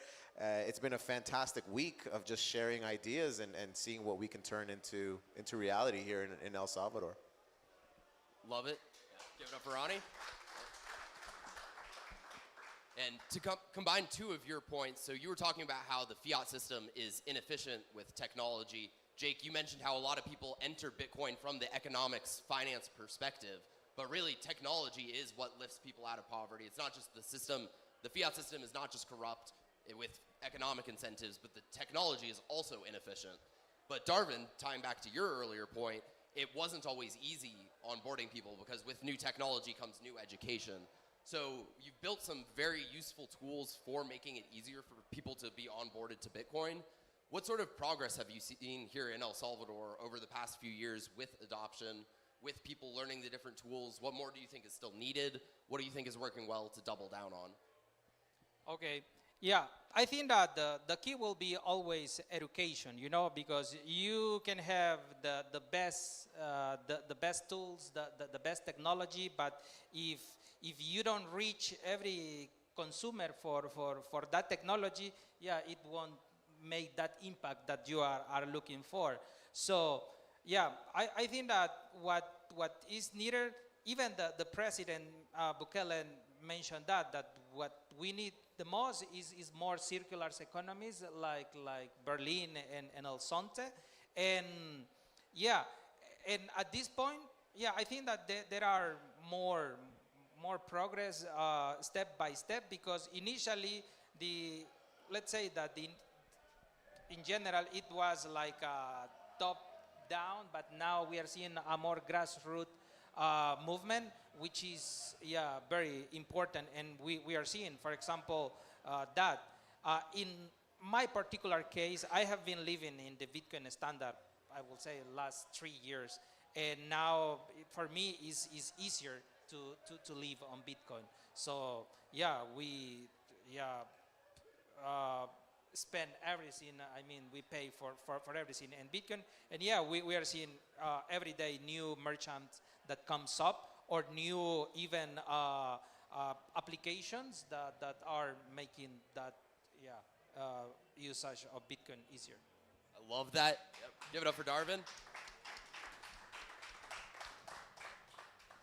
It's been a fantastic week of just sharing ideas and seeing what we can turn into reality here in El Salvador. Love it. Give it up for Ronnie. And to combine two of your points, so you were talking about how the fiat system is inefficient with technology. Jake, you mentioned how a lot of people enter Bitcoin from the economics, finance perspective, but really technology is what lifts people out of poverty. It's not just the system. The fiat system is not just corrupt with economic incentives, but the technology is also inefficient. But Darvin, tying back to your earlier point, it wasn't always easy onboarding people because with new technology comes new education. So you've built some very useful tools for making it easier for people to be onboarded to Bitcoin. What sort of progress have you seen here in El Salvador over the past few years with adoption, with people learning the different tools? What more do you think is still needed? What do you think is working well to double down on? Okay. Yeah, I think that the key will be always education, you know, because you can have the best tools, the best technology, but if you don't reach every consumer for that technology, yeah, it won't make that impact that you are looking for. So yeah, I think that what is needed, even the president Bukele mentioned that what we need the most is more circular economies like Berlin and El Sonte. And yeah, and at this point, yeah, I think that there are more progress step by step, because initially let's say that in general it was like a top down, but now we are seeing a more grassroots movement, which is very important. And we are seeing, for example, that in my particular case, I have been living in the Bitcoin standard, I will say, last 3 years, and now for me is easier to live on Bitcoin. So yeah, we spend everything. I mean, we pay for everything in Bitcoin. And yeah, we are seeing every day new merchants that comes up, or new even applications that are making that usage of Bitcoin easier. I love that. Yep. Give it up for Darvin.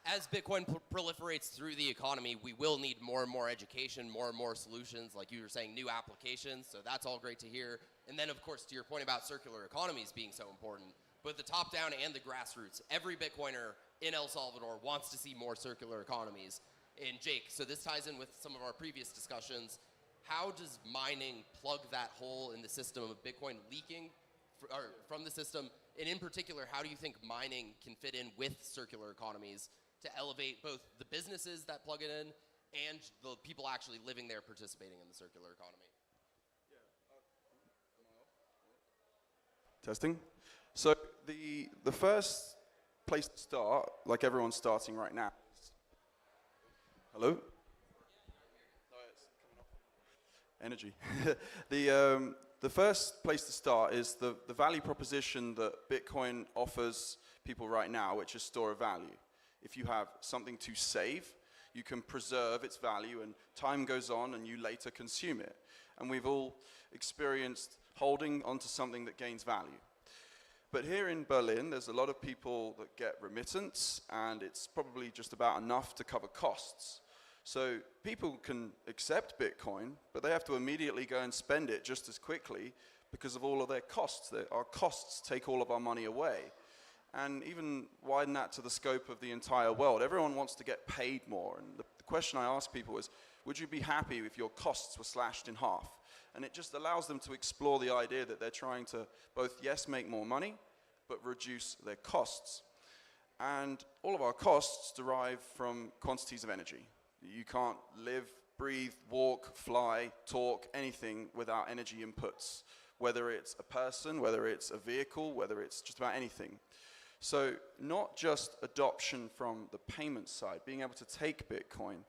As Bitcoin proliferates through the economy, we will need more and more education, more and more solutions, like you were saying, new applications. So that's all great to hear. And then, of course, to your point about circular economies being so important, both the top-down and the grassroots, every Bitcoiner in El Salvador wants to see more circular economies. And Jake, so this ties in with some of our previous discussions. How does mining plug that hole in the system of Bitcoin leaking from the system? And in particular, how do you think mining can fit in with circular economies to elevate both the businesses that plug it in and the people actually living there participating in the circular economy? Testing. So the first place to start, like everyone's starting right now. Hello? Energy. The first place to start is the value proposition that Bitcoin offers people right now, which is store of value. If you have something to save, you can preserve its value, and time goes on and you later consume it. And we've all experienced holding onto something that gains value. But here in Berlin, there's a lot of people that get remittance, and it's probably just about enough to cover costs. So people can accept Bitcoin, but they have to immediately go and spend it just as quickly because of all of their costs. Our costs take all of our money away. And even widen that to the scope of the entire world. Everyone wants to get paid more. And the question I ask people is, would you be happy if your costs were slashed in half? And it just allows them to explore the idea that they're trying to both, yes, make more money, but reduce their costs. And all of our costs derive from quantities of energy. You can't live, breathe, walk, fly, talk, anything without energy inputs, whether it's a person, whether it's a vehicle, whether it's just about anything. So not just adoption from the payment side, being able to take Bitcoin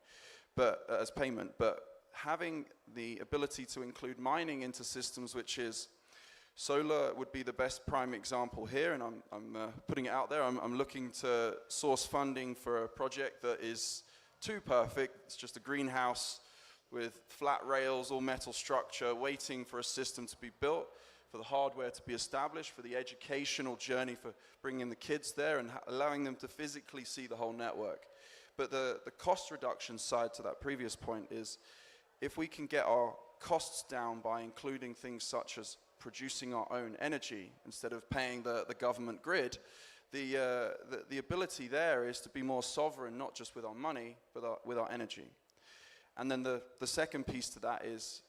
as payment, but having the ability to include mining into systems, which is solar would be the best prime example here, and I'm putting it out there. I'm looking to source funding for a project that is too perfect. It's just a greenhouse with flat rails, all metal structure, waiting for a system to be built, for the hardware to be established, for the educational journey, for bringing the kids there and allowing them to physically see the whole network. But the cost reduction side to that previous point is, if we can get our costs down by including things such as producing our own energy instead of paying the government grid, the ability there is to be more sovereign, not just with our money, but with our energy. And then the second piece to that is,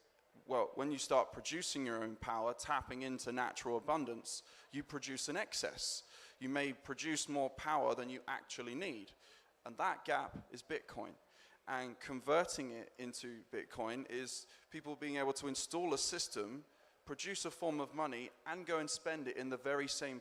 well, when you start producing your own power, tapping into natural abundance, you produce an excess. You may produce more power than you actually need. And that gap is Bitcoin. and converting it into Bitcoin is people being able to install a system, produce a form of money, and go and spend it in the very same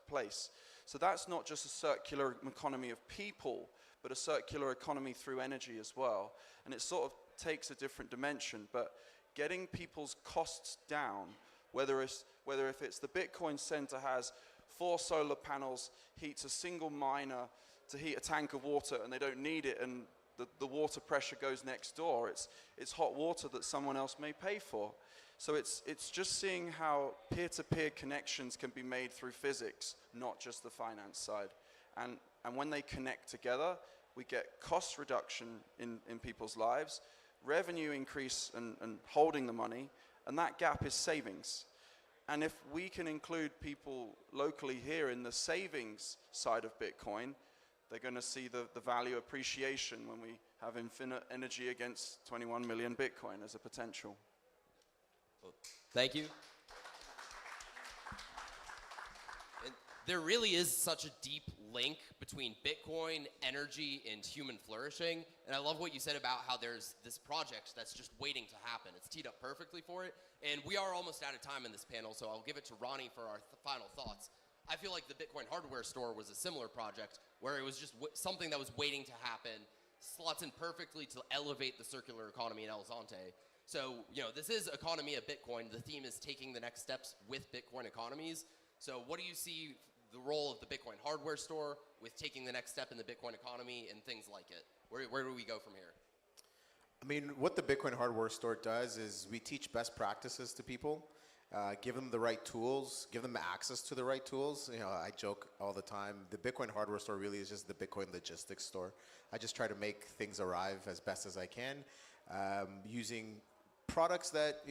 place. So that's not just a circular economy of people, but a circular economy through energy as well. And it sort of takes a different dimension, but getting people's costs down, whether if it's the Bitcoin Center has 4 solar panels, heats a single miner to heat a tank of water, and they don't need it, and the water pressure goes next door. It's hot water that someone else may pay for. So it's just seeing how peer-to-peer connections can be made through physics, not just the finance side. And when they connect together, we get cost reduction in people's lives, revenue increase and holding the money, and that gap is savings. And if we can include people locally here in the savings side of Bitcoin, they're going to see the value appreciation when we have infinite energy against 21 million Bitcoin as a potential. Thank you. And there really is such a deep link between Bitcoin, energy, and human flourishing. And I love what you said about how there's this project that's just waiting to happen. It's teed up perfectly for it. And we are almost out of time in this panel, so I'll give it to Ronnie for our final thoughts. I feel like the Bitcoin hardware store was a similar project where it was just something that was waiting to happen, slots in perfectly to elevate the circular economy in El Zonte. So, this is Economía Bitcoin. The theme is taking the next steps with Bitcoin economies. So what do you see the role of the Bitcoin hardware store with taking the next step in the Bitcoin economy and things like it? Where do we go from here? I mean, what the Bitcoin hardware store does is we teach best practices to people, give them the right tools, give them access to the right tools. I joke all the time, the Bitcoin hardware store really is just the Bitcoin logistics store. I just try to make things arrive as best as I can, using products that,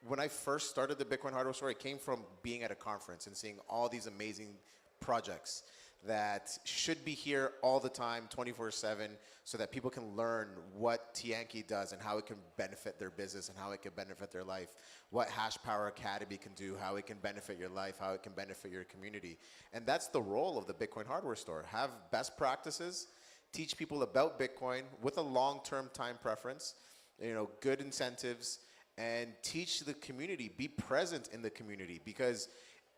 when I first started the Bitcoin hardware store, it came from being at a conference and seeing all these amazing projects that should be here all the time, 24/7, so that people can learn what Tianki does and how it can benefit their business and how it can benefit their life, what Hash Power Academy can do, how it can benefit your life, how it can benefit your community. And that's the role of the Bitcoin hardware store. Have best practices, teach people about Bitcoin with a long-term time preference, good incentives, and teach the community, be present in the community, because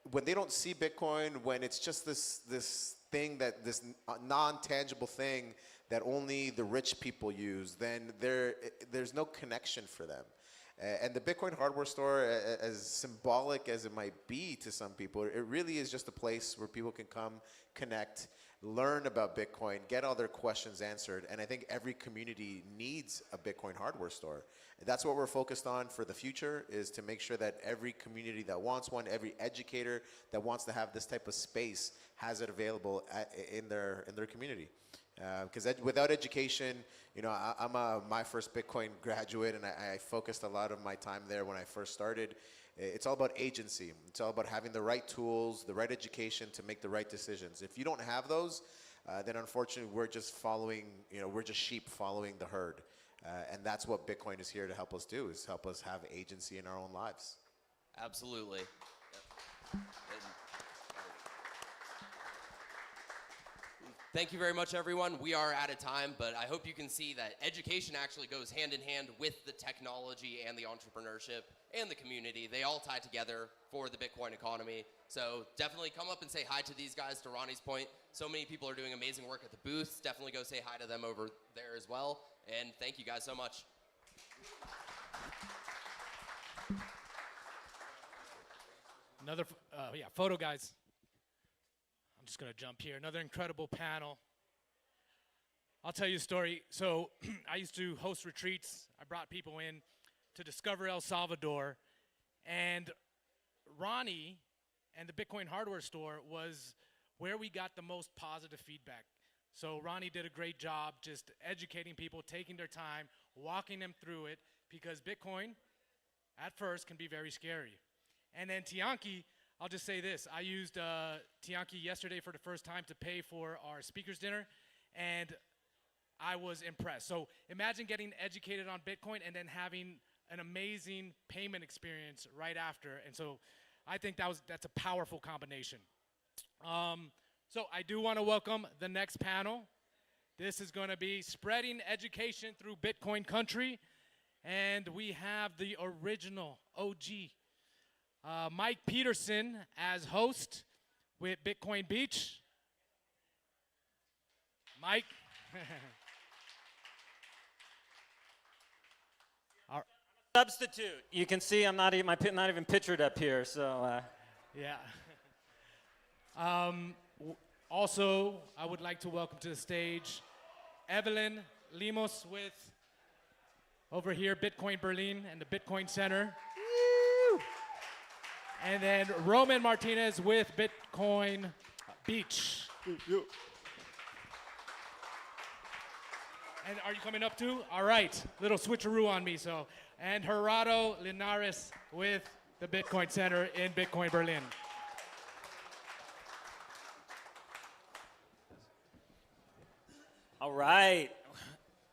when they don't see Bitcoin, when it's just this thing, this non-tangible thing that only the rich people use, then there's no connection for them. And the Bitcoin hardware store, as symbolic as it might be to some people, it really is just a place where people can come, connect, learn about Bitcoin, get all their questions answered. And I think every community needs a Bitcoin hardware store. That's what we're focused on for the future, is to make sure that every community that wants one, every educator that wants to have this type of space has it available in their community. Because without education, I'm my first Bitcoin graduate, and I focused a lot of my time there when I first started. It's all about agency. It's all about having the right tools, the right education to make the right decisions. If you don't have those, then unfortunately we're just following, we're just sheep following the herd. And that's what Bitcoin is here to help us do, is help us have agency in our own lives. Absolutely. Thank you very much, everyone. We are out of time, but I hope you can see that education actually goes hand in hand with the technology and the entrepreneurship and the community. They all tie together for the Bitcoin economy. So definitely come up and say hi to these guys, to Ronnie's point. So many people are doing amazing work at the booths. Definitely go say hi to them over there as well. And thank you guys so much. Another, photo, guys. I'm just going to jump here. Another incredible panel. I'll tell you a story. So I used to host retreats. I brought people in to discover El Salvador. And Ronnie and the Bitcoin hardware store was where we got the most positive feedback. So Ronnie did a great job just educating people, taking their time, walking them through it, because Bitcoin, at first, can be very scary. And then Tianki, I'll just say this. I used Tianki yesterday for the first time to pay for our speakers dinner, and I was impressed. So imagine getting educated on Bitcoin and then having an amazing payment experience right after. And so I think that's a powerful combination. So I do want to welcome the next panel. This is going to be spreading education through Bitcoin country. And we have the original OG, Mike Peterson as host with Bitcoin Beach. Mike. Substitute. You can see I'm not even pictured up here, so. Yeah. Also, I would like to welcome to the stage Evelyn Limos with, over here, Bitcoin Berlin and the Bitcoin Center. And then Roman Martinez with Bitcoin Beach. And are you coming up too? All right, little switcheroo on me, so. And Gerardo Linares with the Bitcoin Center in Bitcoin Berlin. All right.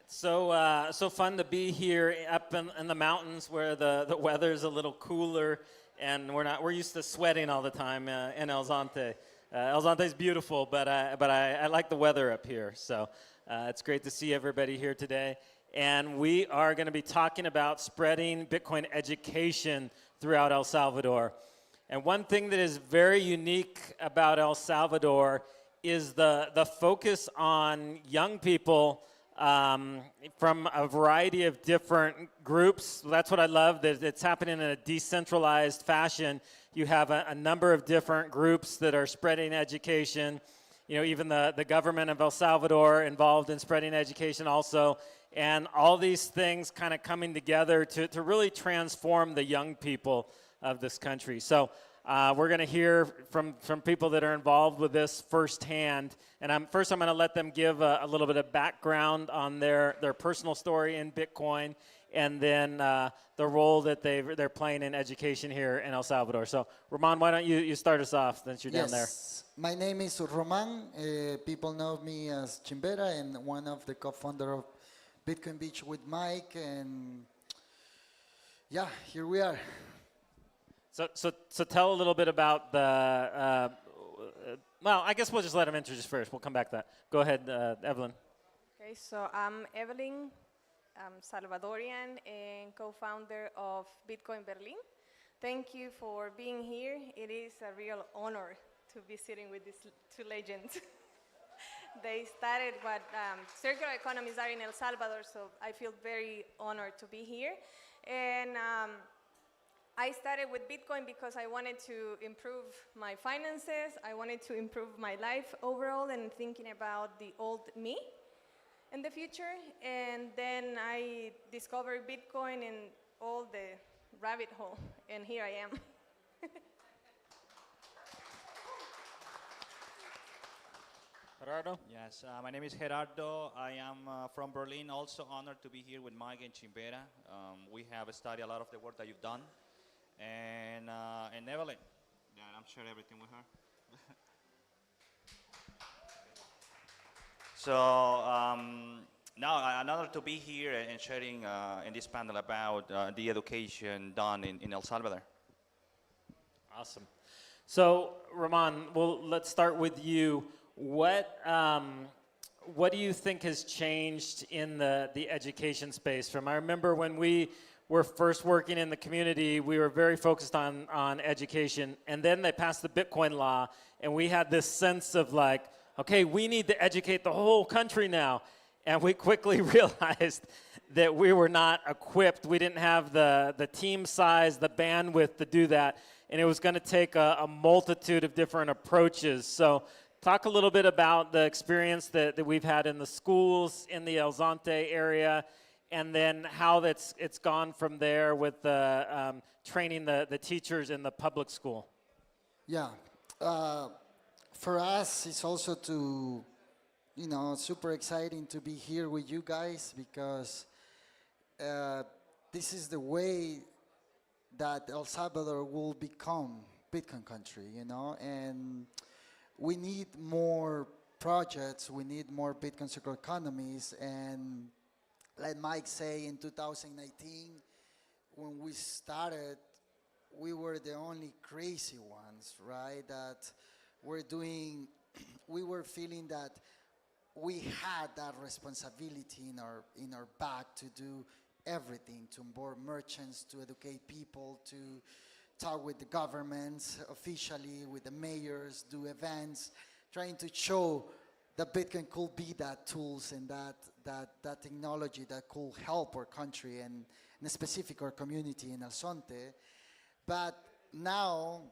So fun to be here up in the mountains where the weather's a little cooler and we're used to sweating all the time in El Zonte. El Zonte is beautiful, but I like the weather up here. So it's great to see everybody here today. And we are going to be talking about spreading Bitcoin education throughout El Salvador. And one thing that is very unique about El Salvador is the focus on young people from a variety of different groups. That's what I love, that it's happening in a decentralized fashion. You have a number of different groups that are spreading education. You know, even the government of El Salvador involved in spreading education also. And all these things kind of coming together to really transform the young people of this country. So we're going to hear from people that are involved with this firsthand. And I'm going to let them give a little bit of background on their personal story in Bitcoin, and then the role that they're playing in education here in El Salvador. So, Roman, why don't you start us off since you're down there? My name is Roman. People know me as Chimbera, and one of the co-founder of Bitcoin Beach with Mike. And yeah, here we are. So tell a little bit about the, well, I guess we'll just let him introduce first. We'll come back to that. Go ahead, Evelyn. Okay, so I'm Evelyn. I'm Salvadorian and co-founder of Bitcoin Berlin. Thank you for being here. It is a real honor to be sitting with these two legends. They started what circular economies are in El Salvador, so I feel very honored to be here. And I started with Bitcoin because I wanted to improve my finances. I wanted to improve my life overall and thinking about the old me in the future. And then I discovered Bitcoin and all the rabbit hole, and here I am. Gerardo? Yes, my name is Gerardo. I am from Berlin, also honored to be here with Mike and Chimbera. We have studied a lot of the work that you've done. And Evelyn, yeah, I'm sharing everything with her. So now, an honor to be here and sharing in this panel about the education done in El Salvador. Awesome. So, Roman, well, let's start with you. What do you think has changed in the education space? I remember when we were first working in the community, we were very focused on education, and then they passed the Bitcoin law, and we had this sense of like, okay, we need to educate the whole country now. And we quickly realized that we were not equipped. We didn't have the team size, the bandwidth to do that, and it was going to take a multitude of different approaches. So talk a little bit about the experience that we've had in the schools in the El Zonte area, and then how it's gone from there with training the teachers in the public school. Yeah. For us, it's also super exciting to be here with you guys, because this is the way that El Salvador will become Bitcoin country, and we need more projects, we need more Bitcoin circular economies. And like Mike say, in 2019, when we started, we were the only crazy ones, right? That we were feeling that we had that responsibility in our back to do everything, to onboard merchants, to educate people, to talk with the governments officially, with the mayors, do events, trying to show that Bitcoin could be that tools and that technology that could help our country and in specific our community in El Zonte. But now,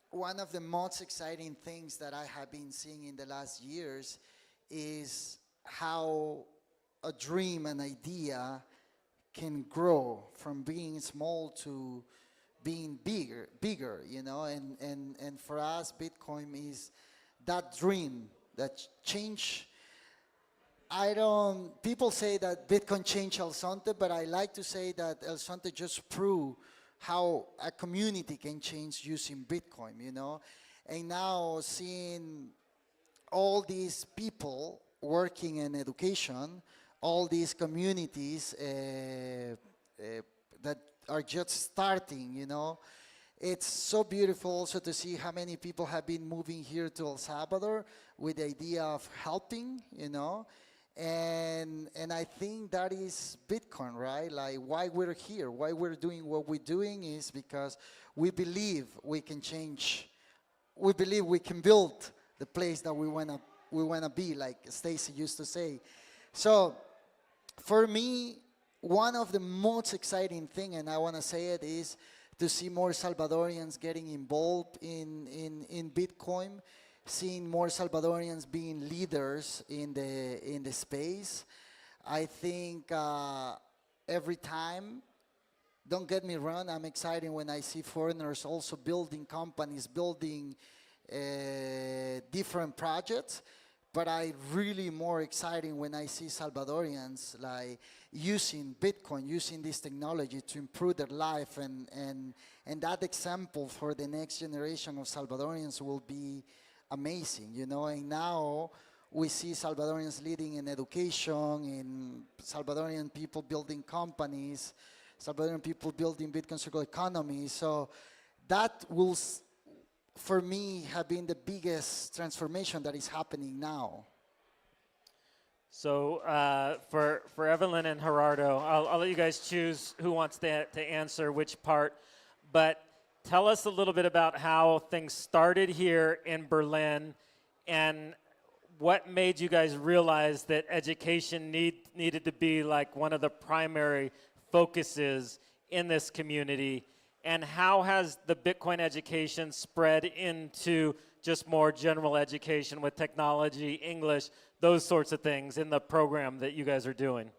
one of the most exciting things that I have been seeing in the last years is how a dream, an idea, can grow from being small to being bigger, you know, and for us, Bitcoin is that dream that change. People say that Bitcoin changed El Zonte, but I like to say that El Zonte just proved how a community can change using Bitcoin, you know, and now seeing all these people working in education, all these communities that are just starting, you know. It's so beautiful also to see how many people have been moving here to El Salvador with the idea of helping, you know. And I think that is Bitcoin, right? Like why we're here, why we're doing what we're doing is because we believe we can change. We believe we can build the place that we wanna be, like Stacy used to say. So for me, one of the most exciting thing, and I want to say it, is to see more Salvadorians getting involved in Bitcoin, seeing more Salvadorians being leaders in the space. I think every time, don't get me wrong, I'm excited when I see foreigners also building companies, building different projects. But I really more exciting when I see Salvadorians like using Bitcoin, using this technology to improve their life, and that example for the next generation of Salvadorians will be amazing, you know. And now we see Salvadorians leading in education, in Salvadorian people building companies, Salvadorian people building Bitcoin circular economy. So that will for me, have been the biggest transformation that is happening now. So for Evelyn and Gerardo, I'll let you guys choose who wants to answer which part. But tell us a little bit about how things started here in Berlin and what made you guys realize that education needed to be like one of the primary focuses in this community. And how has the Bitcoin education spread into just more general education with technology, English, those sorts of things in the program that you guys are doing?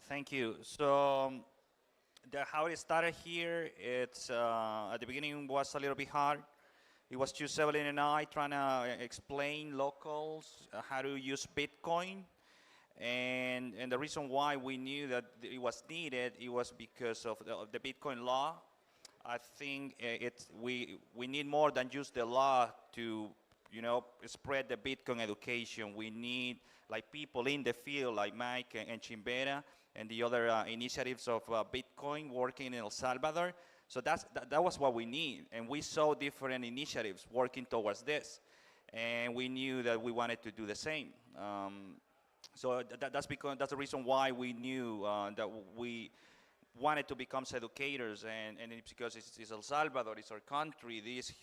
Thank you. So how it started here, it's at the beginning was a little bit hard. It was just Evelyn and I trying to explain locals how to use Bitcoin. And the reason why we knew that it was needed, it was because of the Bitcoin law. I think we need more than just the law to, you know, spread the Bitcoin education. We need like people in the field like Mike and Chimbera and the other initiatives of Bitcoin working in El Salvador. So that was what we need. And we saw different initiatives working towards this. And we knew that we wanted to do the same. So that's the reason why we knew that we wanted to become educators, and it's because it's El Salvador, it's our country. This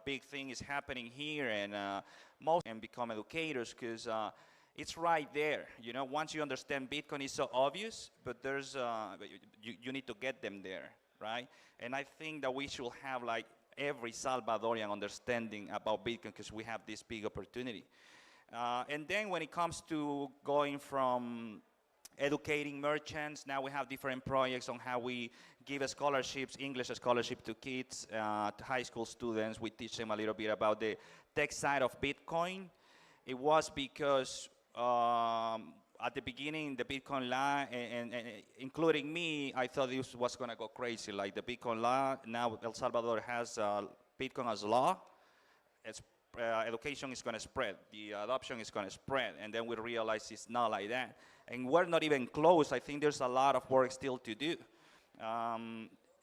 big thing is happening here, and become educators because it's right there. You know, once you understand Bitcoin, it's so obvious, but there's you need to get them there, right? And I think that we should have like every Salvadorian understanding about Bitcoin because we have this big opportunity. And then when it comes to going from educating merchants, now we have different projects on how we give scholarships, English scholarship to kids, to high school students. We teach them a little bit about the tech side of Bitcoin. It was because at the beginning, the Bitcoin law, and including me, I thought this was going to go crazy. Like the Bitcoin law, now El Salvador has Bitcoin as law. Education is going to spread, the adoption is going to spread, and then we realize it's not like that. And we're not even close. I think there's a lot of work still to do.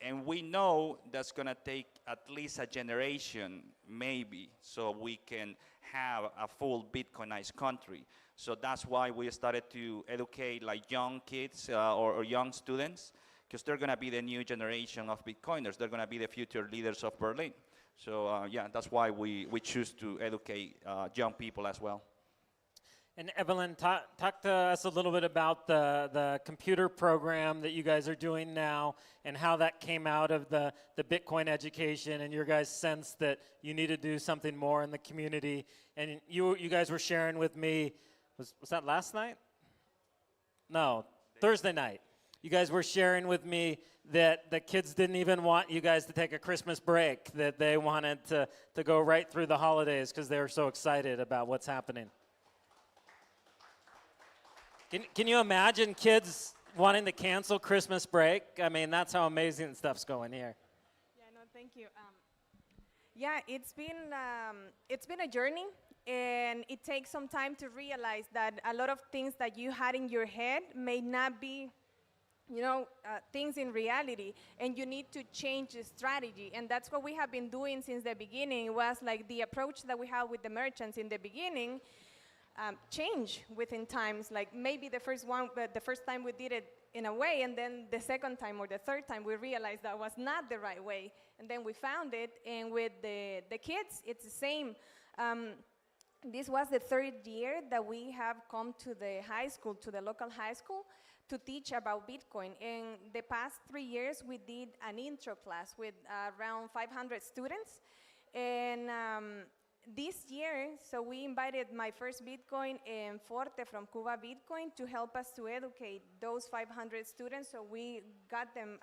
And we know that's going to take at least a generation, maybe, so we can have a full Bitcoinized country. So that's why we started to educate like young kids or young students, because they're going to be the new generation of Bitcoiners. They're going to be the future leaders of Berlin. So yeah, that's why we choose to educate young people as well. And Evelyn, talk to us a little bit about the computer program that you guys are doing now and how that came out of the Bitcoin education and your guys' sense that you need to do something more in the community. And you guys were sharing with me, was that last night? No, Thursday night. You guys were sharing with me that the kids didn't even want you guys to take a Christmas break, that they wanted to go right through the holidays because they were so excited about what's happening. Can you imagine kids wanting to cancel Christmas break? I mean, that's how amazing stuff's going here. Yeah, no, thank you. Yeah, it's been a journey, and it takes some time to realize that a lot of things that you had in your head may not be, things in reality, and you need to change the strategy. And that's what we have been doing since the beginning. It was like the approach that we have with the merchants in the beginning. Change within times, like maybe the first time we did it in a way, and then the second time or the third time we realized that was not the right way, and then we found it. And with the kids, it's the same. This was the third year that we have come to the high school, to the local high school, to teach about Bitcoin. In the past 3 years, we did an intro class with around 500 students, and this year, so we invited My First Bitcoin and Forte from Cuba Bitcoin to help us to educate those 500 students. So we got them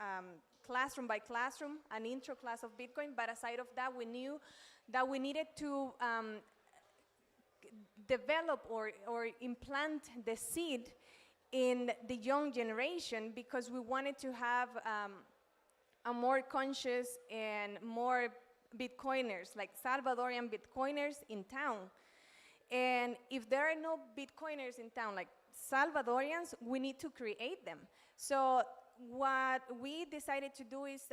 classroom by classroom, an intro class of Bitcoin. But aside of that, we knew that we needed to develop or implant the seed in the young generation, because we wanted to have a more conscious and more Bitcoiners, like Salvadorian Bitcoiners in town. And if there are no Bitcoiners in town, like Salvadorians, we need to create them. So what we decided to do is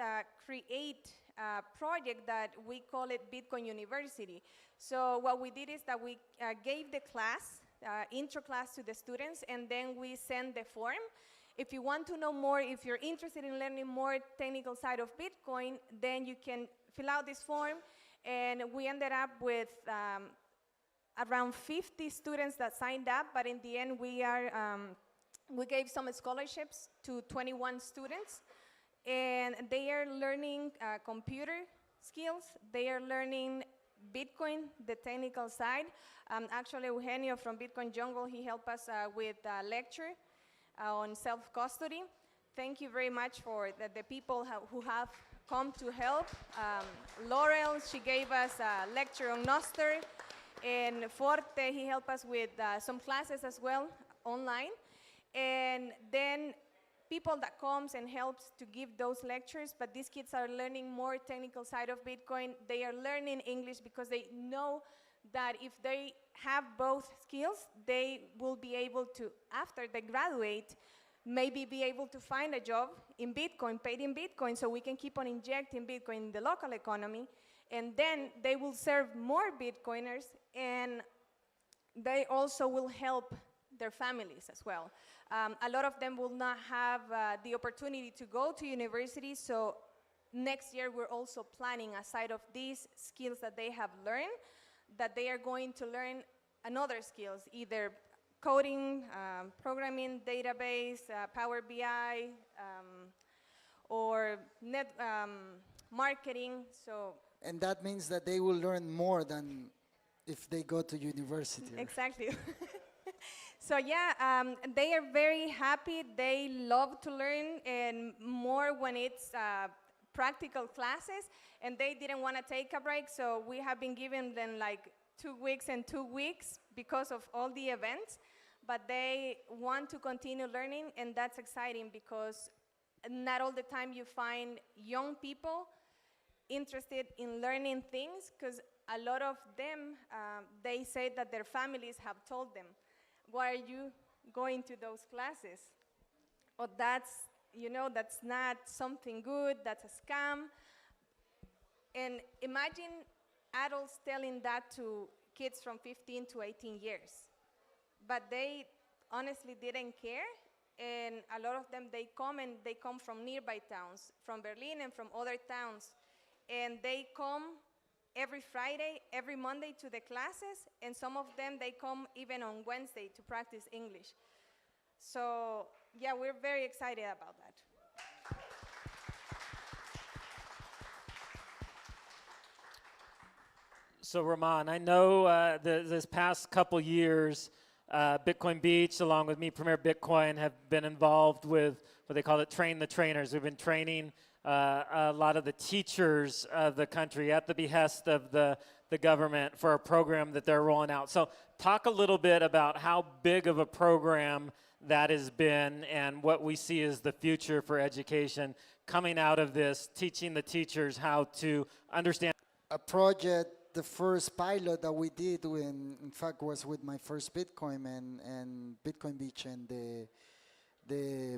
create a project that we call it Bitcoin University. So what we did is that we gave the class, intro class to the students, and then we send the form. If you want to know more, if you're interested in learning more technical side of Bitcoin, then you can fill out this form. And we ended up with around 50 students that signed up, but in the end we gave some scholarships to 21 students, and they are learning computer skills, they are learning Bitcoin, the technical side. Actually, Eugenio from Bitcoin Jungle, he helped us with a lecture on self-custody. Thank you very much for the people who have come to help. Laurel, she gave us a lecture on Noster, and Forte, he helped us with some classes as well online. And then people that comes and helps to give those lectures, but these kids are learning more technical side of Bitcoin. They are learning English because they know that if they have both skills, they will be able to, after they graduate, maybe be able to find a job in Bitcoin, paid in Bitcoin, so we can keep on injecting Bitcoin in the local economy, and then they will serve more Bitcoiners, and they also will help their families as well. A lot of them will not have the opportunity to go to university, so next year we're also planning, aside of these skills that they have learned, that they are going to learn another skills, either coding, programming, database, Power BI, or marketing. So. And that means that they will learn more than if they go to university. Exactly. So yeah, they are very happy. They love to learn, and more when it's practical classes, and they didn't want to take a break, so we have been giving them like 2 weeks and 2 weeks because of all the events, but they want to continue learning, and that's exciting because not all the time you find young people interested in learning things, because a lot of them, they say that their families have told them, why are you going to those classes? Or that's you know, that's not something good, that's a scam. And imagine adults telling that to kids from 15 to 18 years. But they honestly didn't care. And a lot of them, they come from nearby towns, from Berlin and from other towns. And they come every Friday, every Monday to the classes, and some of them, they come even on Wednesday to practice English. So yeah, we're very excited about that. So Rahman, I know this past couple years, Bitcoin Beach, along with Me Premier Bitcoin, have been involved with what they call it, Train the Trainers. We've been training a lot of the teachers of the country at the behest of the government for a program that they're rolling out. So talk a little bit about how big of a program that has been and what we see as the future for education coming out of this, teaching the teachers how to understand. A project, the first pilot that we did, in fact, was with my first Bitcoin and Bitcoin Beach and the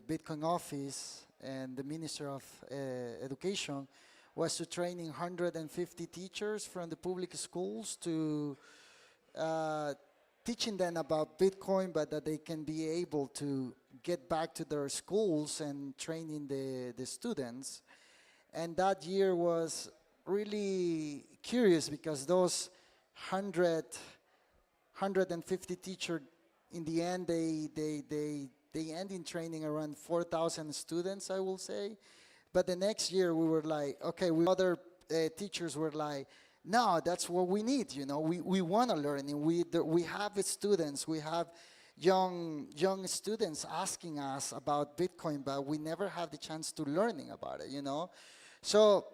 Bitcoin office and the Minister of Education, was to training 150 teachers from the public schools to teaching them about Bitcoin, but that they can be able to get back to their schools and training the students. And that year was really curious because those 150 teachers, in the end, they end in training around 4,000 students, I will say. But the next year we were like, okay, other teachers were like, no, that's what we need, you know, we want to learn, and we have students, we have young students asking us about Bitcoin, but we never have the chance to learning about it, you know. So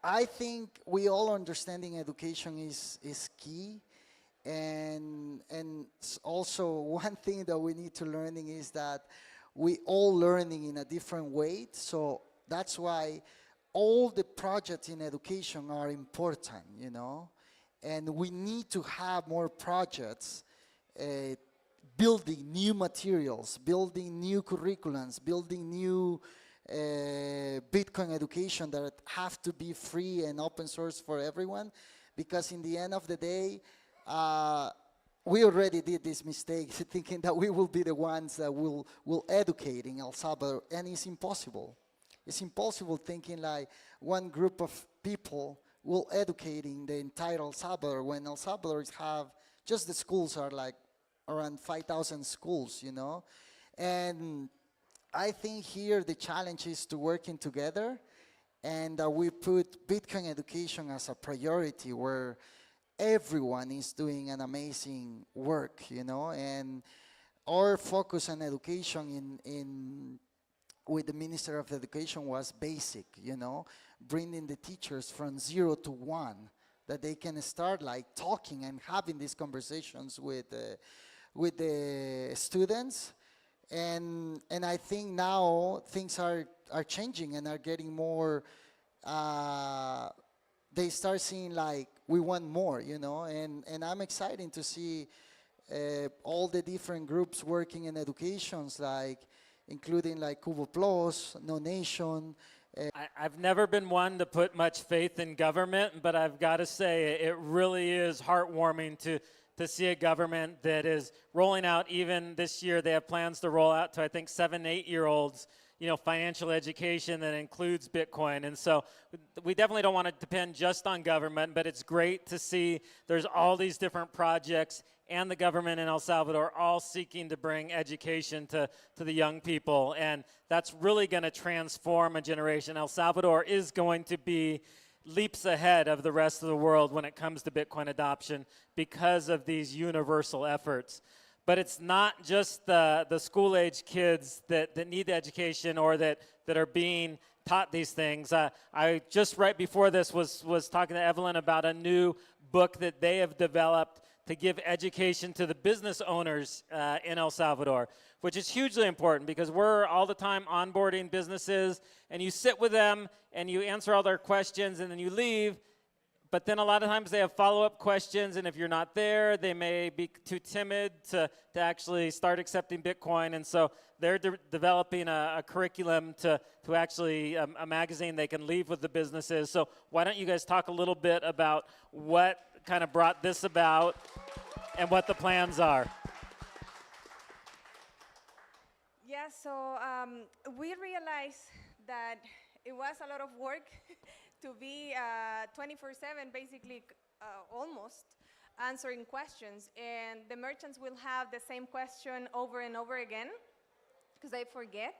I think we all understanding education is key, and also one thing that we need to learning is that we all learning in a different way. So that's why all the projects in education are important, you know, and we need to have more projects building new materials, building new curriculums, building new Bitcoin education that have to be free and open source for everyone, because in the end of the day, we already did this mistake thinking that we will be the ones that will educate in El Salvador, and it's impossible. It's impossible thinking like one group of people will educating the entire El Salvador when El Salvador have, just the schools are like around 5,000 schools, you know. And I think here the challenge is to working together, and we put Bitcoin education as a priority where everyone is doing an amazing work, you know. And our focus on education with the Minister of Education was basic, you know, bringing the teachers from 0 to 1, that they can start like talking and having these conversations with the students. And I think now things are changing and are getting more, they start seeing like, we want more, you know, and I'm excited to see all the different groups working in educations, like, including like Cubo Plus, No Nation. I've never been one to put much faith in government, but I've got to say it really is heartwarming to see a government that is rolling out, even this year, they have plans to roll out to, I think, 7, 8-year-olds, you know, financial education that includes Bitcoin. And so we definitely don't want to depend just on government, but it's great to see there's all these different projects and the government in El Salvador all seeking to bring education to the young people. And that's really going to transform a generation. El Salvador is going to be leaps ahead of the rest of the world when it comes to Bitcoin adoption because of these universal efforts. But it's not just the school-age kids that need the education or that are being taught these things. I just right before this was talking to Evelyn about a new book that they have developed to give education to the business owners in El Salvador, which is hugely important because we're all the time onboarding businesses, and you sit with them and you answer all their questions and then you leave, but then a lot of times they have follow-up questions, and if you're not there, they may be too timid to actually start accepting Bitcoin, and so they're developing a curriculum to actually, a magazine they can leave with the businesses. So why don't you guys talk a little bit about what kind of brought this about and what the plans are? Yeah, so we realized that it was a lot of work to be 24/7, basically almost answering questions. And the merchants will have the same question over and over again because they forget.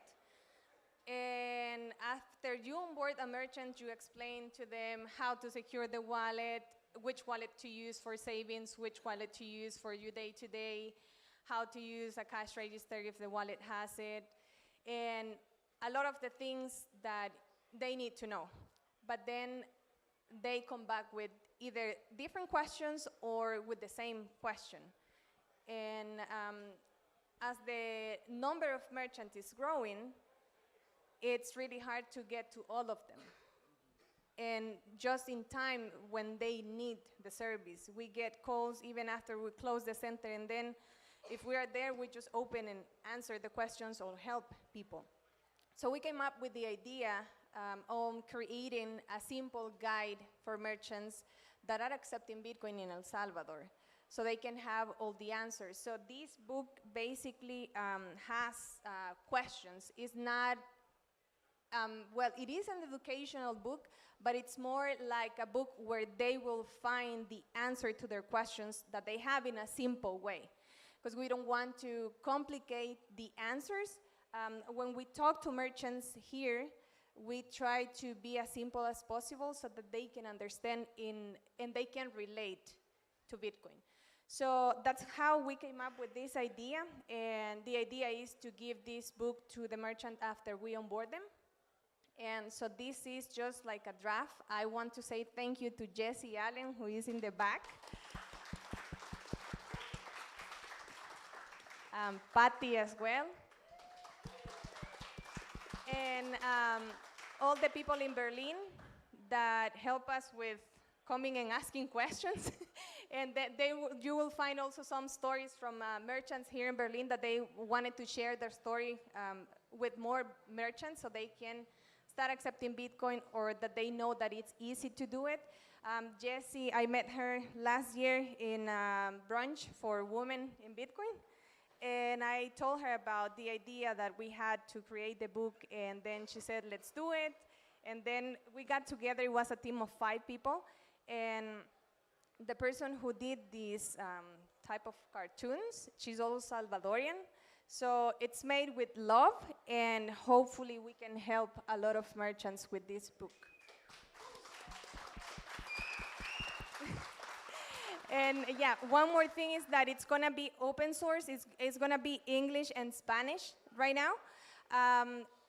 And after you onboard a merchant, you explain to them how to secure the wallet, which wallet to use for savings, which wallet to use for your day-to-day, how to use a cash register if the wallet has it, and a lot of the things that they need to know. But then they come back with either different questions or with the same question. And as the number of merchants is growing, it's really hard to get to all of them. And just in time when they need the service, we get calls even after we close the center, and then if we are there, we just open and answer the questions or help people. So we came up with the idea on creating a simple guide for merchants that are accepting Bitcoin in El Salvador, so they can have all the answers. So this book basically has questions. It's not, well, it is an educational book, but it's more like a book where they will find the answer to their questions that they have in a simple way, because we don't want to complicate the answers. When we talk to merchants here, we try to be as simple as possible so that they can understand and they can relate to Bitcoin. So that's how we came up with this idea, and the idea is to give this book to the merchant after we onboard them. And so this is just like a draft. I want to say thank you to Jesse Allen, who is in the back. Patty as well. And all the people in Berlin that help us with coming and asking questions. And that you will find also some stories from merchants here in Berlin that they wanted to share their story with more merchants so they can start accepting Bitcoin, or that they know that it's easy to do it. Jessie, I met her last year in brunch for women in Bitcoin. And I told her about the idea that we had to create the book, and then she said, let's do it. And then we got together. It was a team of 5 people. And the person who did these type of cartoons, she's also Salvadorian. So it's made with love, and hopefully we can help a lot of merchants with this book. And yeah, one more thing is that it's gonna be open source. It's gonna be English and Spanish right now.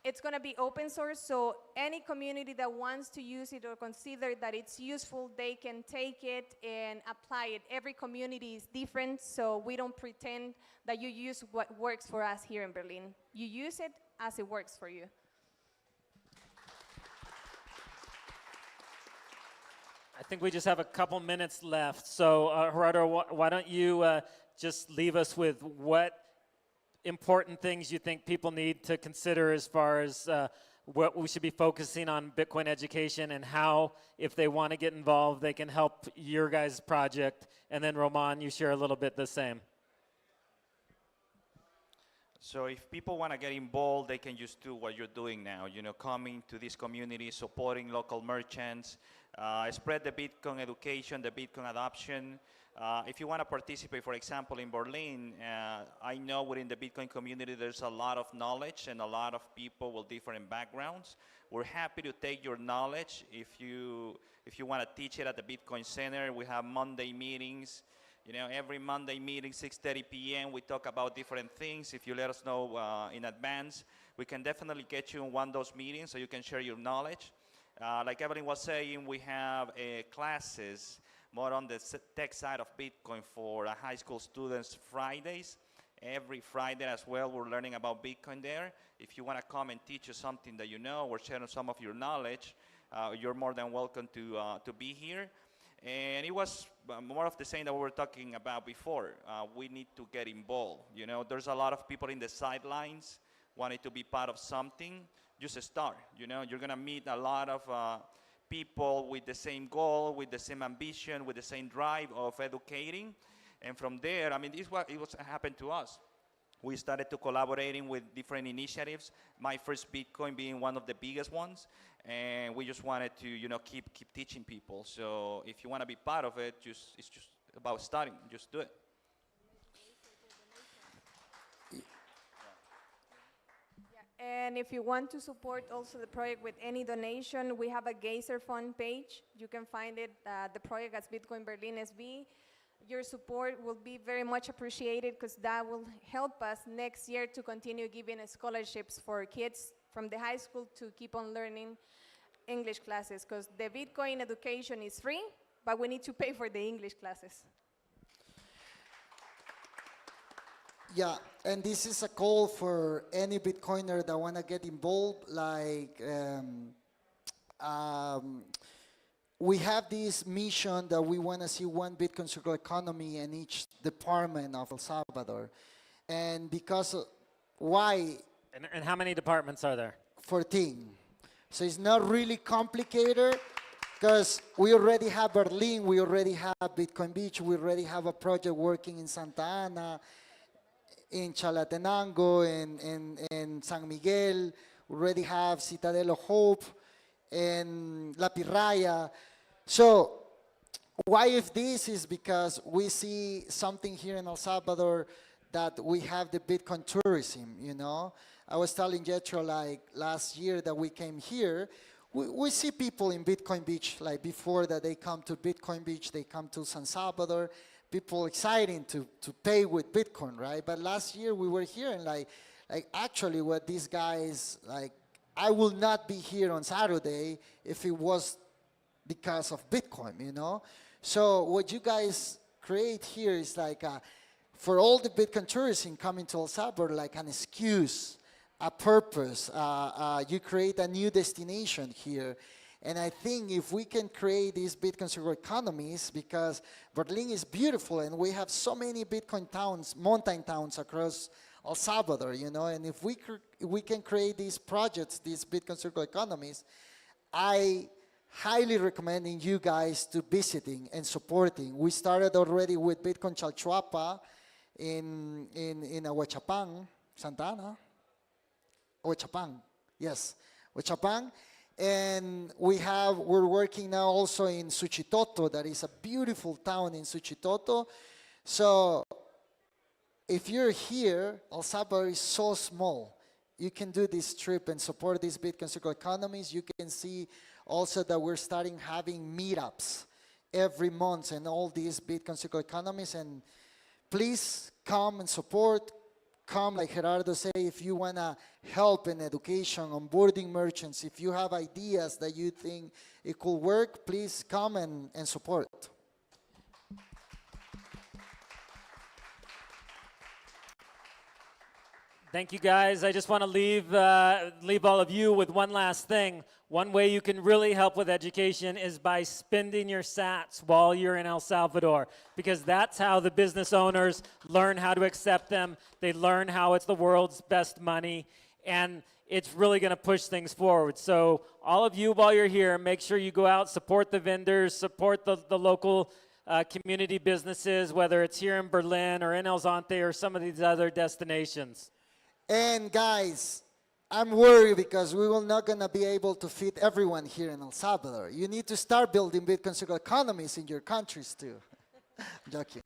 It's gonna be open source, so any community that wants to use it or consider that it's useful, they can take it and apply it. Every community is different, so we don't pretend that you use what works for us here in Berlin. You use it as it works for you. I think we just have a couple minutes left. So, Gerardo, why don't you just leave us with what important things you think people need to consider as far as what we should be focusing on Bitcoin education, and how, if they want to get involved, they can help your guys' project. And then, Roman, you share a little bit the same. So if people want to get involved, they can just do what you're doing now, coming to this community, supporting local merchants, spread the Bitcoin education, the Bitcoin adoption. If you want to participate, for example, in Berlin, I know within the Bitcoin community there's a lot of knowledge and a lot of people with different backgrounds. We're happy to take your knowledge. If you want to teach it at the Bitcoin Center, we have Monday meetings. Every Monday meeting, 6:30 p.m., we talk about different things. If you let us know in advance, we can definitely get you in one of those meetings so you can share your knowledge. Like Evelyn was saying, we have classes more on the tech side of Bitcoin for high school students Fridays. Every Friday as well, we're learning about Bitcoin there. If you want to come and teach us something that you know or share some of your knowledge, you're more than welcome to be here. And it was more of the same that we were talking about before. We need to get involved. You know, there's a lot of people in the sidelines wanting to be part of something. Just start. You know, you're gonna meet a lot of people with the same goal, with the same ambition, with the same drive of educating. And from there, I mean, this is what happened to us. We started to collaborating with different initiatives. My first Bitcoin being one of the biggest ones, and we just wanted to, you know, keep teaching people. So if you want to be part of it, it's just about starting. Just do it. And if you want to support also the project with any donation, we have a Geyser Fund page. You can find it, the project as Bitcoin Berlin SB. Your support will be very much appreciated because that will help us next year to continue giving scholarships for kids from the high school to keep on learning English classes, because the Bitcoin education is free, but we need to pay for the English classes. Yeah, and this is a call for any Bitcoiner that want to get involved. Like, we have this mission that we want to see one Bitcoin circular economy in each department of El Salvador. And because, why? And how many departments are there? 14. So it's not really complicated, because we already have Berlin, we already have Bitcoin Beach, we already have a project working in Santa Ana, in Chalatenango, in San Miguel, we already have Citadel of Hope, and La Pirraya. So why if this is because we see something here in El Salvador that we have the Bitcoin tourism, you know. I was telling Jetro like last year that we came here, we see people in Bitcoin Beach, like before that they come to Bitcoin Beach, they come to San Salvador, people exciting to pay with Bitcoin, right? But last year we were here and like actually what these guys, like, I will not be here on Saturday if it was because of Bitcoin, you know? So what you guys create here is like, for all the Bitcoin tourism coming to El Salvador, like an excuse, a purpose. You create a new destination here. And I think if we can create these Bitcoin circular economies, because Berlin is beautiful and we have so many Bitcoin towns, mountain towns across El Salvador, you know, and if we can create these projects, these Bitcoin circular economies, I highly recommending you guys to visiting and supporting. We started already with Bitcoin Chalchuapa in Ahuachapán, Santa Ana, Ahuachapán, yes, Ahuachapán. And we're working now also in Suchitoto. That is a beautiful town in Suchitoto. So if you're here, El Salvador is so small. You can do this trip and support these Bitcoin circular economies. You can see also that we're starting having meetups every month and all these Bitcoin circular economies. And please come and support. Come, like Gerardo say, if you want to help in education, onboarding merchants, if you have ideas that you think it could work, please come and support. Thank you, guys. I just want to leave all of you with one last thing. One way you can really help with education is by spending your sats while you're in El Salvador, because that's how the business owners learn how to accept them. They learn how it's the world's best money, and it's really going to push things forward. So all of you, while you're here, make sure you go out, support the vendors, support the local community businesses, whether it's here in Berlin or in El Zonte or some of these other destinations. And guys, I'm worried because we will not gonna be able to feed everyone here in El Salvador. You need to start building Bitcoin circular economies in your countries too. Joking.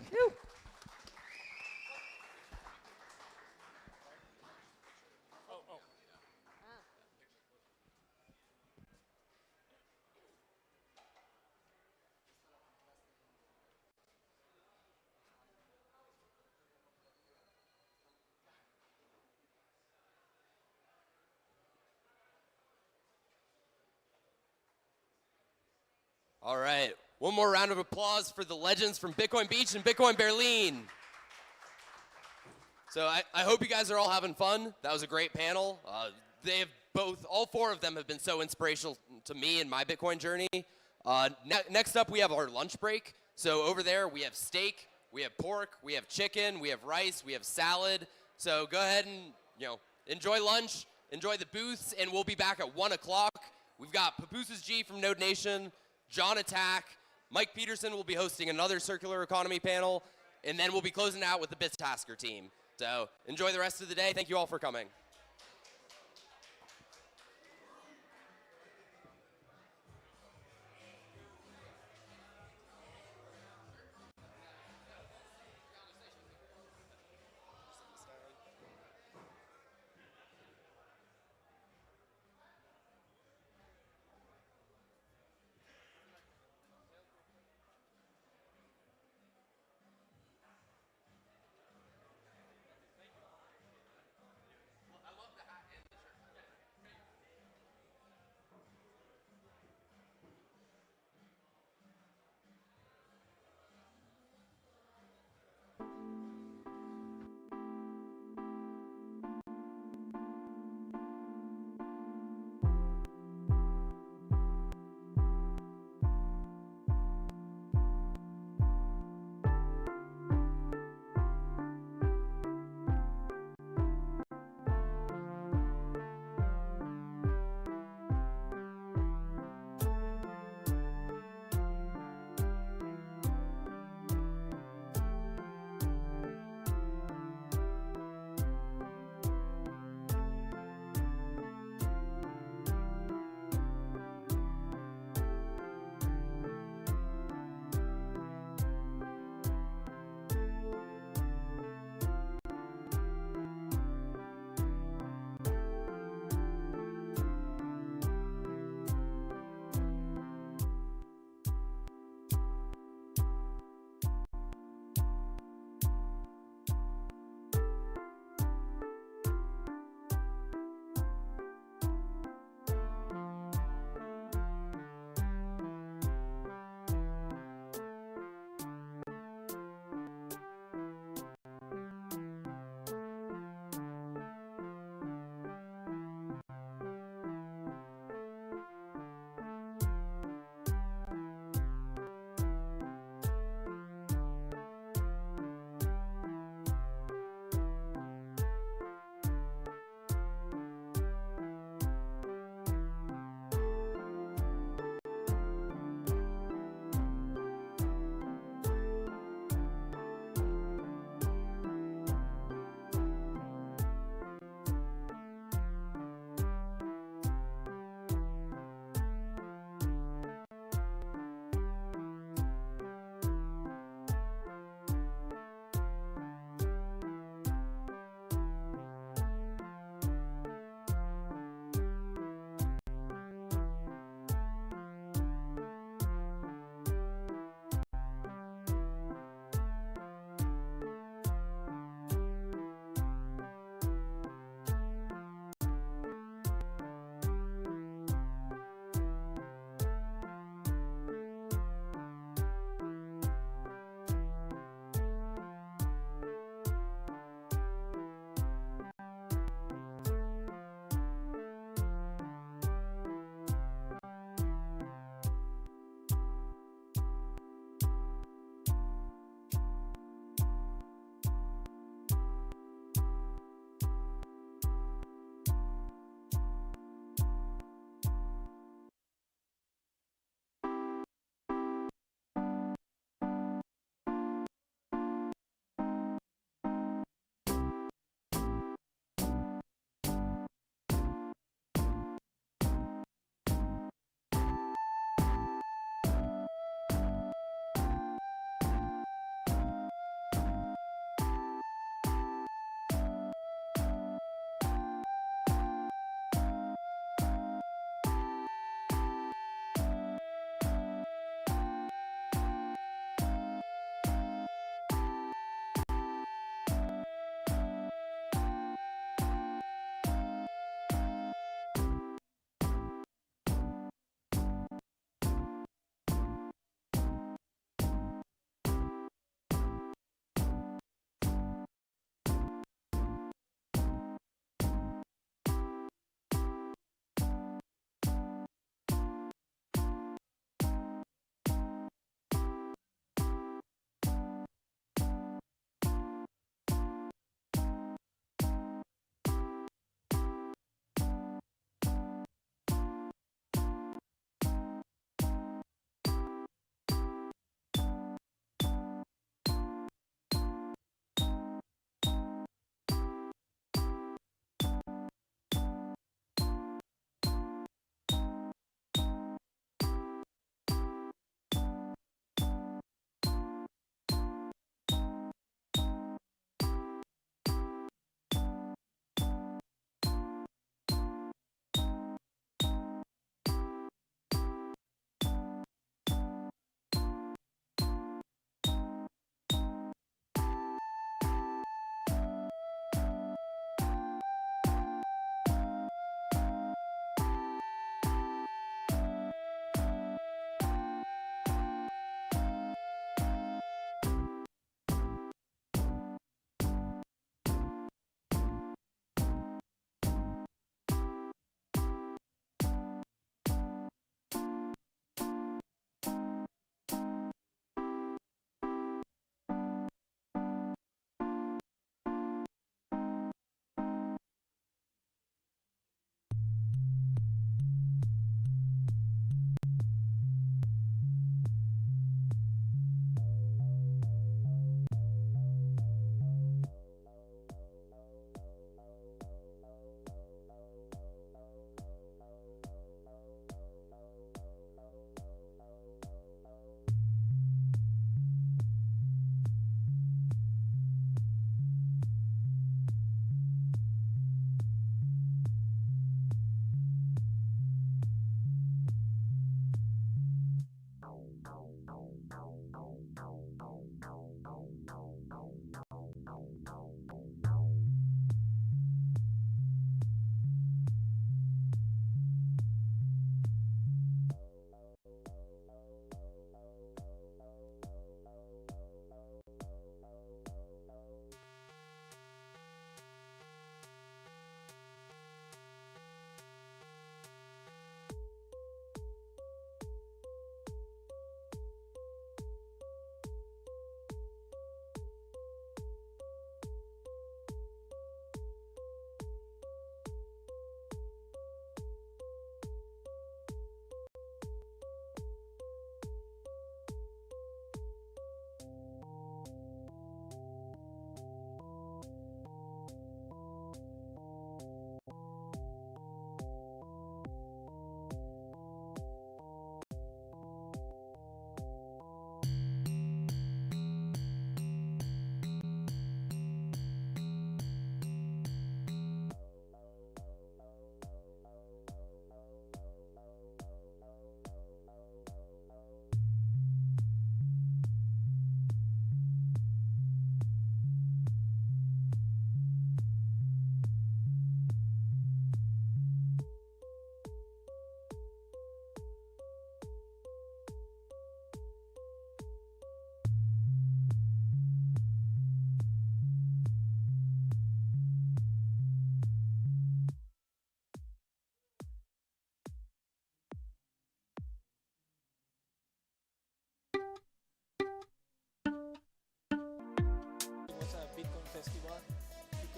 All right, one more round of applause for the legends from Bitcoin Beach and Bitcoin Berlin. So I hope you guys are all having fun. That was a great panel. All four of them have been so inspirational to me in my Bitcoin journey. Next up, we have our lunch break. So over there, we have steak, we have pork, we have chicken, we have rice, we have salad. So go ahead and enjoy lunch, enjoy the booths, and we'll be back at 1 o'clock. We've got Papooses G from Node Nation, John Attack, Mike Peterson will be hosting another circular economy panel, and then we'll be closing out with the BitTasker team. So enjoy the rest of the day. Thank you all for coming.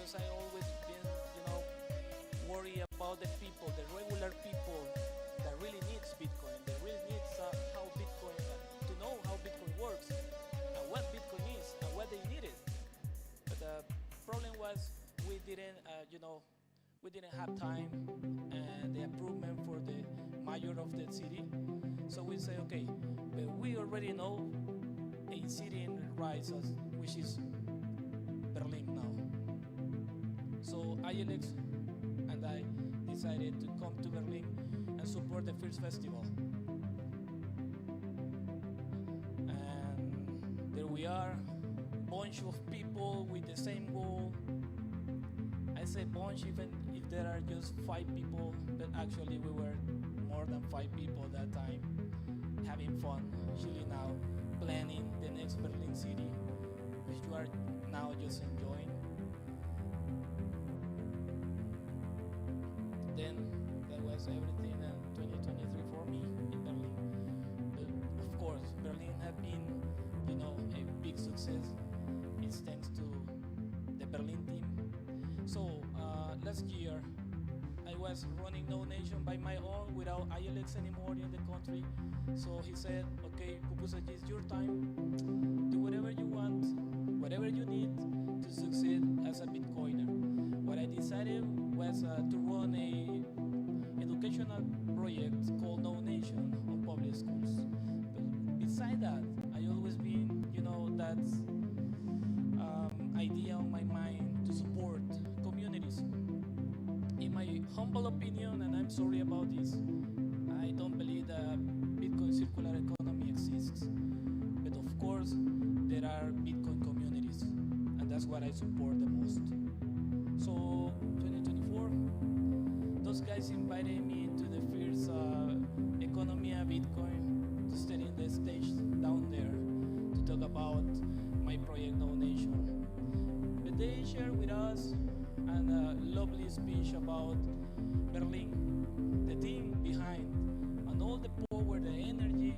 because I always been, worry about the people, the regular people that really needs Bitcoin, that really needs how Bitcoin, to know how Bitcoin works, and what Bitcoin is, and what they needed. But the problem was we didn't have time and the improvement for the mayor of the city. So we say, okay, but we already know a city in rise, which is Berlin now. So ILX and I decided to come to Berlin and support the first festival. And there we are, bunch of people with the same goal. I say bunch even if there are just 5 people, but actually we were more than 5 people that time, having fun, chilling out, planning the next Berlin city, which you are now just enjoying. Then that was everything in 2023 for me in Berlin. But of course, Berlin had been, a big success. It's thanks to the Berlin team. So last year, I was running No Nation by my own without ILX anymore in the country. So he said, okay, Pupusaji, it's your time. Do whatever you want, whatever you need to succeed as a Bitcoiner. What I decided was to run a educational project called No Nation on public schools. But beside that, I always been, that idea on my mind to support communities. In my humble opinion, and I'm sorry about this, I don't believe that Bitcoin circular economy exists. But of course, there are Bitcoin communities, and that's what I support the most. So, 2024, those guys invited me to the first Economía Bitcoin to stay in the stage down there to talk about my project No Nation. But they shared with us a lovely speech about Berlin, the team behind, and all the power, the energy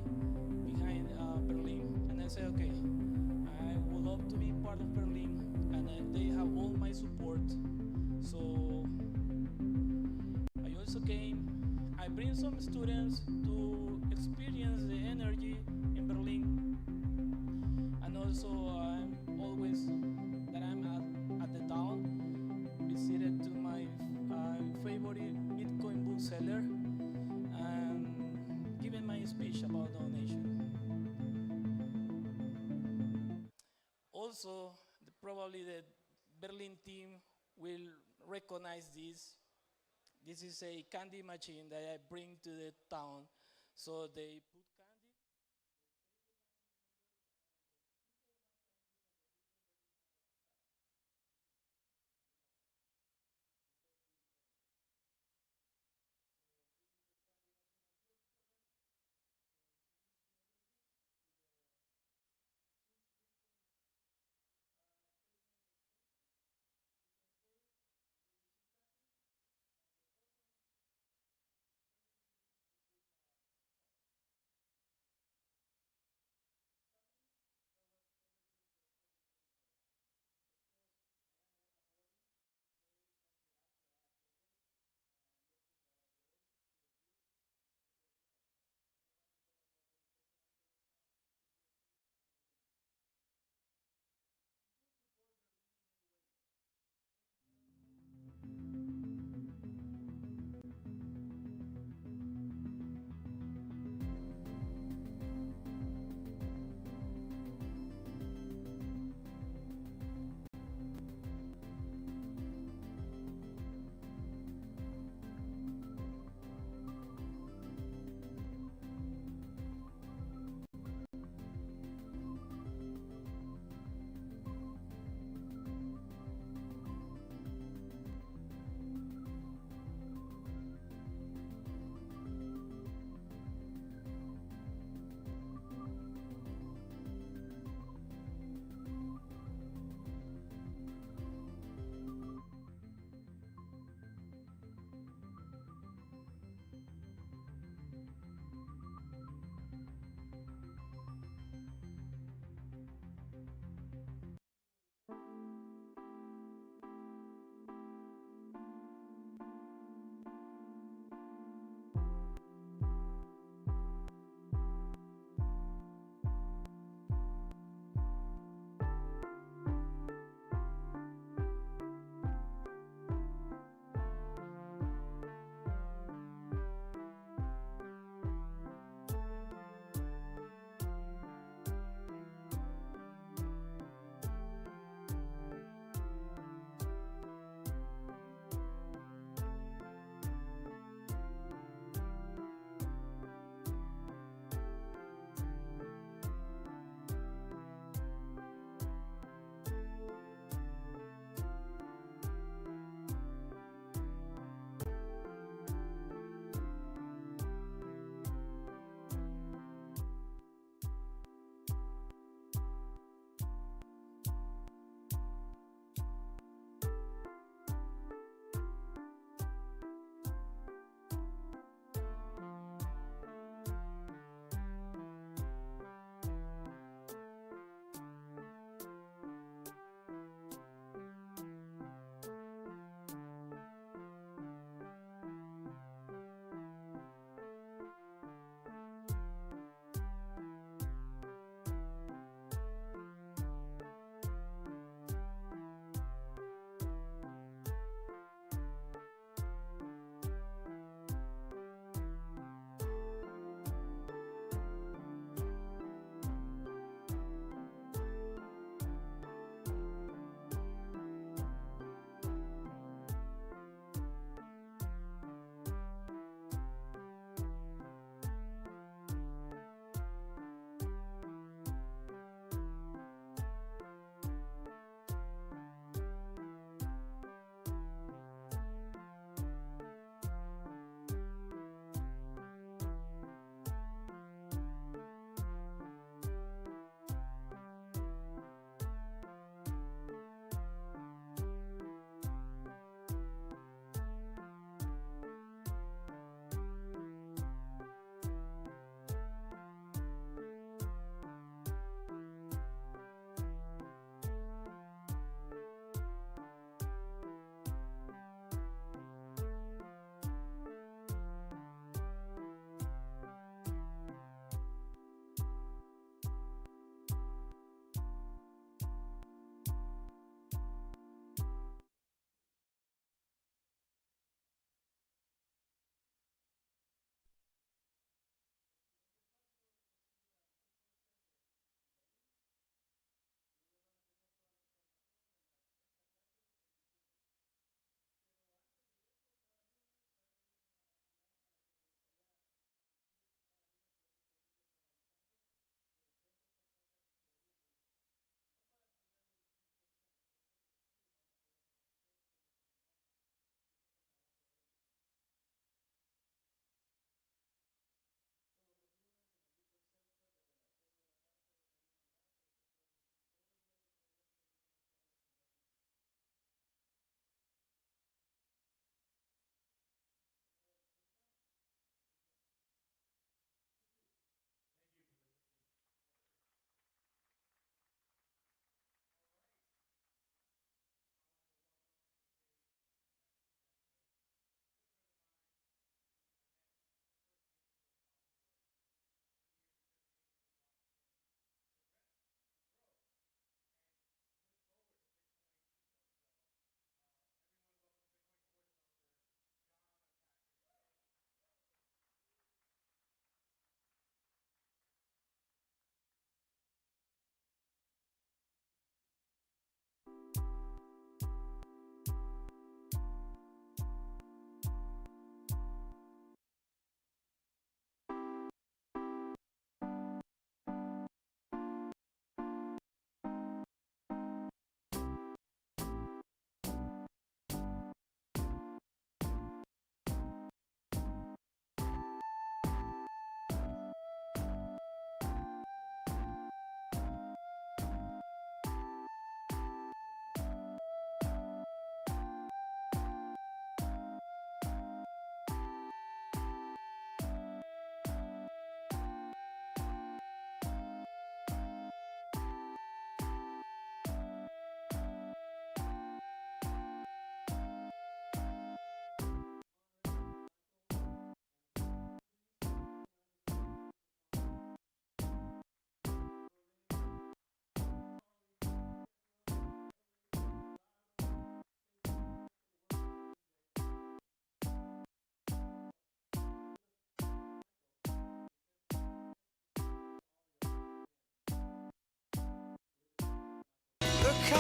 behind Berlin. And I said, okay, I would love to be part of Berlin, and they have all my support. So I also came. I bring some students to experience the energy in Berlin, and also I'm always that I'm at the town, visited to my favorite Bitcoin bookseller and given my speech about donation. Also, probably the Berlin team will recognize this. This is a candy machine that I bring to the town. So they put candy.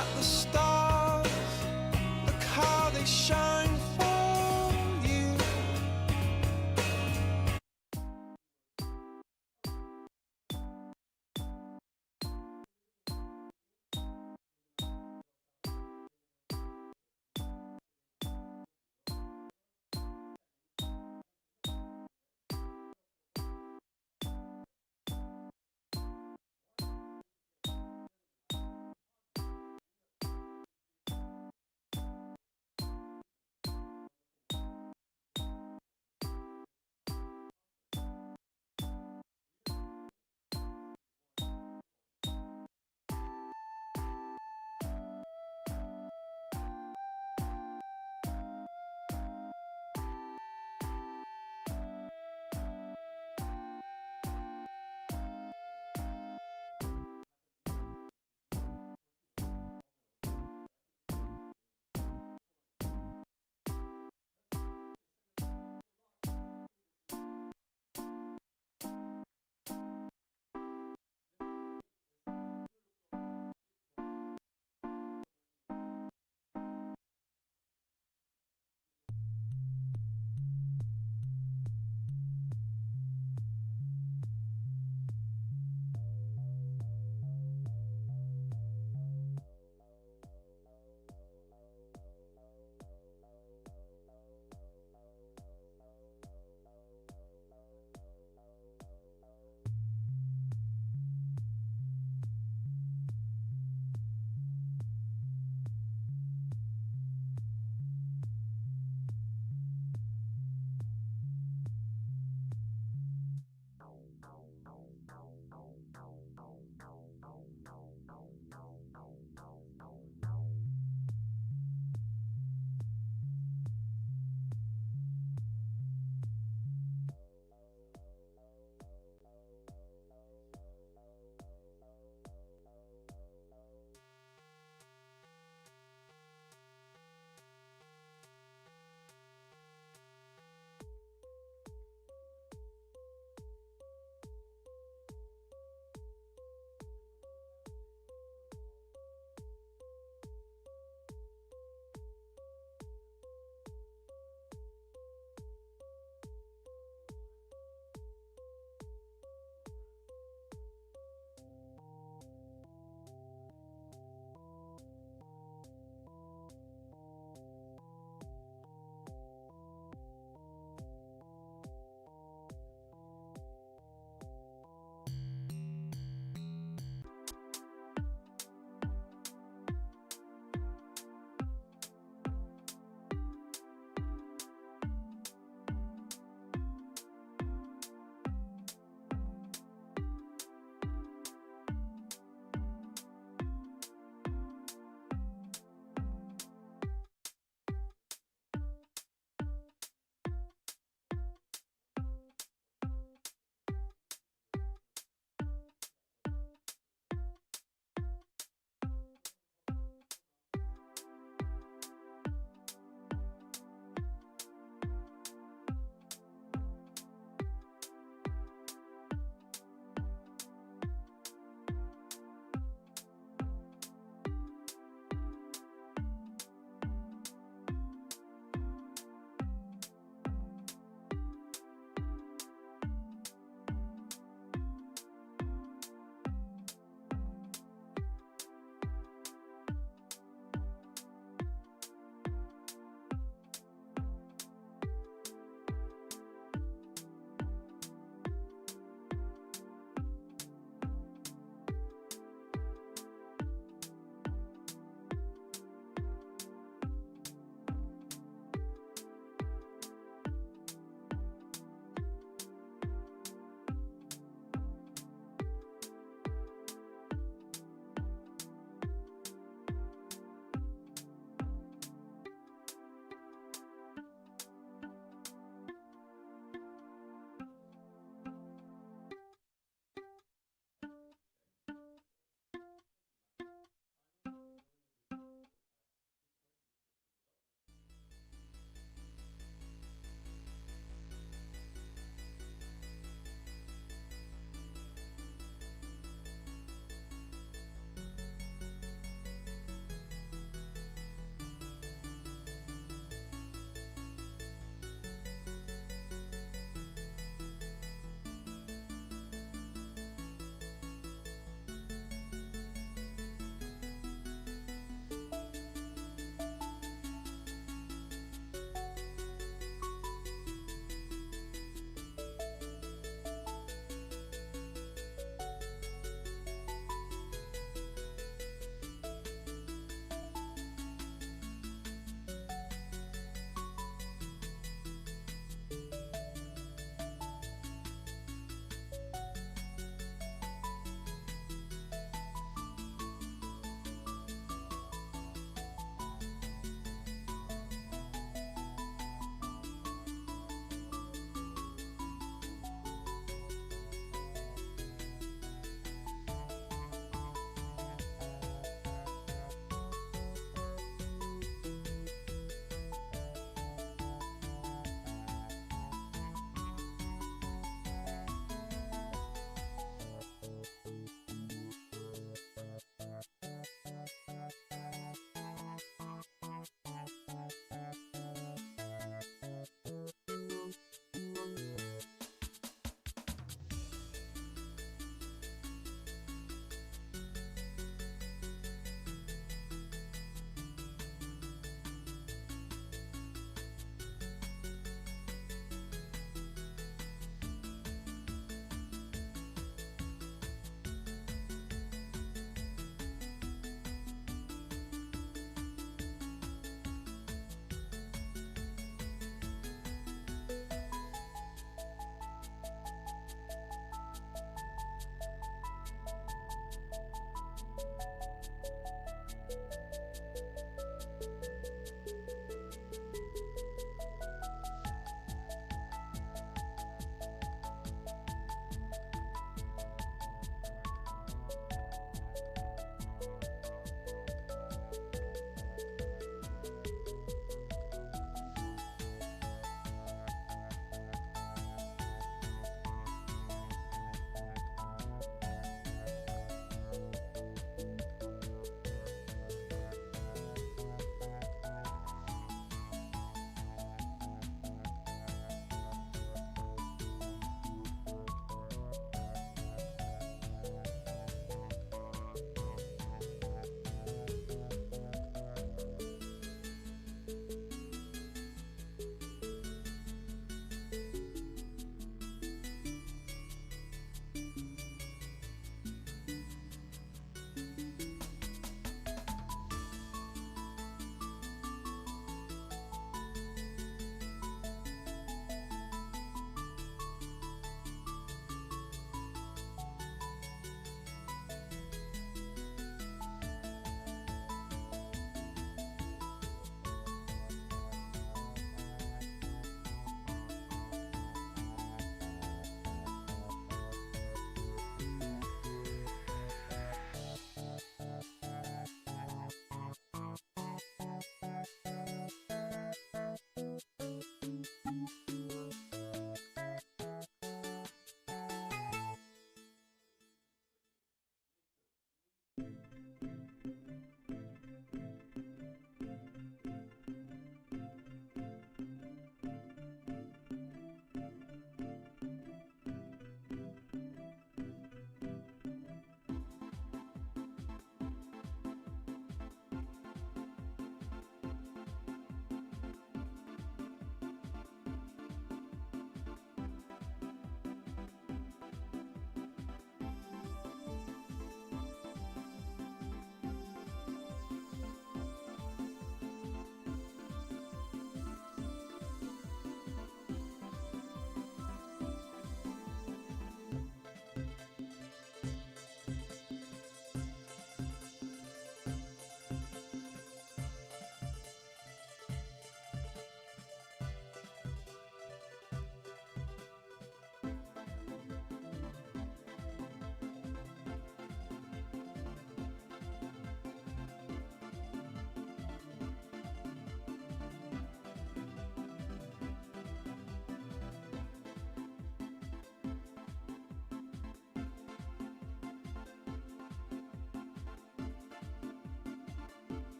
at the stars, look how they shine for you.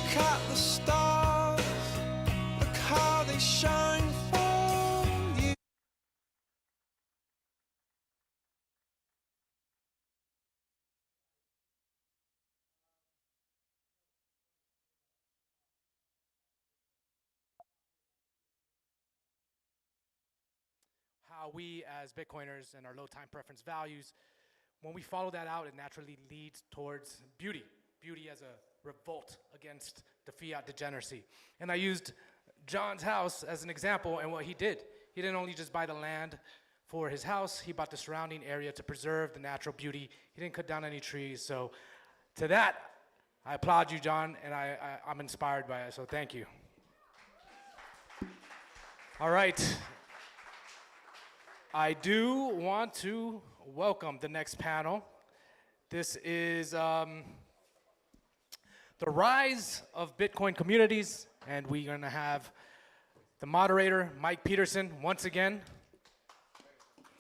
Look at the stars, look how they shine for you. How we as Bitcoiners and our low time preference values, when we follow that out, it naturally leads towards beauty. Beauty as a revolt against the fiat degeneracy. And I used John's house as an example and what he did. He didn't only just buy the land for his house, he bought the surrounding area to preserve the natural beauty. He didn't cut down any trees. So to that, I applaud you, John, and I'm inspired by it, so thank you. All right. I do want to welcome the next panel. This is the rise of Bitcoin communities, and we're going to have the moderator, Mike Peterson, once again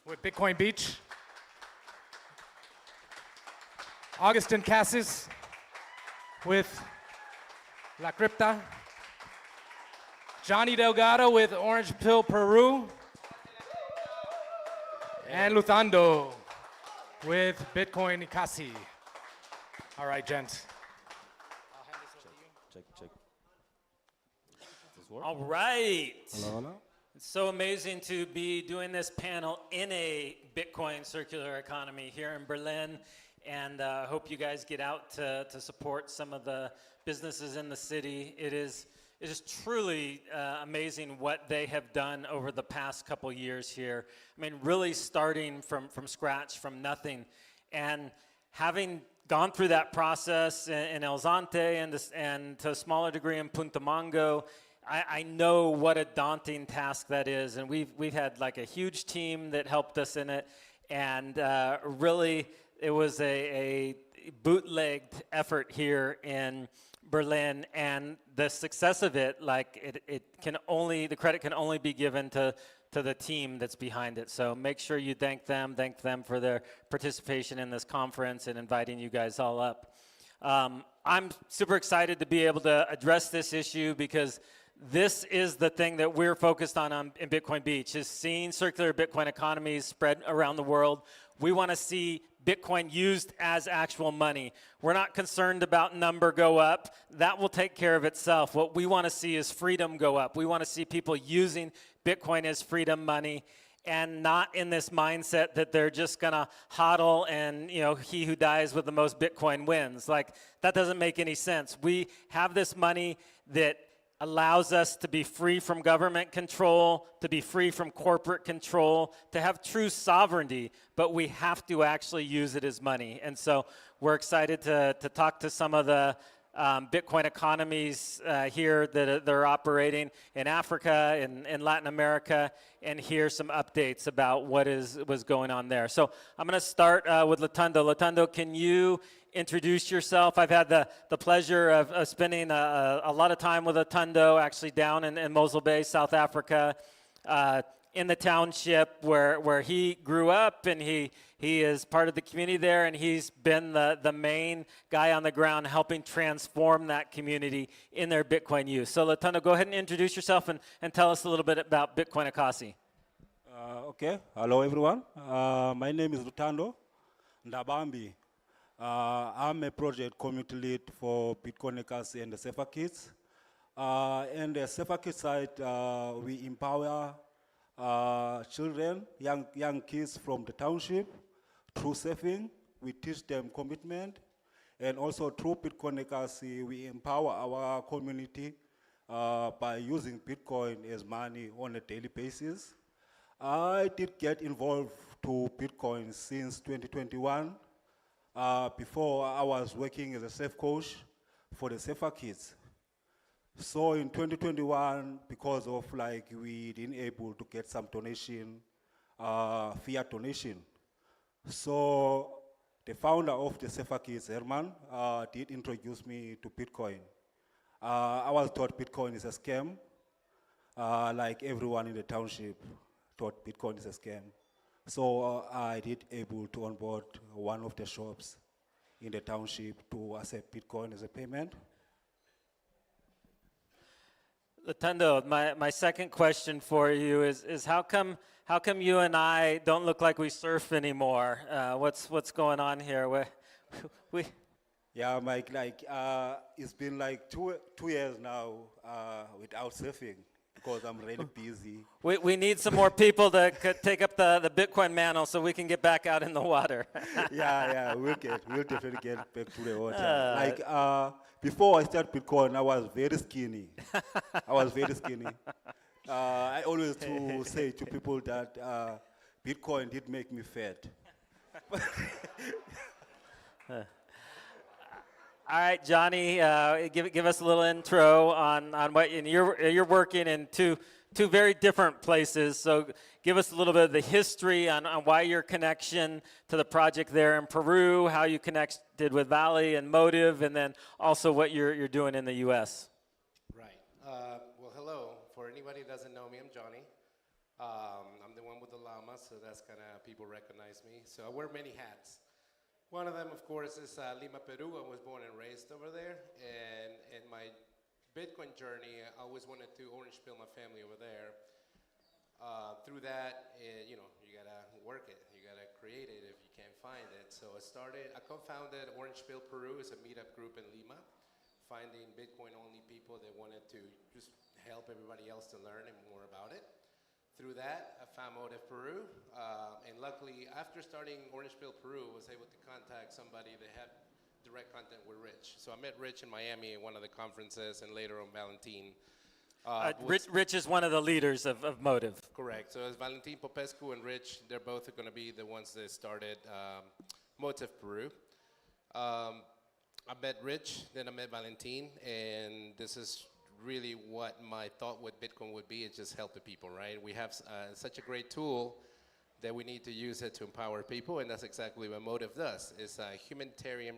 with Bitcoin Beach. Augustin Cassis with La Cripta. Johnny Delgado with Orange Pill Peru. And Luthando with Bitcoin Ikasi. All right, gents. Check. All right. Hello. It's so amazing to be doing this panel in a Bitcoin circular economy here in Berlin. And I hope you guys get out to support some of the businesses in the city. It is truly amazing what they have done over the past couple years here. I mean, really starting from scratch, from nothing. And having gone through that process in El Zante and to a smaller degree in Punta Mango, I know what a daunting task that is. And we've had like a huge team that helped us in it. And really, it was a bootlegged effort here in Berlin, and the success of it, like the credit can only be given to the team that's behind it. So make sure you thank them for their participation in this conference and inviting you guys all up. I'm super excited to be able to address this issue because this is the thing that we're focused on in Bitcoin Beach, is seeing circular Bitcoin economies spread around the world. We want to see Bitcoin used as actual money. We're not concerned about number go up. That will take care of itself. What we want to see is freedom go up. We want to see people using Bitcoin as freedom money and not in this mindset that they're just going to hodl and, he who dies with the most Bitcoin wins. Like, that doesn't make any sense. We have this money that allows us to be free from government control, to be free from corporate control, to have true sovereignty, but we have to actually use it as money. And so we're excited to talk to some of the Bitcoin economies here that are operating in Africa and in Latin America, and hear some updates about what was going on there. So I'm going to start with Luthando. Luthando, can you introduce yourself? I've had the pleasure of spending a lot of time with Luthando, actually down in Mosul Bay, South Africa, in the township where he grew up, and he is part of the community there, and he's been the main guy on the ground helping transform that community in their Bitcoin use. So Luthando, go ahead and introduce yourself and tell us a little bit about Bitcoin Akasi. Okay, hello everyone. My name is Luthando Ndabambi. I'm a project community lead for Bitcoin Akasi and the Safer Kids. And the Safer Kids side, we empower children, young kids from the township through saving. We teach them commitment, and also through Bitcoin Akasi, we empower our community by using Bitcoin as money on a daily basis. I did get involved to Bitcoin since 2021. Before, I was working as a safe coach for the Safer Kids. So in 2021, because of we didn't able to get some donation, fiat donation. So the founder of the Safer Kids, Herman, did introduce me to Bitcoin. I was taught Bitcoin is a scam, like everyone in the township thought Bitcoin is a scam. So I did able to onboard one of the shops in the township to accept Bitcoin as a payment. Tando, my second question for you is how come you and I don't look like we surf anymore? What's going on here? We Yeah, Mike, it's been like two years now without surfing because I'm really busy. we need some more people to take up the Bitcoin mantle so we can get back out in the water. yeah, we'll definitely get back to the water. Before I started Bitcoin, I was very skinny. I always say to people that Bitcoin did make me fat. All right, Johnny, give us a little intro on what you're working in two very different places. So give us a little bit of the history on why your connection to the project there in Peru, how you connected with Valley and Motive, and then also what you're doing in the U.S. Right. Well, hello. For anybody who doesn't know me, I'm Johnny. I'm the one with the llama, so that's kind of people recognize me. So I wear many hats. One of them, of course, is Lima, Peru. I was born and raised over there. And in my Bitcoin journey, I always wanted to orange pill my family over there. Through that, you got to work it. You got to create it if you can't find it. So I co-founded Orange Pill Peru. It's a meetup group in Lima, finding Bitcoin-only people that wanted to just help everybody else to learn and more about it. Through that, I found Motive Peru, and luckily, after starting Orange Pill Peru, I was able to contact somebody that had direct contact with Rich. So I met Rich in Miami at one of the conferences, and later on Valentin. Rich is one of the leaders of Motive. Correct. So it's Valentin Popescu and Rich. They're both going to be the ones that started Motive Peru. I met Rich, then I met Valentin, and this is really what my thought with Bitcoin would be, is just helping people, right? We have such a great tool that we need to use it to empower people, and that's exactly what Motive does. It's a humanitarian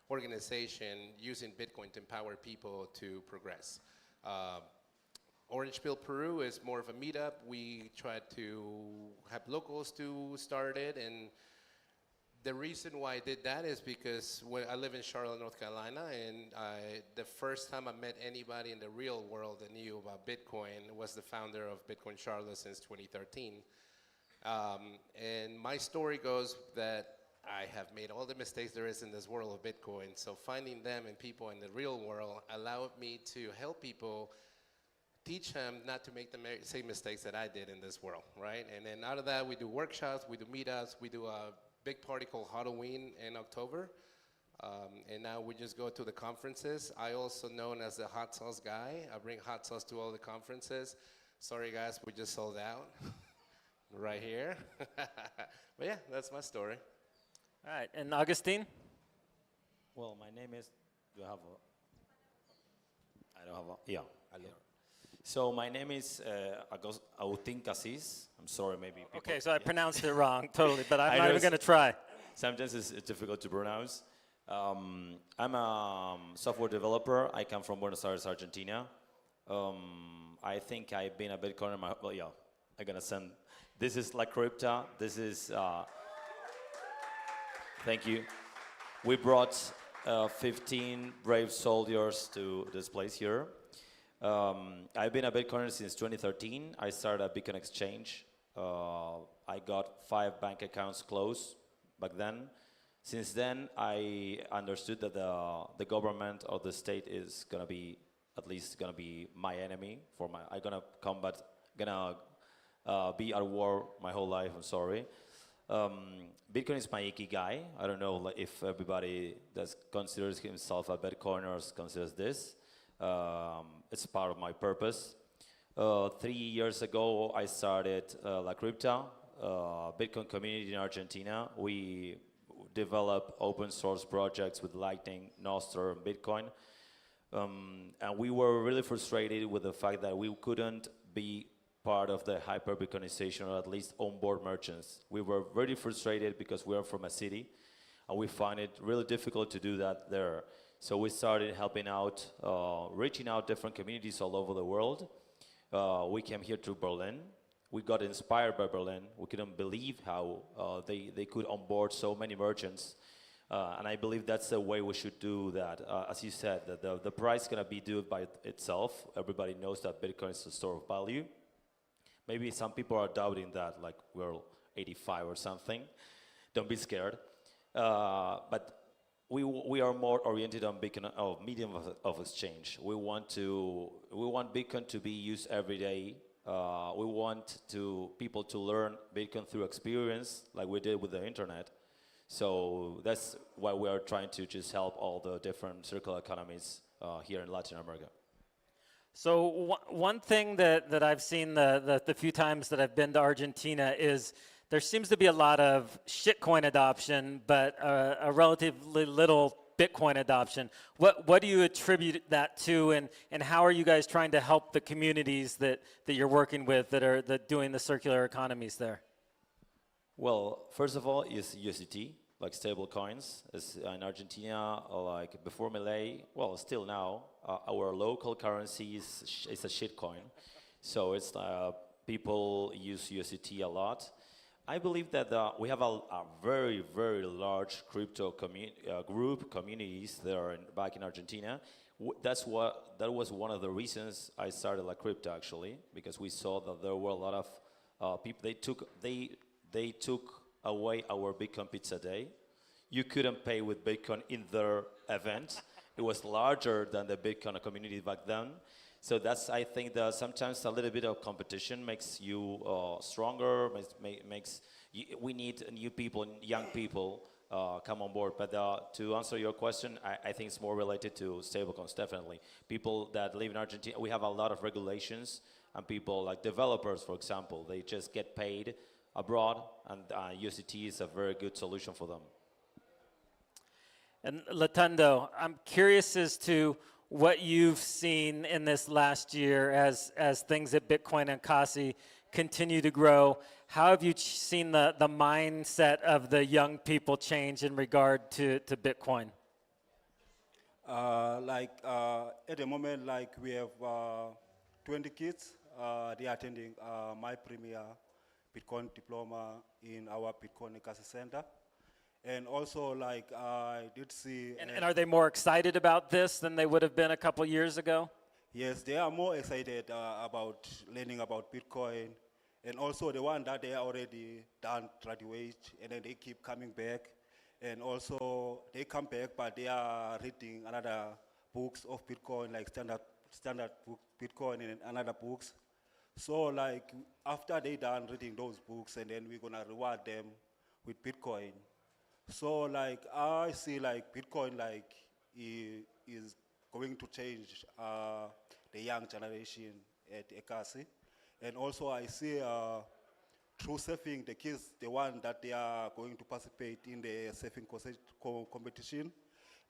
organization using Bitcoin to empower people to progress. Orange Pill Peru is more of a meetup. We try to have locals to start it, and the reason why I did that is because when I live in Charlotte, North Carolina, and the first time I met anybody in the real world that knew about Bitcoin was the founder of Bitcoin Charlotte since 2013. And my story goes that I have made all the mistakes there is in this world of Bitcoin, so finding them and people in the real world allowed me to help people, teach them not to make the same mistakes that I did in this world, right? And then out of that, we do workshops, we do meetups, we do a big party called Halloween in October. And now we just go to the conferences. I also known as the hot sauce guy. I bring hot sauce to all the conferences. Sorry guys, we just sold out right here. But yeah, that's my story. All right, and Augustine? Well, my name is, do I have a, I don't have a, yeah. Hello. So my name is Agustin Casis. I'm sorry, maybe people. Okay, so I pronounced it wrong, totally, but I'm not even going to try. Sometimes it's difficult to pronounce. I'm a software developer. I come from Buenos Aires, Argentina. I think I've been a Bitcoiner. Well, yeah, I'm gonna send. This is La Crypta. This is. Thank you. We brought 15 brave soldiers to this place here. I've been a Bitcoiner since 2013. I started a Bitcoin exchange. I got 5 bank accounts closed back then. Since then, I understood that the government or the state is gonna be at least gonna be my enemy. I'm gonna combat, be at war my whole life. I'm sorry. Bitcoin is my ikigai. I don't know if everybody that considers himself a Bitcoiner considers this. It's part of my purpose. 3 years ago, I started La Crypta, Bitcoin community in Argentina. We develop open source projects with Lightning, Nostr, and Bitcoin. And we were really frustrated with the fact that we couldn't be part of the hyper-Bitcoinization, or at least onboard merchants. We were very frustrated because we are from a city, and we find it really difficult to do that there. So we started helping out, reaching out different communities all over the world. We came here to Berlin. We got inspired by Berlin. We couldn't believe how they could onboard so many merchants. And I believe that's the way we should do that. As you said, the price is going to be due by itself. Everybody knows that Bitcoin is a store of value. Maybe some people are doubting that, like we're 85 or something. Don't be scared. But we are more oriented on Bitcoin, medium of exchange. We want Bitcoin to be used every day. We want people to learn Bitcoin through experience, like we did with the internet. So that's why we are trying to just help all the different circular economies here in Latin America. So one thing that I've seen the few times that I've been to Argentina is there seems to be a lot of shitcoin adoption, but a relatively little Bitcoin adoption. What do you attribute that to, and how are you guys trying to help the communities that you're working with that are doing the circular economies there? Well, first of all, is USDT, like stable coins. In Argentina, like before Milei, well, still now, our local currency is a shitcoin. So it's people use USDT a lot. I believe that we have a very, very large crypto communities that are back in Argentina. That was one of the reasons I started La Crypto, actually, because we saw that there were a lot of people. They took away our Bitcoin Pizza Day. You couldn't pay with Bitcoin in their event. It was larger than the Bitcoin community back then. So that's, I think, that sometimes a little bit of competition makes you stronger. We need new people, young people come on board. But to answer your question, I think it's more related to stablecoins, definitely. People that live in Argentina, we have a lot of regulations, and people like developers, for example, they just get paid abroad, and USDT is a very good solution for them. And Latundo, I'm curious as to what you've seen in this last year as things at Bitcoin and Kasi continue to grow. How have you seen the mindset of the young people change in regard to Bitcoin? At the moment, like we have 20 kids. They are attending my premier Bitcoin diploma in our Bitcoin and Kasi Center. And also, like, I did see... And are they more excited about this than they would have been a couple years ago? Yes, they are more excited about learning about Bitcoin. And also the one that they are already done graduate, and then they keep coming back. And also, they come back, but they are reading another books of Bitcoin, like standard book Bitcoin and another books. So, like, after they done reading those books, and then we're gonna reward them with Bitcoin. So, like, I see, like, Bitcoin, like, is going to change the young generation at Ekasi. And also, I see through surfing, the kids, the one that they are going to participate in the surfing competition,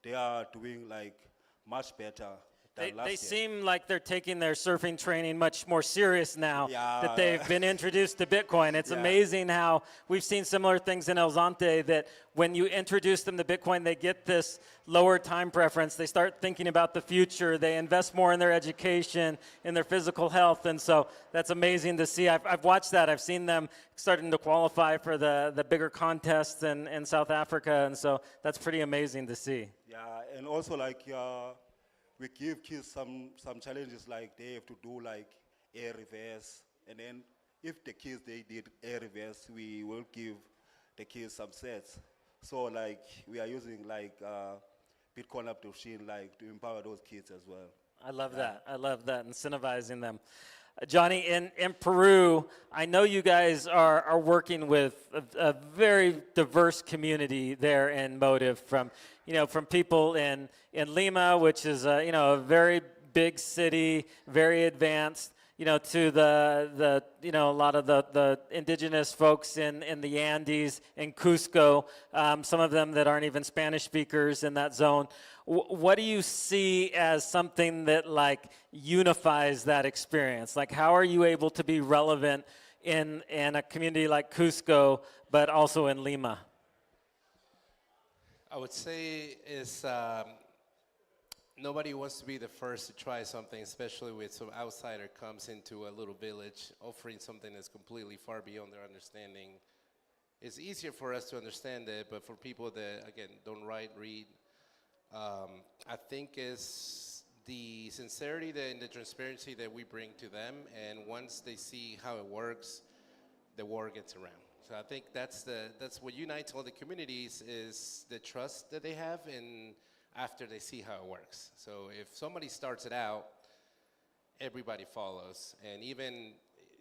they are doing, like, much better. They seem like they're taking their surfing training much more serious now that they've been introduced to Bitcoin. It's amazing how we've seen similar things in El Zante, that when you introduce them to Bitcoin, they get this lower time preference. They start thinking about the future. They invest more in their education, in their physical health. And so that's amazing to see. I've watched that. I've seen them starting to qualify for the bigger contests in South Africa. And so that's pretty amazing to see. Yeah, and also, like, we give kids some challenges, like they have to do like air reverse, and then if the kids they did air reverse, we will give the kids some sets. So like we are using like Bitcoin up to machine, like to empower those kids as well. I love that. I love that, incentivizing them. Johnny, in Peru, I know you guys are working with a very diverse community there in Motive, from people in Lima, which is a very big city, very advanced, to the a lot of the indigenous folks in the Andes, in Cusco, some of them that aren't even Spanish speakers in that zone. What do you see as something that like unifies that experience? Like, how are you able to be relevant in a community like Cusco, but also in Lima? I would say is nobody wants to be the first to try something, especially when some outsider comes into a little village offering something that's completely far beyond their understanding. it's easier for us to understand it, but for people that, again, don't write, read, I think is the sincerity and the transparency that we bring to them, and once they see how it works, the war gets around. So I think that's what unites all the communities is the trust that they have, and after they see how it works. So if somebody starts it out, everybody follows, and even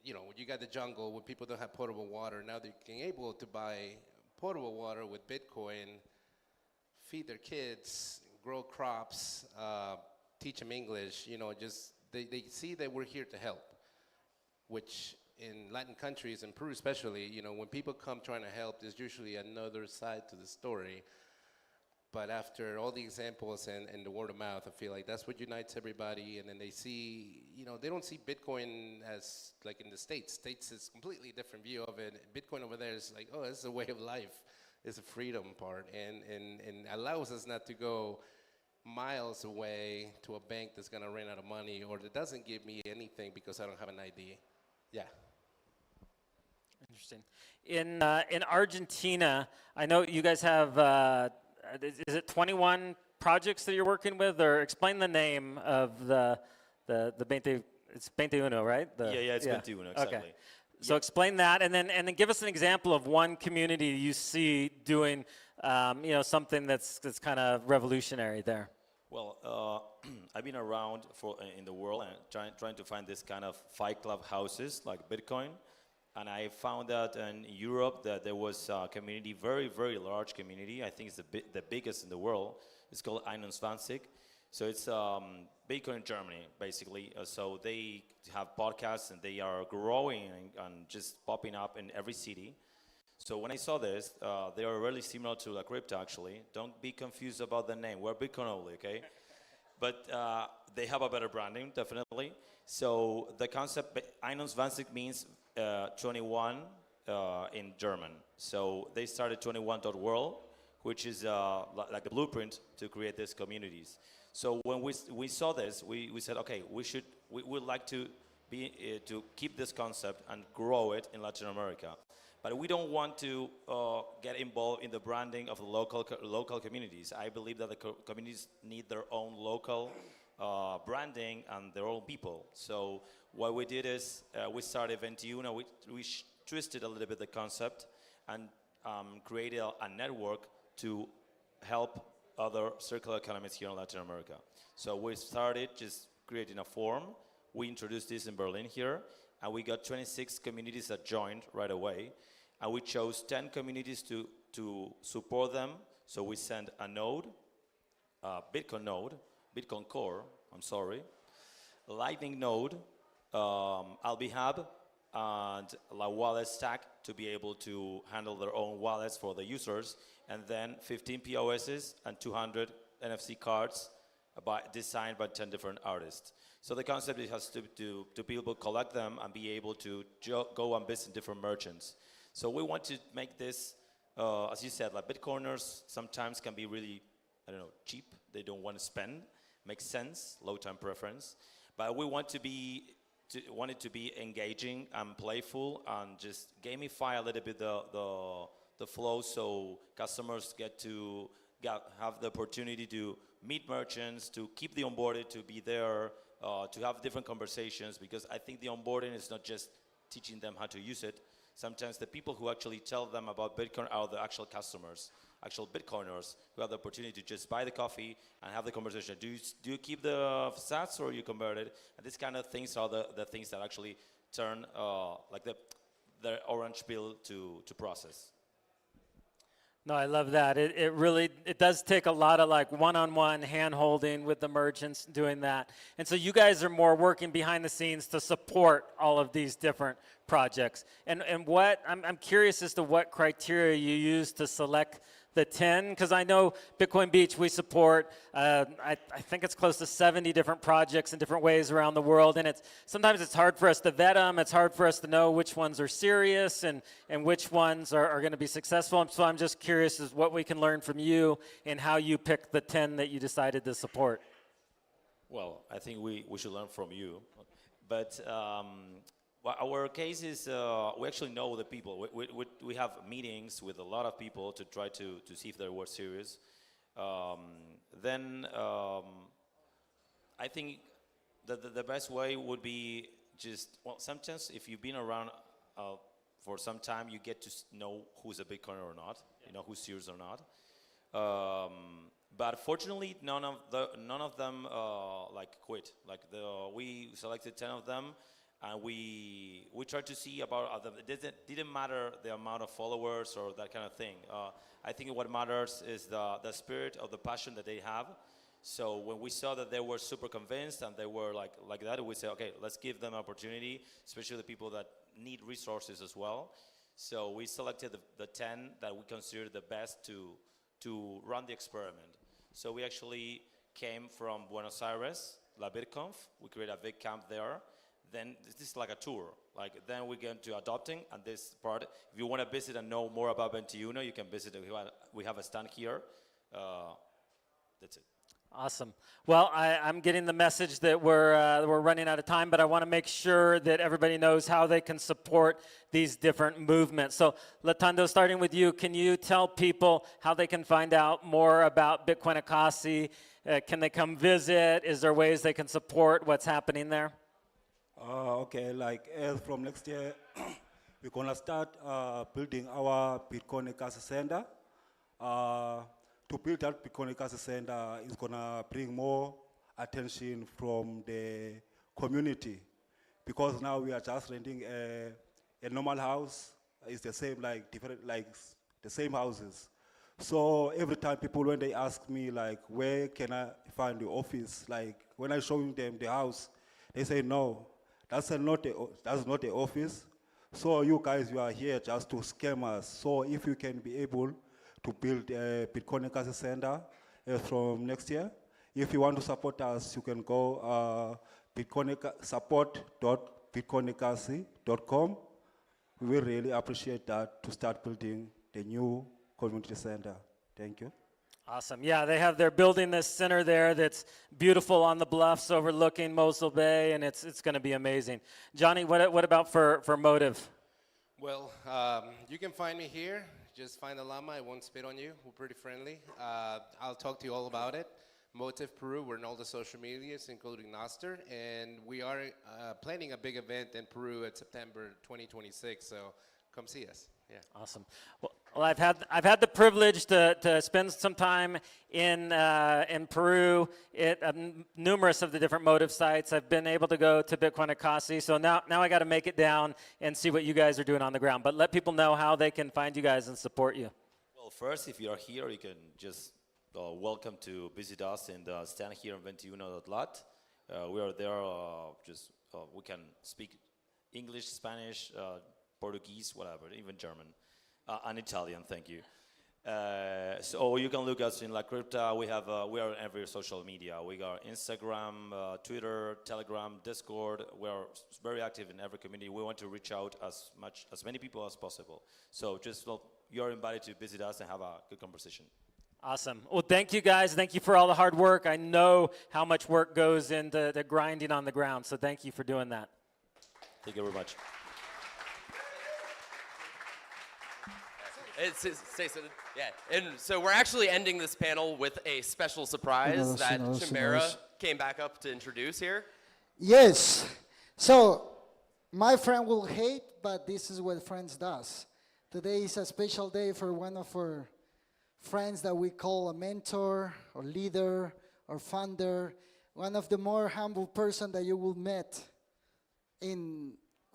when you got the jungle, when people don't have potable water, now they're able to buy potable water with Bitcoin, feed their kids, grow crops, teach them English, just they see that we're here to help, which in Latin countries, and Peru especially, when people come trying to help, there's usually another side to the story. But after all the examples and the word of mouth, I feel like that's what unites everybody. And then they see, they don't see Bitcoin as like in the States. States is completely different view of it. Bitcoin over there is like, oh, it's a way of life. It's a freedom part. And allows us not to go miles away to a bank that's going to run out of money or that doesn't give me anything because I don't have an ID. Yeah. Interesting. In Argentina, I know you guys have, is it 21 projects that you're working with, or explain the name of the 20, it's 21, right? Yeah, it's 21, exactly. Okay. So explain that, and then give us an example of one community you see doing, something that's kind of revolutionary there. Well, I've been around in the world and trying to find this kind of fight club houses like Bitcoin. And I found that in Europe that there was a community, very, very large community. I think it's the biggest in the world. It's called 21. So it's Bitcoin in Germany, basically. So they have podcasts and they are growing and just popping up in every city. So when I saw this, they are really similar to La Crypto, actually. Don't be confused about the name. We're Bitcoin only, okay? But they have a better branding, definitely. So the concept, 21 means 21 in German. So they started 21.world, which is like the blueprint to create these communities. So when we saw this, we said, okay, we would like to keep this concept and grow it in Latin America. But we don't want to get involved in the branding of the local communities. I believe that the communities need their own local branding and their own people. So what we did is we started 21. We twisted a little bit the concept and created a network to help other circular economies here in Latin America. So we started just creating a forum. We introduced this in Berlin here, and we got 26 communities that joined right away. And we chose 10 communities to support them. So we sent a node, Bitcoin Core, Lightning node, Albi Hub, and La Wallet Stack to be able to handle their own wallets for the users, and then 15 POSs and 200 NFC cards designed by 10 different artists. So the concept is to be able to collect them and be able to go and visit different merchants. So we want to make this, as you said, like Bitcoiners sometimes can be really, cheap. They don't want to spend. Makes sense, low time preference. But we want it to be engaging and playful and just gamify a little bit the flow, so customers have the opportunity to meet merchants, to keep the onboarded, to be there, to have different conversations, because I think the onboarding is not just teaching them how to use it. Sometimes the people who actually tell them about Bitcoin are the actual customers, actual Bitcoiners, who have the opportunity to just buy the coffee and have the conversation. Do you keep the sats or you convert it? And these kind of things are the things that actually turn like the orange pill to process. No, I love that. It really does take a lot of like one-on-one hand-holding with the merchants doing that. And so you guys are more working behind the scenes to support all of these different projects. And what I'm curious as to what criteria you use to select the 10, because I know Bitcoin Beach, we support, I think it's close to 70 different projects in different ways around the world, and sometimes it's hard for us to vet them, it's hard for us to know which ones are serious and which ones are going to be successful, so I'm just curious as what we can learn from you and how you picked the 10 that you decided to support. Well, I think we should learn from you, but Well, our case is we actually know the people. We have meetings with a lot of people to try to see if they were serious. Then I think that the best way would be just, well, sometimes if you've been around for some time, you get to know who's a Bitcoiner or not, you know, who's serious or not. But fortunately, none of them like quit. Like we selected 10 of them, and we tried to see about them. It didn't matter the amount of followers or that kind of thing. I think what matters is the spirit of the passion that they have. So when we saw that they were super convinced and they were like that, we said, okay, let's give them an opportunity, especially the people that need resources as well. So we selected the 10 that we considered the best to run the experiment. So we actually came from Buenos Aires, La BitConf. We created a big camp there. Then this is like a tour. Like then we get to adopting, and this part, if you want to visit and know more about 21, you can visit. We have a stand here. That's it. Awesome. Well, I'm getting the message that we're running out of time, but I want to make sure that everybody knows how they can support these different movements. So, Latando, starting with you, can you tell people how they can find out more about Bitcoin Akasi? Can they come visit? Is there ways they can support what's happening there? Okay, like from next year, we're gonna start building our Bitcoin Akasi Center. To build that Bitcoin Akasi Center is gonna bring more attention from the community, because now we are just renting a normal house. It's the same, like different, like the same houses. So every time people, when they ask me like, where can I find the office? Like when I show them the house, they say no, that's not the office. So you guys, you are here just to scam us. So if you can be able to build a Bitcoin Akasi Center from next year. If you want to support us, you can go support.bitcoinakasi.com. We will really appreciate that to start building the new community center. Thank you. Awesome. Yeah, they're building this center there that's beautiful on the bluffs overlooking Mosul Bay, and it's going to be amazing. Johnny, what about for Motive? Well, you can find me here. Just find a llama. I won't spit on you. We're pretty friendly. I'll talk to you all about it. Motive Peru, we're in all the social medias, including Noster. And we are planning a big event in Peru at September 2026. So come see us. Yeah. Awesome. Well, I've had the privilege to spend some time in Peru at numerous of the different Motive sites. I've been able to go to Bitcoin Akasi, so now I got to make it down and see what you guys are doing on the ground. But let people know how they can find you guys and support you. Well, first, if you are here, you can just welcome to visit us and stand here on 21.lat. We are there. We can speak English, Spanish, Portuguese, whatever, even German. And Italian, thank you. So you can look us in La Crypta. We are on every social media. We got Instagram, Twitter, Telegram, Discord. We are very active in every community. We want to reach out as many people as possible. So you're invited to visit us and have a good conversation. Awesome. Well, thank you guys. Thank you for all the hard work. I know how much work goes into the grinding on the ground. So thank you for doing that. Thank you very much. And so we're actually ending this panel with a special surprise that Chimera came back up to introduce here. Yes. So my friend will hate, but this is what friends does. Today is a special day for one of our friends that we call a mentor or leader or founder, one of the more humble person that you will meet.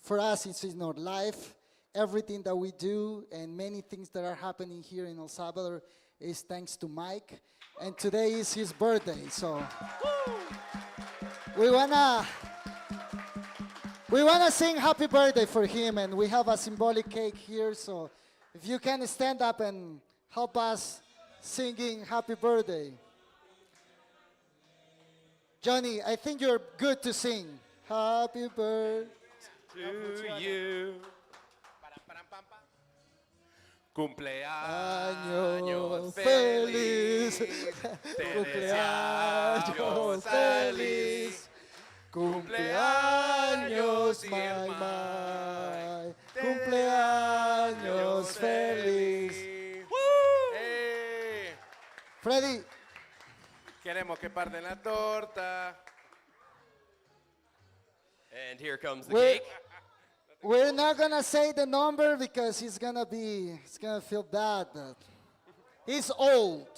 For us, it's in our life. Everything that we do and many things that are happening here in El Salvador is thanks to Mike. And today is his birthday, so we wanna sing happy birthday for him, and we have a symbolic cake here. So if you can stand up and help us singing happy birthday. Johnny, I think you're good to sing. Happy birthday to you. Cumpleaños feliz, cumpleaños feliz, Cumpleaños, Mai. Cumpleaños feliz. Freddy. Queremos que parten la torta. And here comes the We're- cake. We're not gonna say the number because he's gonna feel bad, but he's old.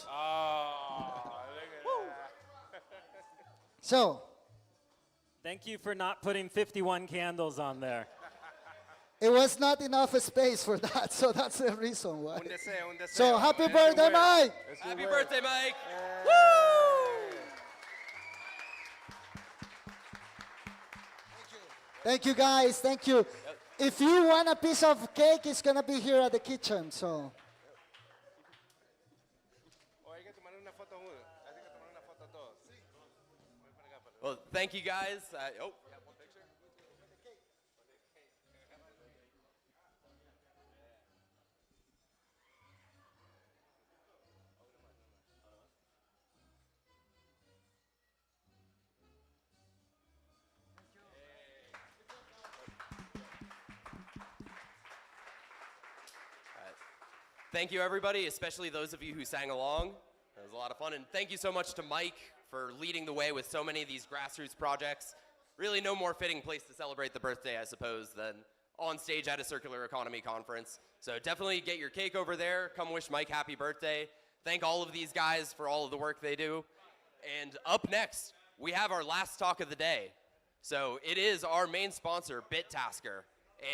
So, Thank you for not putting 51 candles on there. it was not enough space for that, so that's the reason why. Un deseo, un deseo. So, happy Es un birthday, buen- Mike! es un Happy buen- birthday, Mike. Thank you, guys. Thank you. If you want a piece of cake, it's gonna be here at the kitchen. So, Well, thank you guys. Oh, one picture. Thank you, everybody, especially those of you who sang along. It was a lot of fun. And thank you so much to Mike for leading the way with so many of these grassroots projects. Really no more fitting place to celebrate the birthday, I suppose, than on stage at a circular economy conference. So definitely get your cake over there. Come wish Mike happy birthday. Thank all of these guys for all of the work they do. And up next, we have our last talk of the day. So it is our main sponsor, BitTasker.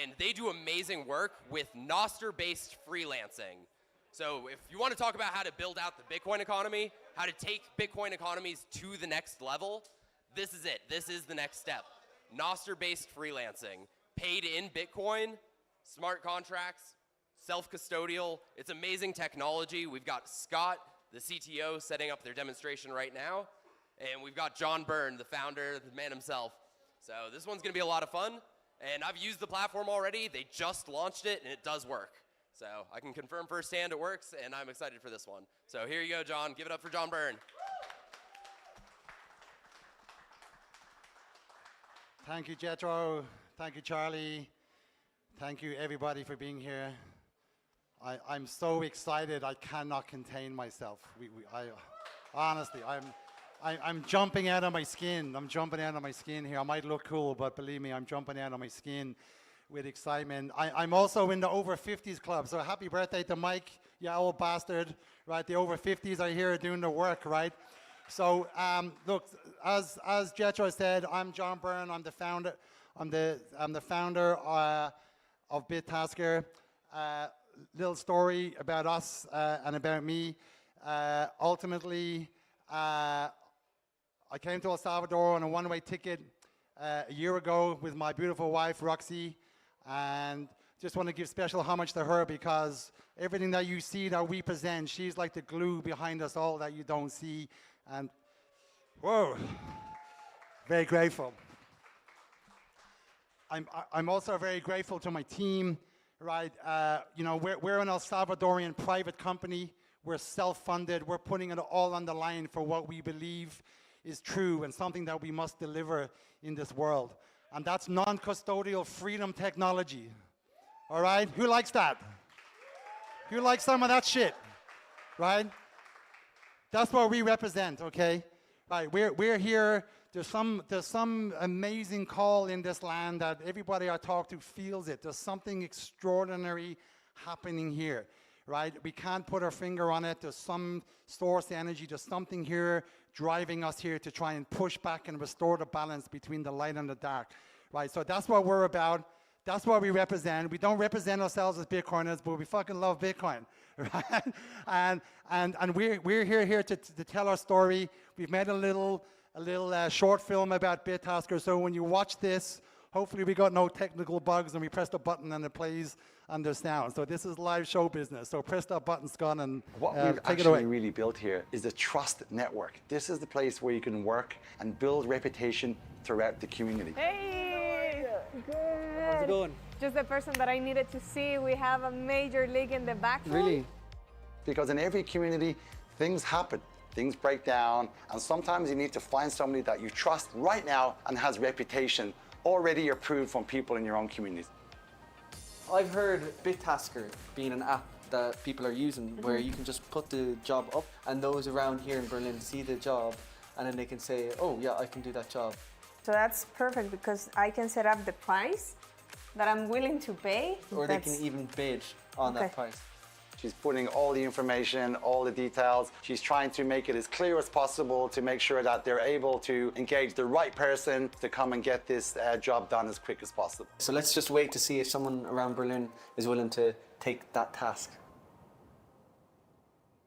And they do amazing work with Nostr-based freelancing. So if you want to talk about how to build out the Bitcoin economy, how to take Bitcoin economies to the next level, this is it. This is the next step. Nostr-based freelancing, paid in Bitcoin, smart contracts, self-custodial. It's amazing technology. We've got Scott, the CTO, setting up their demonstration right now. And we've got John Byrne, the founder, the man himself. So this one's going to be a lot of fun. And I've used the platform already. They just launched it, and it does work. So I can confirm firsthand it works, and I'm excited for this one. So here you go, John. Give it up for John Byrne. Thank you, Jethro. Thank you, Charlie. Thank you, everybody, for being here. I'm so excited. I cannot contain myself. Honestly, I'm jumping out of my skin. I'm jumping out of my skin here. I might look cool, but believe me, I'm jumping out of my skin with excitement. I'm also in the over 50s club, so happy birthday to Mike, you old bastard, right? The over 50s are here doing the work, right? So look, as Jethro said, I'm John Byrne. I'm the founder. I'm the founder of BitTasker. Little story about us and about me. Ultimately, I came to El Salvador on a one-way ticket a year ago with my beautiful wife, Roxy, and just want to give special homage to her because everything that you see that we present, she's like the glue behind us all that you don't see. And whoa, very grateful. I'm also very grateful to my team, right? You know, we're an El Salvadorian private company. We're self-funded. We're putting it all on the line for what we believe is true and something that we must deliver in this world. And that's non-custodial freedom technology. All right? Who likes that? Who likes some of that shit? Right? That's what we represent, okay? Right, we're here. There's some amazing call in this land that everybody I talk to feels it. There's something extraordinary happening here, right? We can't put our finger on it. There's some source energy. There's something here driving us here to try and push back and restore the balance between the light and the dark, right? So that's what we're about. That's what we represent. We don't represent ourselves as Bitcoiners, but we fucking love Bitcoin, right? And we're here to tell our story. We've made a little short film about BitTasker. So when you watch this, hopefully we got no technical bugs and we press the button and it plays and there's sound. So this is live show business. So press that button, Scott, and What we've take it away. actually really built here is the trust network. This is the place where you can work and build reputation throughout the community. Hey! Good. How's it going? Just the person that I needed to see. We have a major league in the background. Really? Because in every community, things happen. things break down, and sometimes you need to find somebody that you trust right now and has reputation already approved from people in your own communities. I've heard BitTasker being an app that people are using where you can just put the job up and those around here in Berlin see the job and then they can say, oh yeah, I can do that job. So that's perfect because I can set up the price that I'm willing to pay. Or they can even bid on that price. She's putting all the information, all the details. She's trying to make it as clear as possible to make sure that they're able to engage the right person to come and get this job done as quick as possible. So let's just wait to see if someone around Berlin is willing to take that task.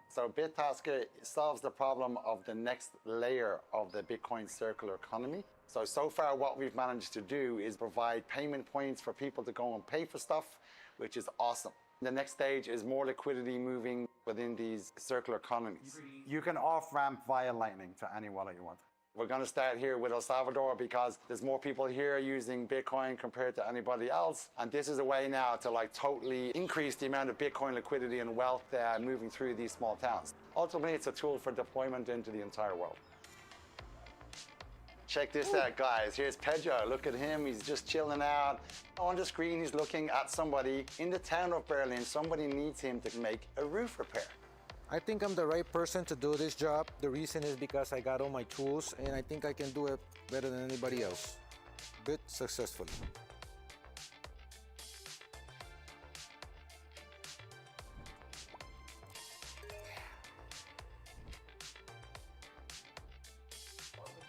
So BitTasker solves the problem of the next layer of the Bitcoin circular economy. So far what we've managed to do is provide payment points for people to go and pay for stuff, which is awesome. The next stage is more liquidity moving within these circular economies. You can off-ramp via Lightning to any wallet you want. We're going to start here with El Salvador because there's more people here using Bitcoin compared to anybody else. And this is a way now to totally increase the amount of Bitcoin liquidity and wealth moving through these small towns. Ultimately, it's a tool for deployment into the entire world. Check this out, guys. Here's Pedro. Look at him. He's just chilling out. On the screen, he's looking at somebody in the town of Berlin. Somebody needs him to make a roof repair. I think I'm the right person to do this job. The reason is because I got all my tools and I think I can do it better than anybody else. Bit successfully.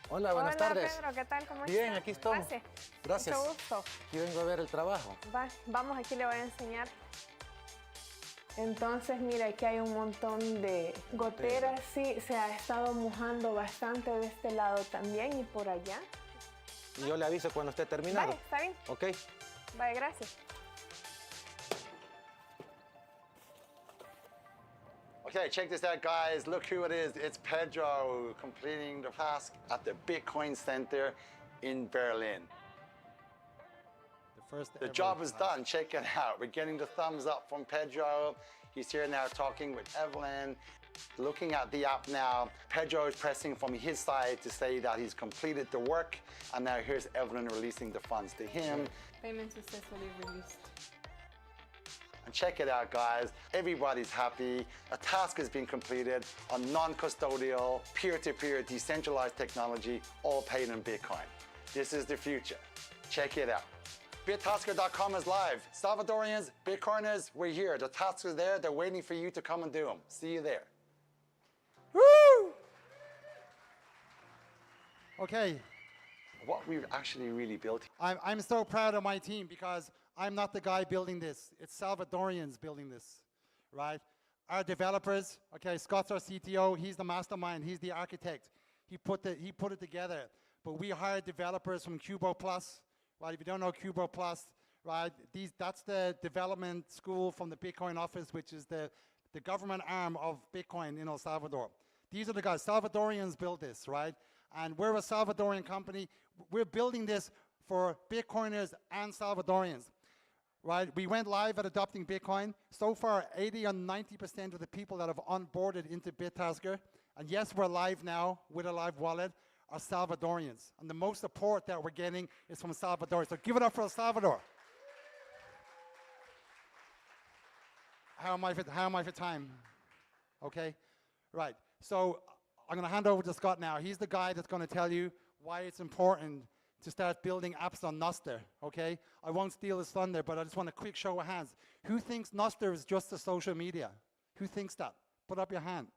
Hola, buenas tardes. Pedro, ¿qué tal? ¿Cómo Bien, estás? aquí estamos. Pase. Gracias. Mucho gusto. Aquí vengo a ver el trabajo. Vamos, aquí le voy a enseñar. Entonces, mira, aquí hay un montón de goteras. Sí, se ha estado mojando bastante de este lado también y por allá. Y yo le aviso cuando esté terminado. Vale, está bien. Ok. Vale, gracias. Okay, check this out, guys. Look who it is. It's Pedro completing the task at the Bitcoin Center in Berlin. The job is done. Check it out. We're getting the thumbs up from Pedro. He's here now talking with Evelyn. Looking at the app now, Pedro is pressing from his side to say that he's completed the work. And now here's Evelyn releasing the funds to him. Payment successfully released. And check it out, guys. Everybody's happy. A task has been completed on non-custodial, peer-to-peer, decentralized technology, all paid in Bitcoin. This is the future. Check it out. BitTasker.com is live. Salvadorians, Bitcoiners, we're here. The tasks are there. They're waiting for you to come and do them. See you there. Woo! Okay. What we've actually really built. I'm so proud of my team because I'm not the guy building this. It's Salvadorians building this, right? Our developers, okay, Scott's our CTO. He's the mastermind. He's the architect. He put it together. But we hired developers from Cubo Plus, right? If you don't know Cubo Plus, right? That's the development school from the Bitcoin office, which is the government arm of Bitcoin in El Salvador. These are the guys. Salvadorians built this, right? And we're a Salvadorian company. We're building this for Bitcoiners and Salvadorians. Right, we went live at adopting Bitcoin. So far, 80 or 90% of the people that have onboarded into BitTasker, and yes, we're live now with a live wallet, are Salvadorians. And the most support that we're getting is from Salvador. So give it up for El Salvador. How am I for time? Okay, right. So I'm going to hand over to Scott now. He's the guy that's going to tell you why it's important to start building apps on Nostr, okay? I won't steal his thunder, but I just want a quick show of hands. Who thinks Nostr is just a social media? Who thinks that? Put up your hand.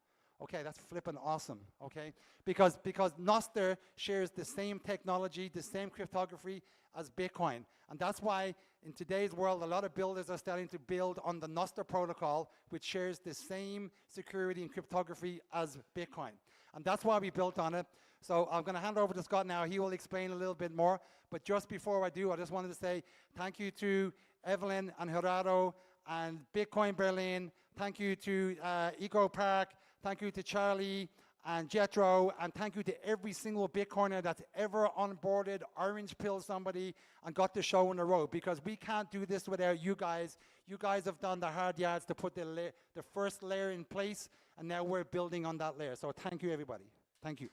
Okay, that's flipping awesome, okay? Because Nostr shares the same technology, the same cryptography as Bitcoin. And that's why in today's world, a lot of builders are starting to build on the Nostr protocol, which shares the same security and cryptography as Bitcoin. And that's why we built on it. So I'm going to hand over to Scott now. He will explain a little bit more. But just before I do, I just wanted to say thank you to Evelyn and Gerardo and Bitcoin Berlin. Thank you to Eco Park. Thank you to Charlie and Jethro, and thank you to every single Bitcoiner that's ever onboarded, orange pilled somebody, and got the show on the road, because we can't do this without you guys. You guys have done the hard yards to put the first layer in place, and now we're building on that layer. So thank you, everybody. Thank you.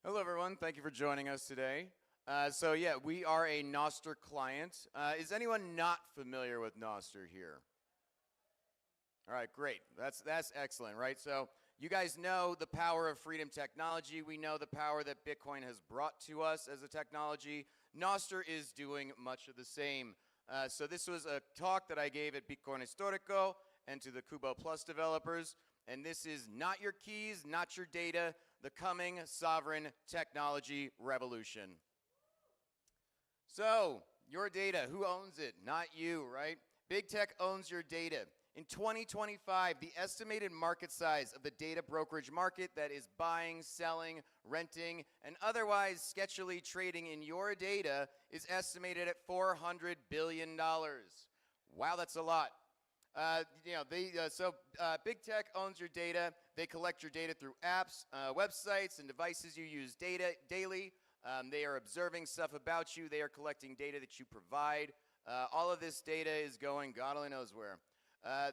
Hello, everyone. Thank you for joining us today. So yeah, we are a Nostr client. Is anyone not familiar with Nostr here? All right, great. That's excellent, right? So you guys know the power of freedom technology. We know the power that Bitcoin has brought to us as a technology. Nostr is doing much of the same. So this was a talk that I gave at Bitcoin Histórico and to the Kubo Plus developers. And this is not your keys, not your data, the coming sovereign technology revolution. So, your data, who owns it? Not you, right? Big tech owns your data. In 2025, the estimated market size of the data brokerage market that is buying, selling, renting, and otherwise sketchily trading in your data is estimated at $400 billion. Wow, that's a lot. Big tech owns your data. They collect your data through apps, websites, and devices you use daily. They are observing stuff about you. They are collecting data that you provide. All of this data is going God only knows where.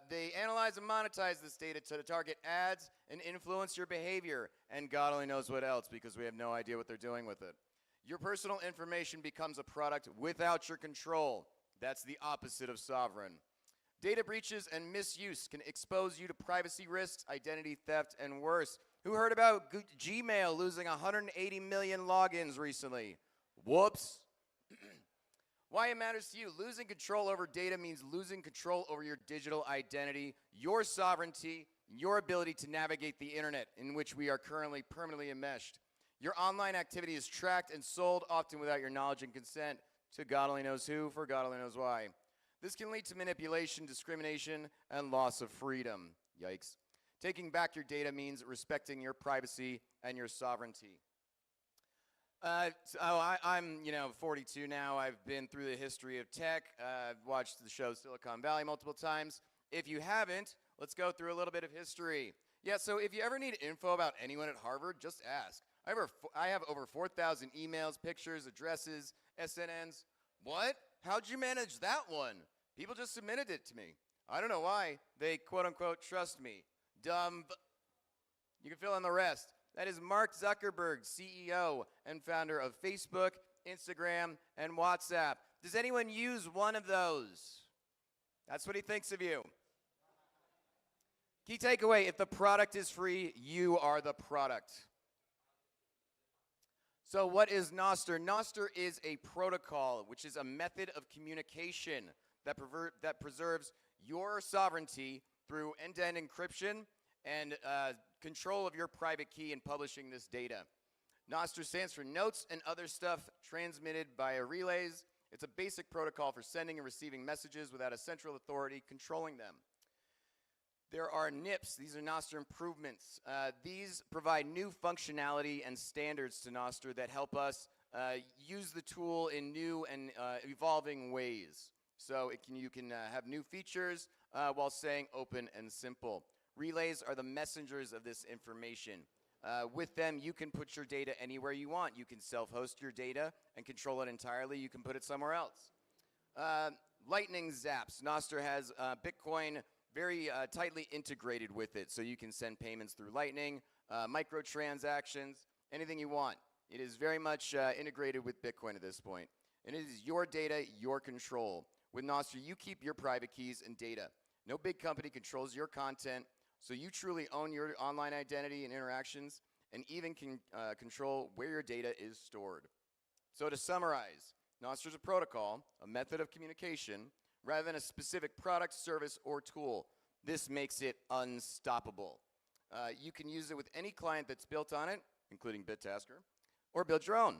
They analyze and monetize this data to target ads and influence your behavior, and God only knows what else, because we have no idea what they're doing with it. Your personal information becomes a product without your control. That's the opposite of sovereign. Data breaches and misuse can expose you to privacy risks, identity theft, and worse. Who heard about Gmail losing 180 million logins recently? Whoops. Why it matters to you. Losing control over data means losing control over your digital identity, your sovereignty, your ability to navigate the internet, in which we are currently permanently enmeshed. Your online activity is tracked and sold, often without your knowledge and consent, to God only knows who, for God only knows why. This can lead to manipulation, discrimination, and loss of freedom. Yikes. Taking back your data means respecting your privacy and your sovereignty. I'm 42 now. I've been through the history of tech. I've watched the show Silicon Valley multiple times. If you haven't, let's go through a little bit of history. Yeah, so if you ever need info about anyone at Harvard, just ask. I have over 4,000 emails, pictures, addresses, SNNs. What? How'd you manage that one? People just submitted it to me. I don't know why. They, quote unquote, trust me. Dumb. You can fill in the rest. That is Mark Zuckerberg, CEO and founder of Facebook, Instagram, and WhatsApp. Does anyone use one of those? That's what he thinks of you. Key takeaway, if the product is free, you are the product. So what is Nostr? Nostr is a protocol, which is a method of communication that preserves your sovereignty through end-to-end encryption and control of your private key in publishing this data. Nostr stands for Notes and Other Stuff Transmitted via Relays. It's a basic protocol for sending and receiving messages without a central authority controlling them. There are NIPs. These are Nostr improvements. These provide new functionality and standards to Nostr that help us use the tool in new and evolving ways. So you can have new features while staying open and simple. Relays are the messengers of this information. With them, you can put your data anywhere you want. You can self-host your data and control it entirely. You can put it somewhere else. Lightning zaps. Nostr has Bitcoin very tightly integrated with it, so you can send payments through Lightning, microtransactions, anything you want. It is very much integrated with Bitcoin at this point. And it is your data, your control. With Nostr, you keep your private keys and data. No big company controls your content, so you truly own your online identity and interactions, and even can control where your data is stored. So to summarize, Nostr is a protocol, a method of communication, rather than a specific product, service, or tool. This makes it unstoppable. You can use it with any client that's built on it, including BitTasker, or build your own.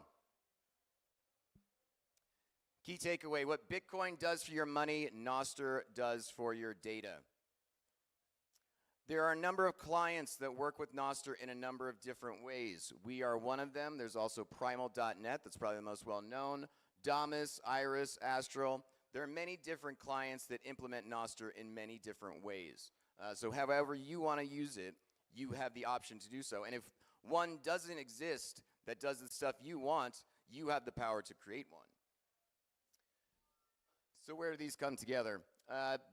Key takeaway, what Bitcoin does for your money, Nostr does for your data. There are a number of clients that work with Nostr in a number of different ways. We are one of them. There's also Primal.net, that's probably the most well-known. Damus, Iris, Astral. There are many different clients that implement Nostr in many different ways. So however you want to use it, you have the option to do so. And if one doesn't exist that does the stuff you want, you have the power to create one. So where do these come together?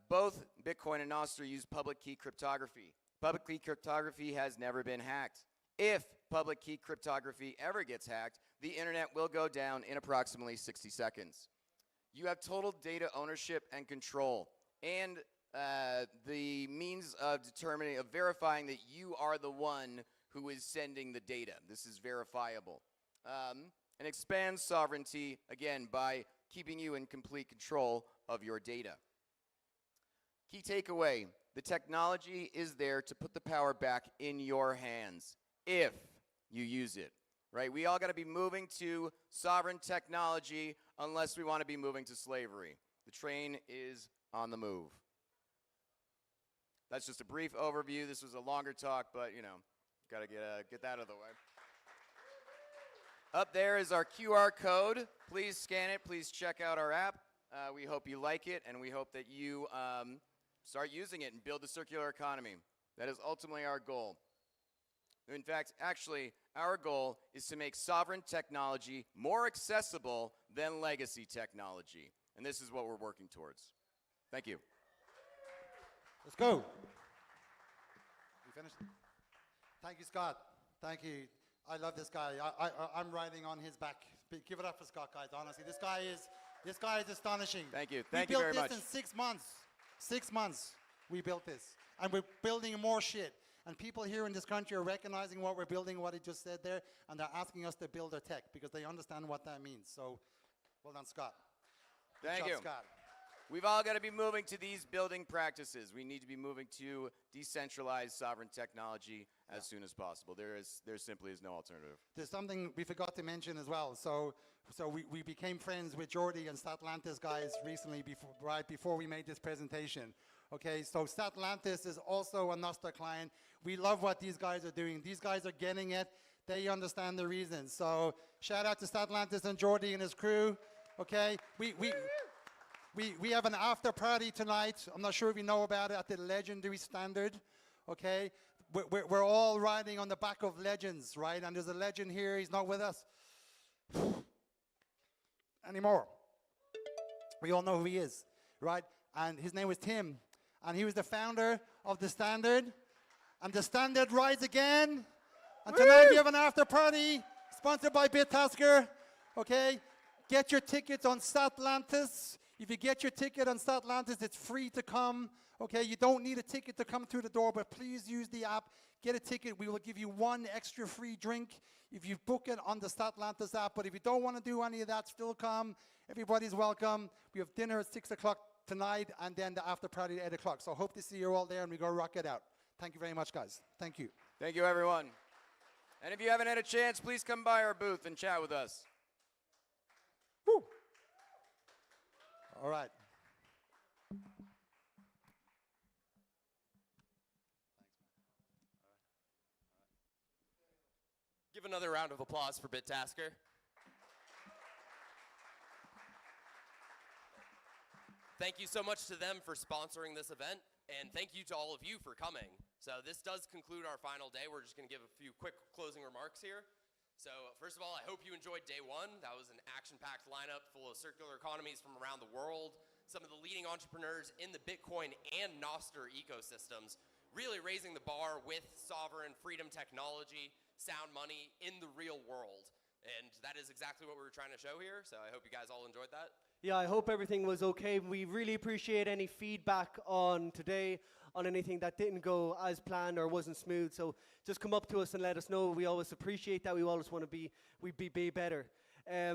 Both Bitcoin and Nostr use public key cryptography. Public key cryptography has never been hacked. If public key cryptography ever gets hacked, the internet will go down in approximately 60 seconds. You have total data ownership and control, and the means of verifying that you are the one who is sending the data. This is verifiable. And expands sovereignty, again, by keeping you in complete control of your data. Key takeaway, the technology is there to put the power back in your hands if you use it, right? We all got to be moving to sovereign technology unless we want to be moving to slavery. The train is on the move. That's just a brief overview. This was a longer talk, but, you know, got to get that out of the way. Up there is our QR code. Please scan it. Please check out our app. We hope you like it, and we hope that you start using it and build the circular economy. That is ultimately our goal. In fact, actually, our goal is to make sovereign technology more accessible than legacy technology. And this is what we're working towards. Thank you. Let's go. We finished? Thank you, Scott. Thank you. I love this guy. I'm riding on his back. Give it up for Scott, guys. Honestly, this guy is astonishing. Thank you. Thank you very much. We built this in 6 months. 6 months we built this. And we're building more shit. And people here in this country are recognizing what we're building, what he just said there, and they're asking us to build their tech because they understand what that means. So, well done, Scott. Thank you. Scott. We've all got to be moving to these building practices. We need to be moving to decentralized sovereign technology as soon as possible. There simply is no alternative. There's something we forgot to mention as well. So we became friends with Jordi and Statlantis guys recently, right before we made this presentation. Okay, so Statlantis is also a Nostr client. We love what these guys are doing. These guys are getting it. They understand the reasons. So shout out to Statlantis and Jordi and his crew. Okay, we have an after party tonight. I'm not sure if you know about it, at the Legendary Standard. Okay, we're all riding on the back of legends, right? And there's a legend here. He's not with us anymore. We all know who he is, right? And his name was Tim. And he was the founder of the Standard. And the Standard rides again. And tonight we have an after party sponsored by BitTasker. Okay, get your tickets on Statlantis. If you get your ticket on Statlantis, it's free to come. Okay, you don't need a ticket to come through the door, but please use the app. Get a ticket. We will give you 1 extra free drink if you book it on the Statlantis app. But if you don't want to do any of that, still come. Everybody's welcome. We have dinner at 6 o'clock tonight, and then the after party at 8 o'clock. So I hope to see you all there, and we go rock it out. Thank you very much, guys. Thank you. Thank you, everyone. And if you haven't had a chance, please come by our booth and chat with us. Woo. All right. Give another round of applause for BitTasker. Thank you so much to them for sponsoring this event, and thank you to all of you for coming. So this does conclude our final day. We're just going to give a few quick closing remarks here. So first of all, I hope you enjoyed day one. That was an action-packed lineup full of circular economies from around the world, some of the leading entrepreneurs in the Bitcoin and Nostr ecosystems, really raising the bar with sovereign freedom technology, sound money in the real world. And that is exactly what we were trying to show here, so I hope you guys all enjoyed that. Yeah, I hope everything was okay. We really appreciate any feedback on today, on anything that didn't go as planned or wasn't smooth. So just come up to us and let us know. We always appreciate that. We always want to be better.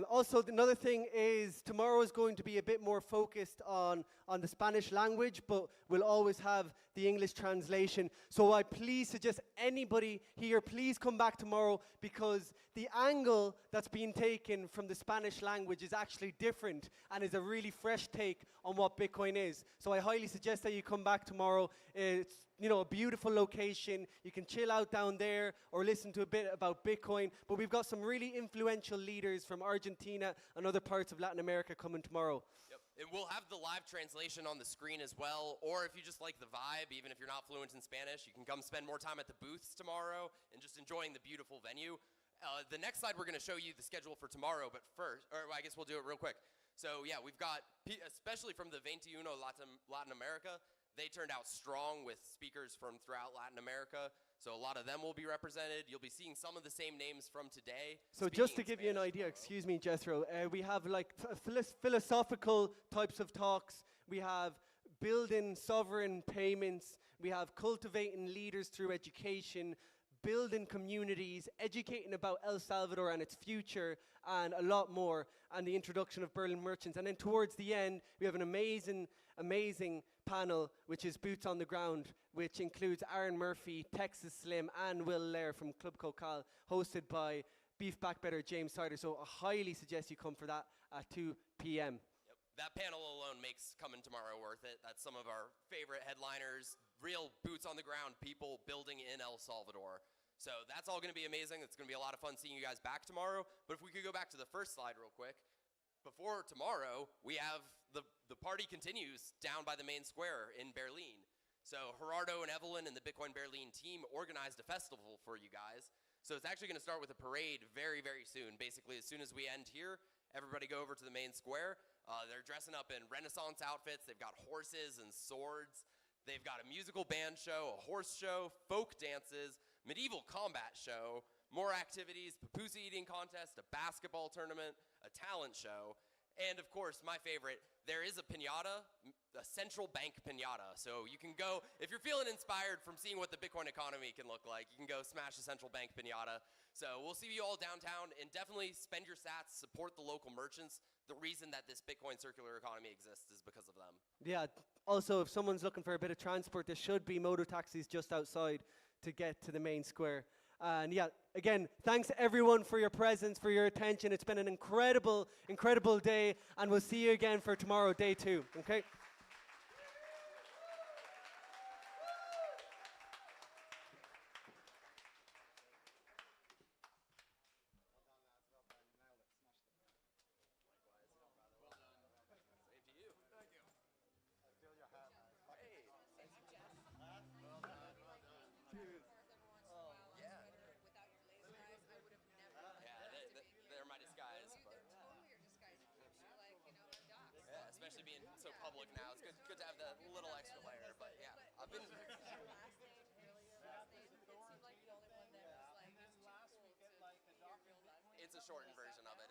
Also, another thing is tomorrow is going to be a bit more focused on the Spanish language, but we'll always have the English translation. So I please suggest anybody here, please come back tomorrow, because the angle that's being taken from the Spanish language is actually different and is a really fresh take on what Bitcoin is. So I highly suggest that you come back tomorrow. It's a beautiful location. You can chill out down there or listen to a bit about Bitcoin. But we've got some really influential leaders from Argentina and other parts of Latin America coming tomorrow. Yep. And we'll have the live translation on the screen as well. Or if you just like the vibe, even if you're not fluent in Spanish, you can come spend more time at the booths tomorrow and just enjoying the beautiful venue. The next slide, we're going to show you the schedule for tomorrow. But first, or I guess we'll do it real quick. So yeah, we've got, especially from the 21 Latin America, they turned out strong with speakers from throughout Latin America. So a lot of them will be represented. You'll be seeing some of the same names from today. So just to give you an idea, excuse me, Jethro, we have like philosophical types of talks. We have building sovereign payments. We have cultivating leaders through education, building communities, educating about El Salvador and its future, and a lot more, and the introduction of Berlin merchants. And then towards the end, we have an amazing, amazing panel, which is Boots on the Ground, which includes Aaron Murphy, Texas Slim, and Will Lair from Club Cocal, hosted by Beef Backbetter James Sider. So I highly suggest you come for that at 2 p.m. Yep. That panel alone makes coming tomorrow worth it. That's some of our favorite headliners, real boots on the ground people building in El Salvador. So that's all going to be amazing. It's going to be a lot of fun seeing you guys back tomorrow. But if we could go back to the first slide real quick. Before tomorrow, we have the party continues down by the main square in Berlin. So Gerardo and Evelyn and the Bitcoin Berlin team organized a festival for you guys. So it's actually going to start with a parade very, very soon. Basically, as soon as we end here, everybody go over to the main square. They're dressing up in Renaissance outfits. They've got horses and swords. They've got a musical band show, a horse show, folk dances, medieval combat show, more activities, papoose eating contest, a basketball tournament, a talent show, and of course, my favorite, there is a piñata, a central bank piñata. So you can go, if you're feeling inspired from seeing what the Bitcoin economy can look like, you can go smash a central bank piñata. So we'll see you all downtown, and definitely spend your sats, support the local merchants. The reason that this Bitcoin circular economy exists is because of them. Yeah, also, if someone's looking for a bit of transport, there should be motor taxis just outside to get to the main square. And yeah, again, thanks everyone for your presence, for your attention. It's been an incredible, incredible day, and we'll see you again for tomorrow, day 2, okay? Especially being so public now, it's good to have that little extra layer. But yeah, I've been. It's a shortened version of it.